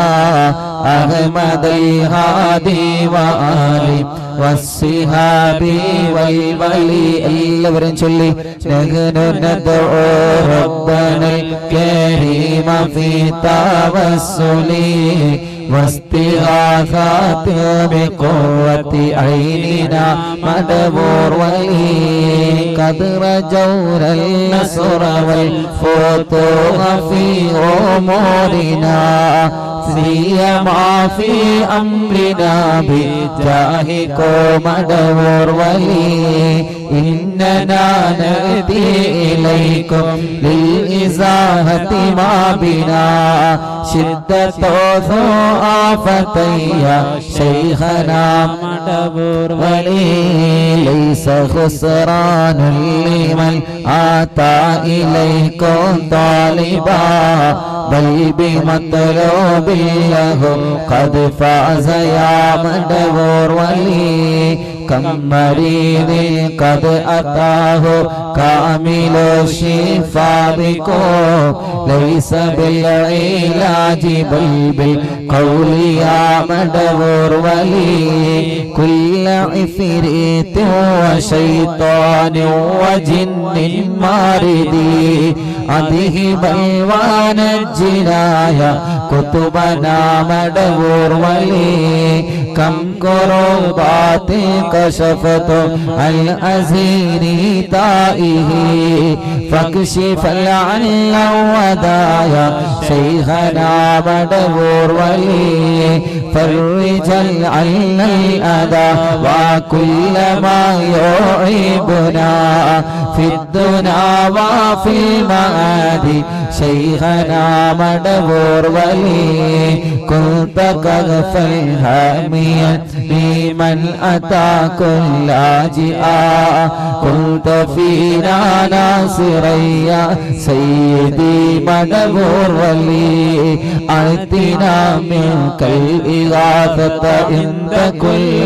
أحمد الهادي وآله والصحاب والولي എല്ലാവരും ചൊല്ലി نحن ندعو ربنا الكريم في توسل واستغاثات بقوة عيننا مدبور ولي قد رجونا النصر والفتوح في أمورنا سيما في أمرنا بجاهكم مدبور ولي إننا نأتي إليكم للإزاحة ما بنا شدة آفتي شيخنا مدبور ولي ليس خسران لمن آتى إليكم طالبا بل بمطلوب له قد فاز يا مدبور ولي كم مريض قد أتاه كامل الشفاء بكم ليس بالعلاج بل بالقول يا مدبور ولي كل عفريت وشيطان وجن مارد أذهب ونجنا يا كتبنا مدبور ولي كم كربات كشفت الأزير تائه فاكشف العل ودايا شيخنا مدبور ولي فرج العل الأذى وكل ما يعيبنا في الدنيا وفي المعاد شيخنا مدبور ولي كنت كغفا هاميا لمن أتى كل لاجئا كنت فينا ناصرا يا سيدي مدبور ولي أعطنا منك الإغاثة عند كل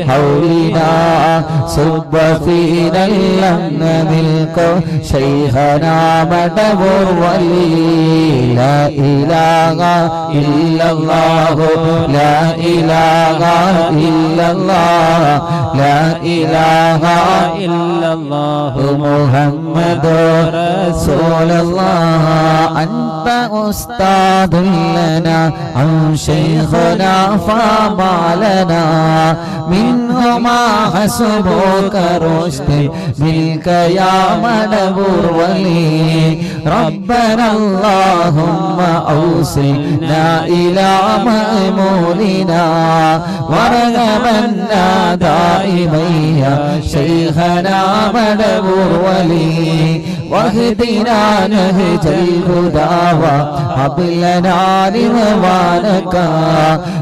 حولنا صب فينا الأمن ملك شيخنا مدبور ولي لا إله إلا الله لا إله إلا الله لا إله إلا الله محمد رسول الله أنت أستاذ لنا عن شيخنا فما لنا منهما حسبك رشد منك يا مدبور ولي ربنا اللهم أوصلنا إلى مأمولنا ورغبنا دائما يا شيخنا مدبور ولي واهدنا نهج الهدى وهب لنا رضوانك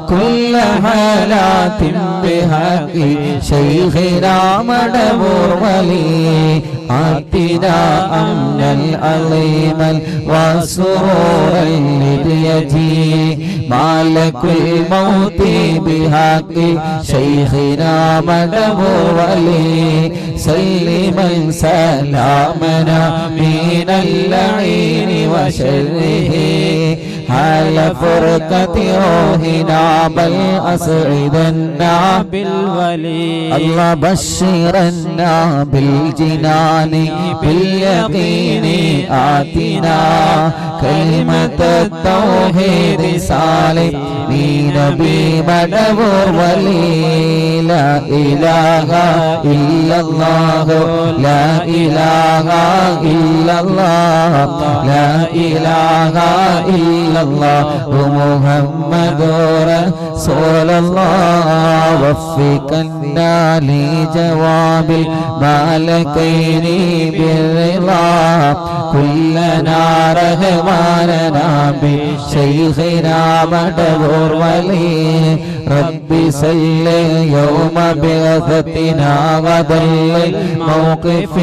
كل حالات بحق شيخنا مدبور ولي آتنا أمنا العظيما وسرورا لديتي مالك الموت بحق شيخنا مدبور ولي سلما سلامنا من اللعين وشره حال فرقة روحنا بل أسعدنا بالولي الله بشرنا بالجنان باليقين آتنا كلمة التوحيد سالمين بمدبور ولي لا إله إلا الله لا إله إلا الله لا إله إلا الله محمد رسول الله وفقنا لجواب الملكين بالرضا كلنا رحماننا بشيخنا مدبور ولي ربي صل يوم بعثتنا غدا الموقف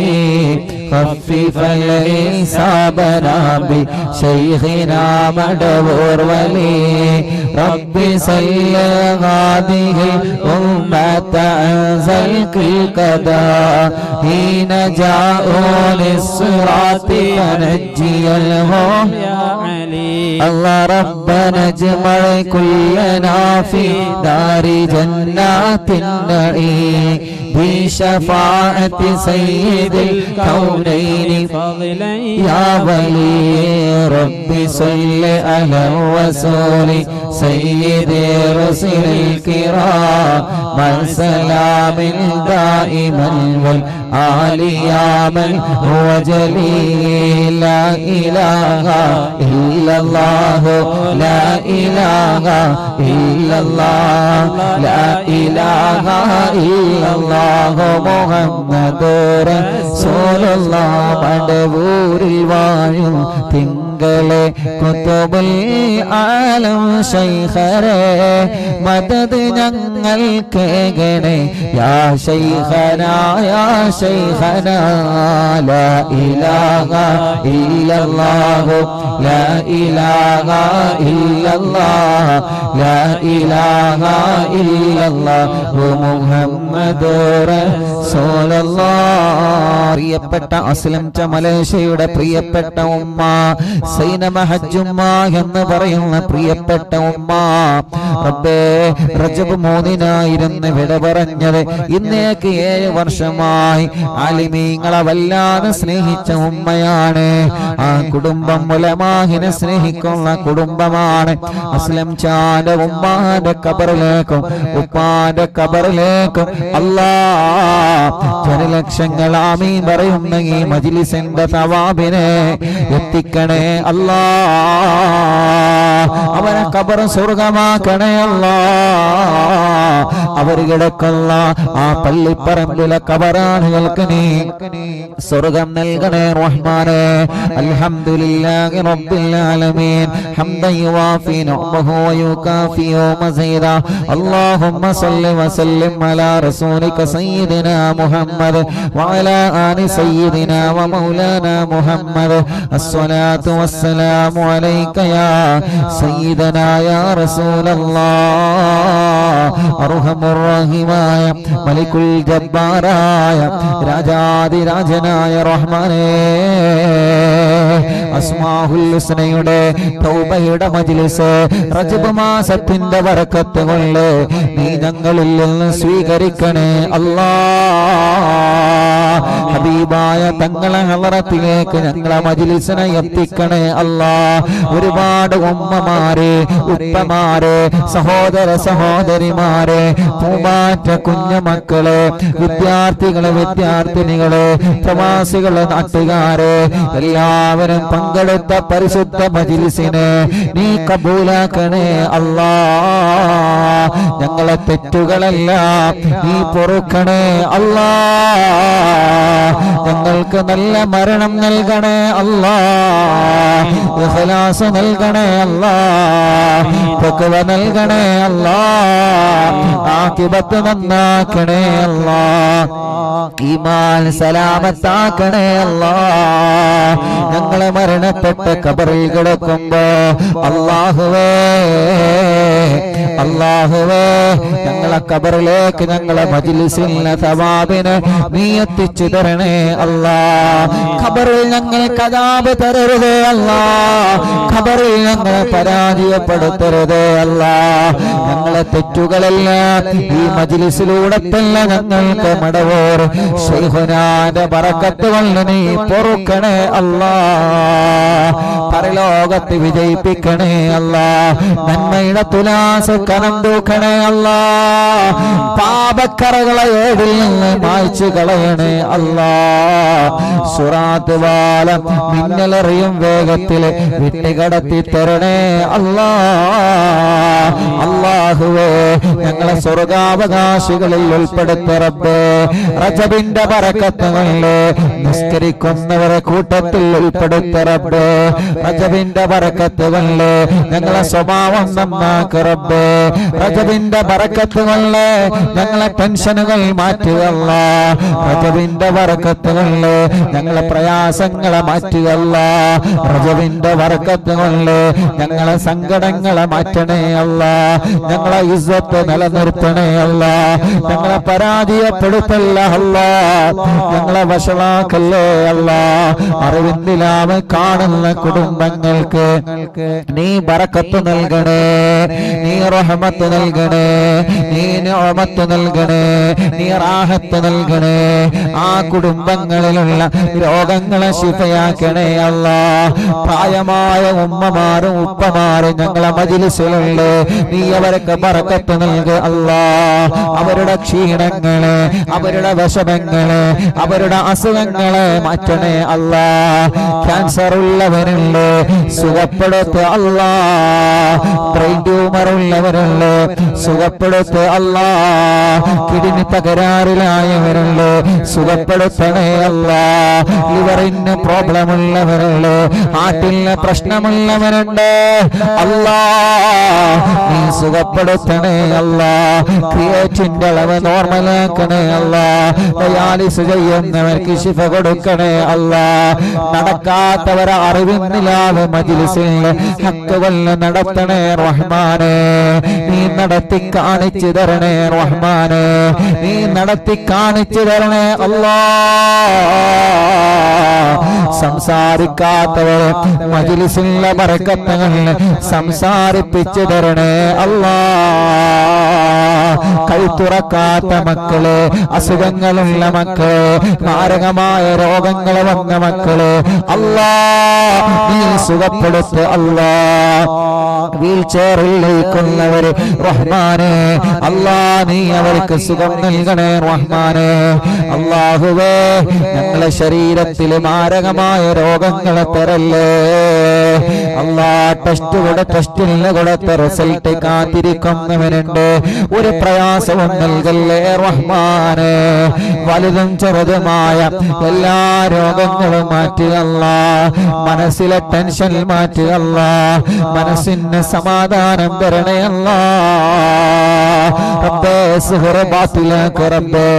خفف الحسابنا بشيخنا مدبور ولي ربي صل هذه الأمة أنزل القضاء حين جاءوا للصراط فنجي الهم يا علي الله ربنا اجمع كلنا في دار جنات النعيم بشفاعة سيد الكونين فضلا يا ولي ربي صل على الرسول سيد رسل الكرام من سلام دائما والآل يا من هو جليل لا إله إلا الله لا إله إلا الله لا إله إلا الله محمد رسول الله മടവൂരിൽ വാഴും തിങ്കളെ കുതുബുൽ ആലം ശൈഖരേ മദദ് ഞങ്ങൾ കേകണേ യാ ശൈഖനാ യാ ശൈഖനാ ലാ ഇലാഹ ഇല്ലല്ലാഹു ലാ ഇലാഹ ഇല്ലല്ലാഹ് ലാ ഇലാഹ ഇല്ലല്ലാഹു മുഹമ്മദുർ റസൂലുള്ളാഹ് പ്രിയപ്പെട്ട അസ്ലം ച മലേഷ്യയുടെ പ്രിയപ്പെട്ട ഉമ്മ സൈനമ ഹജ്ജുമ്മ എന്ന് പറയുന്ന പ്രിയപ്പെട്ട ഉമ്മ റബ്ബേ റജബ് 3-നായിരുന്നു വിട പറഞ്ഞത് ഇന്നേക്ക് 7 വർഷമായി ആലിമീങ്ങളെ വല്ലാതെ സ്നേഹിച്ച ഉമ്മയാണ് ആ കുടുംബം ഉലമാഹിനെ സ്നേഹിക്കുന്ന കുടുംബമാണ് അസ്ലം ചാന്റെ ഉമ്മാന്റെ ഖബറിലേക്കും ഉപ്പാന്റെ ഖബറിലേക്കും അല്ലാഹ് ജനലക്ഷങ്ങൾ ആമീൻ പറയുന്ന ഈ മജ്ലിസിന്റെ സവാബിനെ എത്തിക്കണേ അല്ലാഹ് അവരെ ഖബർ സ്വർഗമാക്കണേ അല്ലാ. അവർ കിടക്കുന്ന ആ പള്ളിപ്പറമ്പിലെ ഖബറാനുകൾക്ക് നീ സ്വർഗം നൽകണേ റഹ്മാനേ. അൽഹംദുലില്ലാഹി റബ്ബിൽ ആലമീൻ ഹംദൻ യുവാഫി നിഅമഹു വയുകാഫിഉ മസീദാ. അല്ലാഹുമ്മ സ്വല്ലി വസല്ലിം അലാ റസൂലിക സയ്യിദിനാ മുഹമ്മദ് വഅലാ ആലി സയ്യിദിനാ വമൗലാനാ മുഹമ്മദ്. അസ്സലാത്തു വസ്സലാമു അലൈക യാ സയ്യിദനാ യാ റസൂലല്ലാഹ്. അർഹമുർ റഹീമായ മലികുൽ ജബ്ബാറായ രാജാതിരാജനായ റഹ്മാനേ, അസ്മാഉൽ ഹുസ്നയുടെ തൗബയുടെ മജ്ലിസ് റജബ് മാസത്തിന്റെ ബറക്കത്ത് കൊണ്ട് നീ ഞങ്ങളിൽ നിന്ന് സ്വീകരിക്കണേ അല്ലാഹ്. ഹബീബായ തങ്ങളെ ഹളറത്തിലേക്ക് ഞങ്ങളെ മജ്ലിസിനെ എത്തിക്കണേ അല്ലാഹ്. ഒരുപാട് ഉമ്മമാരെ, ഉപ്പമാരെ, സഹോദര സഹോദരിമാരെ, പൂമാറ്റ കുഞ്ഞുമക്കളെ, വിദ്യാർത്ഥികളെ, വിദ്യാർത്ഥിനികളെ, പ്രവാസികളെ, നാട്ടുകാരെ എല്ലാവരും പങ്കെടുത്ത പരിശുദ്ധ മജ്ലിസിനെ നീ കബൂലാക്കണേ അല്ലാഹ്. ഞങ്ങളെ തെറ്റുകളെല്ലാം നീ പൊറുക്കണേ അല്ലാഹ്. ഞങ്ങൾക്ക് നല്ല മരണം നൽകണേ അല്ലാഹ്. ഇഖ്ലാസ് നൽകണേ അല്ലാഹ്. തഖ്വ നൽകണേ അല്ലാഹ്. ആഖിബത്ത് നന്നാക്കണേ അല്ലാഹ്. ഈമാൻ സലാമത്താക്കണേ അല്ലാഹ്. ഞങ്ങളെ മരണപ്പെട്ട ഖബറിൽ കിടക്കുമ്പോ അല്ലാഹുവേ, അല്ലാഹുവേ, ഞങ്ങളെ ഖബറിലേക്ക് ഞങ്ങളെ മജ്ലിസിലെ സവാബിനെ നീ എത്തിച്ചു തരണേ അല്ലാഹ്. ഖബറിൽ ഞങ്ങൾക്ക് അദാബ് തരരുതേ അല്ലാഹ്. ഖബറിൽ ഞങ്ങളെ പരാജയപ്പെടുത്തരുതേ അല്ലാഹ്. ഞങ്ങളെ തെറ്റുകളെല്ലാം ഈ മജ്ലിസിലൂടെ തന്നെ ഞങ്ങൾക്ക് മടവോർ ശൈഖുനാന്റെ ബറക്കത്ത് കൊണ്ട് നീ പൊറുക്കണേ അല്ലാഹ്. പരലോകത്ത് വിജയിപ്പിക്കണേ അല്ലാഹ്. നന്മയുടെ തുലാസ് കനം തൂക്കണേ അല്ലാഹ്. പാപക്കറകളെ ഏടിൽ നിന്ന് മായ്ച്ചു കളയണേ അല്ലാഹ്. സുറാത്ത് വാലം മിന്നലെറിയും വേഗത്തിൽ വിട്ടുകടത്തി തരണേ അല്ലാഹ്. അല്ലാഹുവേ, ഞങ്ങളെ സ്വർഗാവകാശികളിൽ ഉൾപ്പെടുത്ത റബ്ബേ. റജബിന്റെ ബറക്കത്ത് കൊണ്ട് നിസ്കരിക്കുന്നവരെ കൂട്ടത്തിൽ ഉൾപ്പെടുത്ത റബ്ബേ. റജബിന്റെ ബറക്കത്ത് കൊണ്ട് ഞങ്ങളെ സ്വഭാവം നന്നാക്ക റബ്ബേ. റജബിന്റെ ബറക്കത്ത് കൊണ്ട് ഞങ്ങളെ ടെൻഷനുകൾ മാറ്റുക അല്ലാഹ്. റജബിന്റെ ബറക്കത്ത് കൊണ്ട് ഞങ്ങളെ പ്രയാസങ്ങളെ മാറ്റുക അല്ലാഹ്. റജബിന്റെ ബറക്കത്ത് കൊണ്ട് ഞങ്ങളെ സങ്കടങ്ങളെ മാറ്റണേ അല്ലാഹ്. ഞങ്ങളെ ഇസ്സത്ത് നിലനിർത്തണേ അല്ലാഹ്. ഞങ്ങളെ പരാജയപ്പെടുത്തല്ല അല്ലാഹ്. ഞങ്ങളെ വഷളാക്കല്ലേ അല്ലാഹ്. അറിവിന്ദിലാവ് കാണുന്ന കുടുംബങ്ങൾക്ക് നീ ബറക്കത്ത് നൽകണേ, നീ റഹ്മത്ത് നൽകണേ, നീ നിഅമത്ത് നൽകണേ, നീ റാഹത്ത് നൽകണേ. ആ കുടുംബങ്ങളിലുള്ള രോഗങ്ങളെ ശിഫയാക്കണേ അല്ലാഹ്. പ്രായമായ ഉമ്മമാരും ഉപ്പമാരും ഞങ്ങളെ മജ്ലിസിലുണ്ട്. നീ അവർക്ക് ബറക്കത്ത് നൽകുക അല്ലാഹ്. അവരുടെ ക്ഷീണങ്ങളെ, അവരുടെ വിഷമങ്ങളെ, അവരുടെ അസുഖങ്ങളെ മാറ്റണേ അല്ലാഹ്. ക്യാൻസർ ഉള്ളവരുണ്ട്, സുഖപ്പെടുത്ത അല്ലാഹ്. ബ്രെയിൻ ട്യൂമർ ഉള്ളവരുണ്ട്, സുഖപ്പെടുത്ത അല്ലാഹ്. കിഡ്നി തകരാറിലായവരുണ്ട്, സുഖപ്പെടുത്തണേ അല്ലാഹ്. ലിവറിന് പ്രോബ്ലം ഉള്ളവരുണ്ട്, ഹാർട്ടിന് പ്രശ്നമുള്ളവരുണ്ട് അല്ലാഹ്. നീ സുഖപ്പെടുത്തണേ അല്ലാഹ്. ക്രിയേറ്റിന്റെ അളവ് നോർമലാക്കണേ അല്ലാഹ്. ഡയാലിസ് ചെയ്യുന്നവർക്ക് ശിഫ കൊടുക്കണേ അല്ലാഹ്. നടക്കാത്തവരെ അറിവിന്നിലാവ് മജ്ലിസിൽ ഹക്ക് വല്ല നടത്തണേ റഹ്മാനേ. നീ നടത്തി കാണിച്ചു തരണേ റഹ്മാനേ. നീ നടത്തി കാണിച്ചു തരണേ അല്ലാഹ്. സംസാരിക്കാത്തവരെ മജ്ലിസിലെ ബറക്കത്തുകളിൽ സംസാരിപ്പിച്ചു തരണേ അല്ലാഹ്. കഴുത്തുറക്കാത്ത മക്കള്, അസുഖങ്ങളുള്ള മക്കള്, മാരകമായ രോഗങ്ങൾ വന്ന മക്കള് അല്ലാ നീ സുഖപ്പെടുത്ത് അല്ലാ. വീൽ ചെയറിൽ ലയിക്കുന്നവര് റഹ്മാനെ അല്ലാ നീ അവർക്ക് സുഖം നൽകണേ റഹ്മാനെ. അല്ലാഹുവേ ഞങ്ങളെ ശരീരത്തിൽ മാരകമായ രോഗങ്ങളെ തരല്ലേ അല്ലാ. ടെസ്റ്റിന് കൊടുത്ത റിസൾട്ട് കാത്തിരിക്കുന്നവനുണ്ട്, ഒരു പ്രയാസവും നൽകല്ലേ റഹ്മാനെ. വലുതും ചെറുതുമായ എല്ലാ രോഗങ്ങളും മാറ്റുകല്ല, മനസ്സിലെ ടെൻഷൻ മാറ്റുകല്ല, മനസ്സിന് സമാധാനം തരണയല്ല റബ്ബേ. സിഹ്ർ ബാത്തിലാക്ക് റബ്ബേ,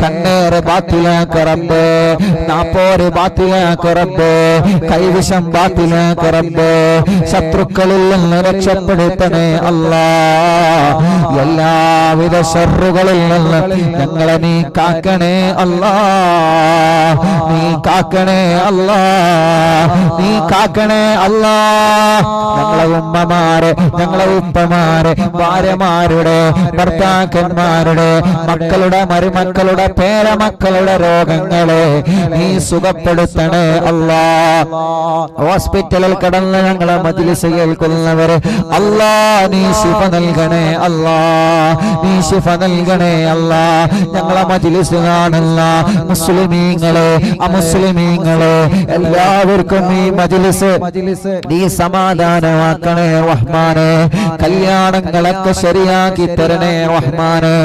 കണ്ണേറ് ബാത്തിലാക്ക് റബ്ബേ, നാപ്പോര് ബാത്തിലാക്ക് റബ്ബേ, കൈവിഷം ബാത്തിലാക്ക് റബ്ബേ. ശത്രുക്കളിൽ നിന്ന് രക്ഷപ്പെടുത്തണേ അല്ലാ. എല്ലാവിധ ശർറുകളിൽ നിന്ന് ഞങ്ങളെ നീ കാക്കണേ അല്ലാ, നീ കാക്കണേ അല്ലാ, നീ കാക്കണേ അല്ലാ. ഞങ്ങളെ ഉമ്മമാരെ, ഞങ്ങളെ ഉപ്പമാരെ, ഭാര്യമാരുടെ, ഭർത്താക്കന്മാരുടെ, മക്കളുടെ, മരുമക്കളുടെ, പേരമക്കളുടെ രോഗങ്ങളെ നീ സുഖപ്പെടുത്തണേ അല്ലാ. ഹോസ്പിറ്റലിൽ കിടന്ന് ഞങ്ങളെ മജ്‌ലിസ് കേൾക്കുന്നവരെ അല്ലാ നീ ശിഫ നൽകണേ അല്ലാ, നീ ശിഫ നൽകണേ അല്ലാ. ഞങ്ങളെ മജ്‌ലിസ് കാണുന്ന മുസ്ലിമീങ്ങളെ, അമുസ്ലിമീങ്ങളെ എല്ലാവർക്കും ഈ മജ്‌ലിസ് നീ സമാധാനമാക്കണേ റഹ്മാനെ. കല്യാണങ്ങളൊക്കെ ശരിയാക്കി തരണേ റഹ്മാനെ.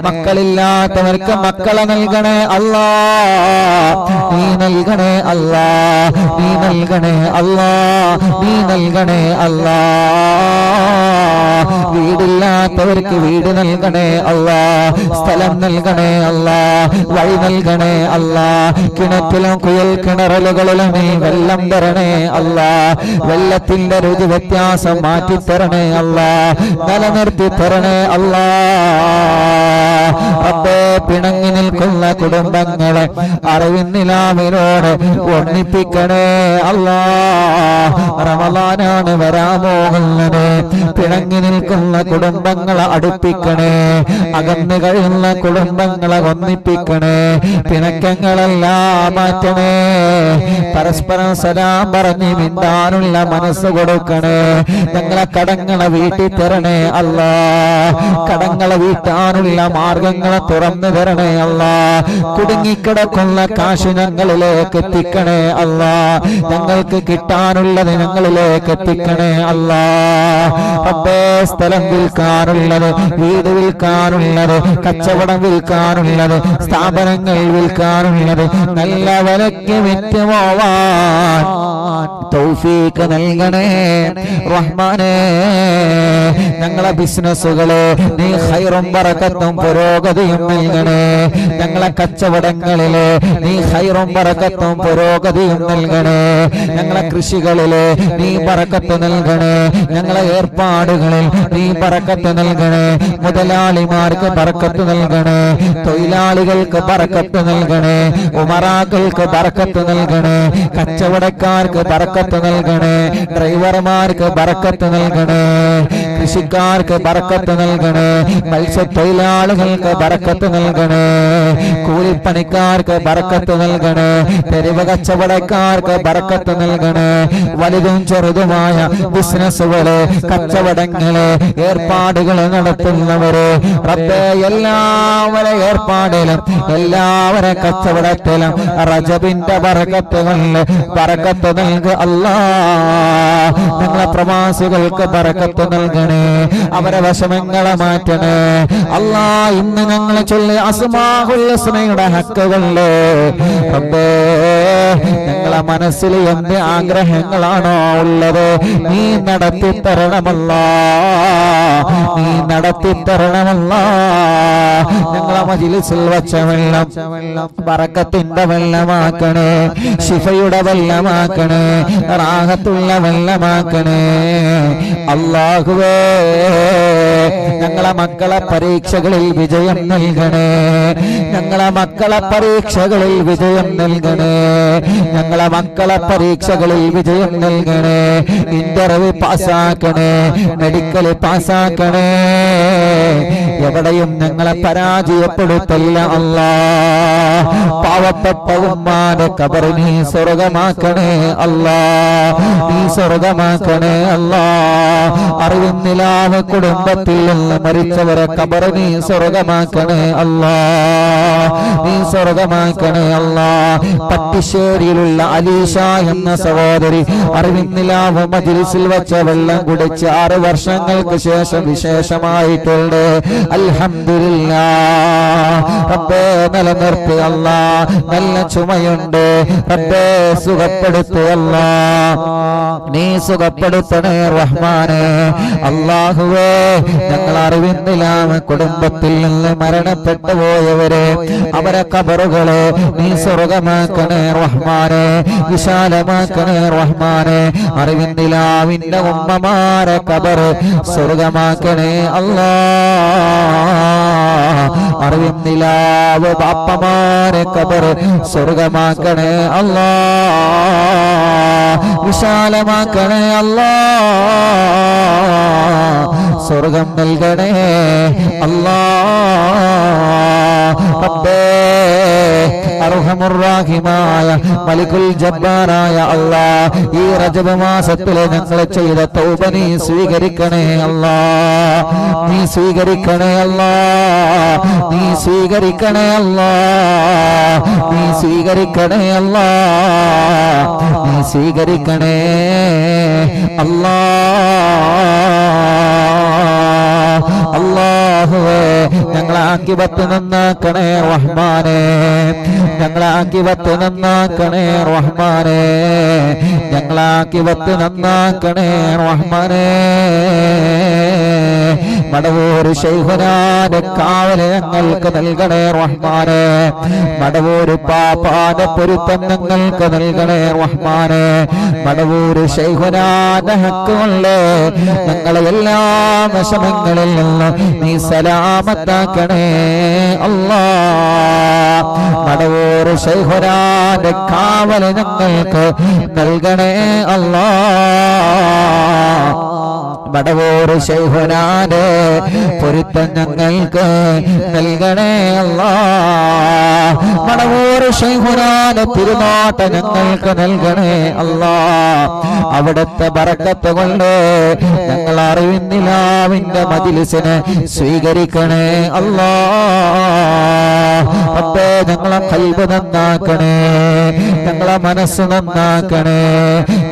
മക്കളില്ലാത്തവർക്ക് മക്കളെ നൽകണേ അല്ലാ, നീ നൽകണേ അല്ലാ, നീ നൽകണേ അല്ലാ, നീ നൽകണേ അല്ലാ. വീടില്ലാത്തവർക്ക് വീട് നൽകണേ അല്ലാ, സ്ഥലം നൽകണേ അല്ലാ, വഴി നൽകണേ അല്ലാ. കിണറ്റിലും കുയൽ കിണറലുകളിലും നീ വെള്ളം തരണേ അല്ലാ. വെള്ളത്തിന്റെ രുചി വ്യത്യാസം മാറ്റിത്തരണേ അല്ലാ, നിലനിർത്തി തരണേ അല്ലാ. റബ്ബേ പിണങ്ങി നിൽക്കുന്ന കുടുംബങ്ങളെ അറിവിന്നിലാമിനോട് ഒന്നിപ്പിക്കണേ അല്ലാ. റമളാനാണ് വരാമോഹുന്നത്, പിണങ്ങി നിൽക്കുന്ന കുടുംബങ്ങളെ അടുപ്പിക്കണേ, അകന്നു കഴിയുന്ന കുടുംബങ്ങളെ ഒന്നിപ്പിക്കണേ, പിണക്കങ്ങളെല്ലാം മാറ്റണേ. പരസ്പരം സലാം പറഞ്ഞ് മിണ്ടാനുള്ള മനസ്സ് കൊടുക്കണേ. ഞങ്ങളെ കടങ്ങളെ വീട്ടി തരണേ അല്ലാ, കടങ്ങളെ വീട്ടാനുള്ള മാർഗങ്ങളെ തുറന്നു തരണേ അല്ലാ. കുടുങ്ങിക്കിടക്കുന്ന കാശ് ഞങ്ങളിലേക്ക് എത്തിക്കണേ അല്ലാ, ഞങ്ങൾക്ക് കിട്ടാനുള്ളത് ഞങ്ങളിലേക്ക് എത്തിക്കണേ അല്ലാ. റബ്ബേ സ്ഥലം വിൽക്കാനുള്ളത്, വീട് വിൽക്കാനുള്ളത്, കച്ചവടം വിൽക്കാനുള്ളത്, സ്ഥാപനങ്ങൾ വിൽക്കാനുള്ളത് നല്ല വിലയ്ക്ക് വിറ്റ് പോവാൻ തൗഫീഖ് നൽകണേ റഹ്മാനേ. ഞങ്ങളെ ബിസിനസ്സുകളെ നീ ഖൈറും ബറക്കത്തും പുരോഗതിയും നൽകണേ. ഞങ്ങളെ കച്ചവടങ്ങളിലെ നീ ഖൈറും ബറക്കത്തും പുരോഗതിയും നൽകണേ. ഞങ്ങളെ കൃഷികളിലെ നീ ബറക്കത്ത് നൽകണേ. ഞങ്ങളെ ഏർപ്പാടുകളിൽ നീ ബറക്കത്ത് നൽകണേ. മുതലാളിമാർക്ക് ബറക്കത്ത് നൽകണേ, തൊഴിലാളികൾക്ക് ബറക്കത്ത് നൽകണേ, ഉമറാക്കൾക്ക് ബറക്കത്ത് നൽകണേ, കച്ചവടക്കാർക്ക് ബറക്കത്ത് നൽകണേ, ഡ്രൈവർമാർക്ക് ബറക്കത്ത് നൽകണേ, കൃഷിക്കാർക്ക് ബറക്കത്ത് നൽകണേ, മത്സ്യത്തൊഴിലാളികൾക്ക് ബറക്കത്ത് നൽകണേ, കൂലിപ്പണിക്കാർക്ക് ബറക്കത്ത് നൽകണേ, തെരുവ് കച്ചവടക്കാർക്ക് ബറക്കത്ത് നൽകണേ. വലുതും ചെറുതുമായ ബിസിനസ്സുകള്, കച്ചവടങ്ങള്, ഏർപ്പാടുകൾ നടത്തുന്നവര് റബ്ബേ എല്ലാവരെ ഏർപ്പാടിലും എല്ലാവരെ കച്ചവടത്തിലും റജബിന്റെ ബറക്കത്തുകളില് ബറക്കത്ത് നൽകുക അല്ലാ. ഞങ്ങളെ പ്രവാസികൾക്ക് ബറക്കത്ത് നൽകണേ, അവരെ വിഷമങ്ങളെ മാറ്റണേ അല്ലാ. ഇന്ന് ഞങ്ങൾ ചൊല്ലി അസ്മാഉൽ ഹുസ്നയുടെ ഹക്കുകളില് റബ്ബേ ഞങ്ങളെ മനസ്സിൽ എന്ത് ആഗ്രഹങ്ങളാണോ ഉള്ളത് നീ നടത്തി തരണമല്ലാ, നീ നടത്തി തരണമല്ലാ. ഞങ്ങളെ മജ്‌ലിസിൽ വച്ച വെള്ളം ബറക്കത്തിന്റെ വെള്ളമാക്കണേ, ശിഫയുടെ വെള്ളമാക്കണേ, റാഹത്തുള്ള വെള്ളമാക്കണേ അല്ലാഹുവേ. ഞങ്ങളെ മക്കളെ പരീക്ഷകളിൽ വിജയം നൽകണേ. ഞങ്ങളെ മക്കളെ പരീക്ഷകളിൽ വിജയം നൽകണേ. ഞങ്ങളെ മക്കളെ പരീക്ഷകളിൽ വിജയം നൽകണേ. ഇന്റർവ്യൂ പാസ്സാക്കണേ, മെഡിക്കൽ പാസ്സാക്കണേ. എവിടെയും ഞങ്ങളെ പരാജയപ്പെടുത്തല്ല അല്ലാ. പാവപ്പെട്ട ഉമ്മാന്റെ ഖബർ നീ സ്വർഗമാക്കണേ അല്ലാ. നീ സ്വർഗമാക്കണേ അല്ലാ. അറിവും നിലാവ് കുടുംബത്തിൽ നിന്ന് മരിച്ചവരെ ഖബർ നീ സ്വർഗമാക്കണേ അല്ലാ. നീ സ്വർഗമാക്കണേ അല്ലാ. പട്ടിശ്ശേരിയിലുള്ള അലീഷ എന്ന സഹോദരി അറിവിൻ നിലാവ് മജ്‌ലിസിൽ വെച്ച വെള്ളം കുടിച്ച് 6 വർഷങ്ങൾക്ക് ശേഷം വിശേഷമായിട്ടുണ്ട്. അൽഹംദുലില്ലാഹ്. റബ്ബേ നിലനിർത്തി അല്ലാ. നല്ല ചുമയുണ്ട് റബ്ബേ, സുഖപ്പെടുത്തു അല്ലാ. നീ സുഖപ്പെടുത്തണേ റഹ്മാനേ. അല്ലാഹുവേ, ഞങ്ങൾ അറിവിൻ നിലാവ് കുടുംബത്തിൽ നിന്ന് മരണപ്പെട്ടു പോയവരെ അവരെ ഖബറുകളെ നീ സ്വർഗമാക്കണേ റഹ്മാനേ, വിശാലമാക്കണേ റഹ്മാനേ. അറിവിൻ നിലാവിന്റെ ഉമ്മമാരെ ഖബർ സ്വർഗമാക്കണേ അല്ലാ. അറിവിൻ നിലാവ് ബാപ്പമാരെ ഖബർ സ്വർഗമാക്കണേ അല്ലാ. വിശാലമാക്കണേ അല്ലാ. സ്വർഗം നൽകണേ അല്ലാ. റബ്ബേ, അർഹമുർ റഹീമായ മലിക്കുൽ ജബ്ബാറായ അല്ലാ, ഈ റജബ് മാസത്തിൽ ഞങ്ങൾ ചെയ്ത തൗബ നീ സ്വീകരിക്കണേ അല്ലാ. നീ സ്വീകരിക്കണേ അല്ലാ. നീ സ്വീകരിക്കണേ അല്ലാ. നീ സ്വീകരിക്കണേ അല്ലാ. നീ സ്വീകരിക്കണേ അല്ലാ. അല്ലാഹുവേ, ഞങ്ങളെ ആഖിബത്ത് നന്നാക്കണേ റഹ്മാനേ. ഞങ്ങളെ ആഖിബത്ത് നന്നാക്കണേ റഹ്മാനേ. ഞങ്ങളെ ആഖിബത്ത് നന്നാക്കണേ റഹ്മാനേ. മടവൂർ ശൈഖുനാന്റെ കാവല് ഞങ്ങൾക്ക് നൽകണേ റഹ്മാനേ. മടവൂർ പാപ്പാന്റെ പൊരുത്തം ഞങ്ങൾക്ക് നൽകണേ റഹ്മാനേ. മടവൂർ ശൈഖുനാന്റെ ഹക്ക് കൊണ്ട് ഞങ്ങളെ എല്ലാ വിഷമങ്ങളിൽ നിന്ന് നീ സലാമത്താക്കണേ അല്ലാ. മടവൂർ ശൈഖുനാന്റെ കാവല് ഞങ്ങൾക്ക് നൽകണേ അല്ലാ. മടവൂർ ശൈഖുനാന്റെ പൊരുത്തം ഞങ്ങൾക്ക് നൽകണേ അല്ലാ. മടവൂർ ശൈഖുനാന്റെ തിരുനാട്ട ഞങ്ങൾക്ക് നൽകണേ അല്ലാ. അവിടുത്തെ ബറക്കത്ത് കൊണ്ട് ഞങ്ങൾ അറിവിൻ നിലാവിന്റെ മജ്‌ലിസിനെ സ്വീകരിക്കണേ അല്ലാ. റബ്ബേ, ഞങ്ങളെ ഖൽബ് നന്നാക്കണേ, ഞങ്ങളെ മനസ്സ് നന്നാക്കണേ,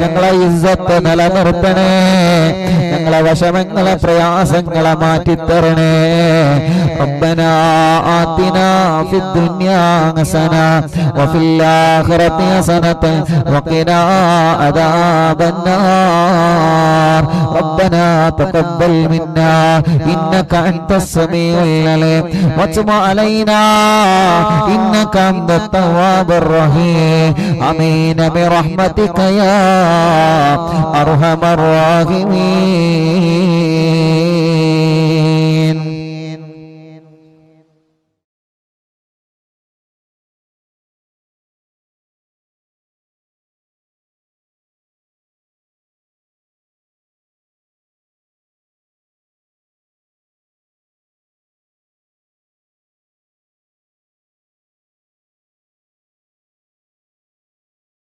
ഞങ്ങളെ ഇസ്സത്ത് നിലനിർത്തണേ, ഞങ്ങളെ വിഷമങ്ങളെ പ്രയാസങ്ങളെ മാറ്റിത്തരണേ. റബ്ബനാ ആതിനാ ഫിദ്ദുനിയാ ഹസന വഫിൽ ആഖിറതി ഹസനത വഖിനാ അദാബന്നാർ. റബ്ബനാ തഖബ്ബൽ മിന്നാ ഇന്നക അൻതസ് സമീഉൽ അലീം വതുബ് അലൈനാ ഇന്നക അൻതത് തവ്വാബുർ റഹീം. ആമീൻ ബിറഹ്മതിക യാ അർഹമർ റഹീമീൻ.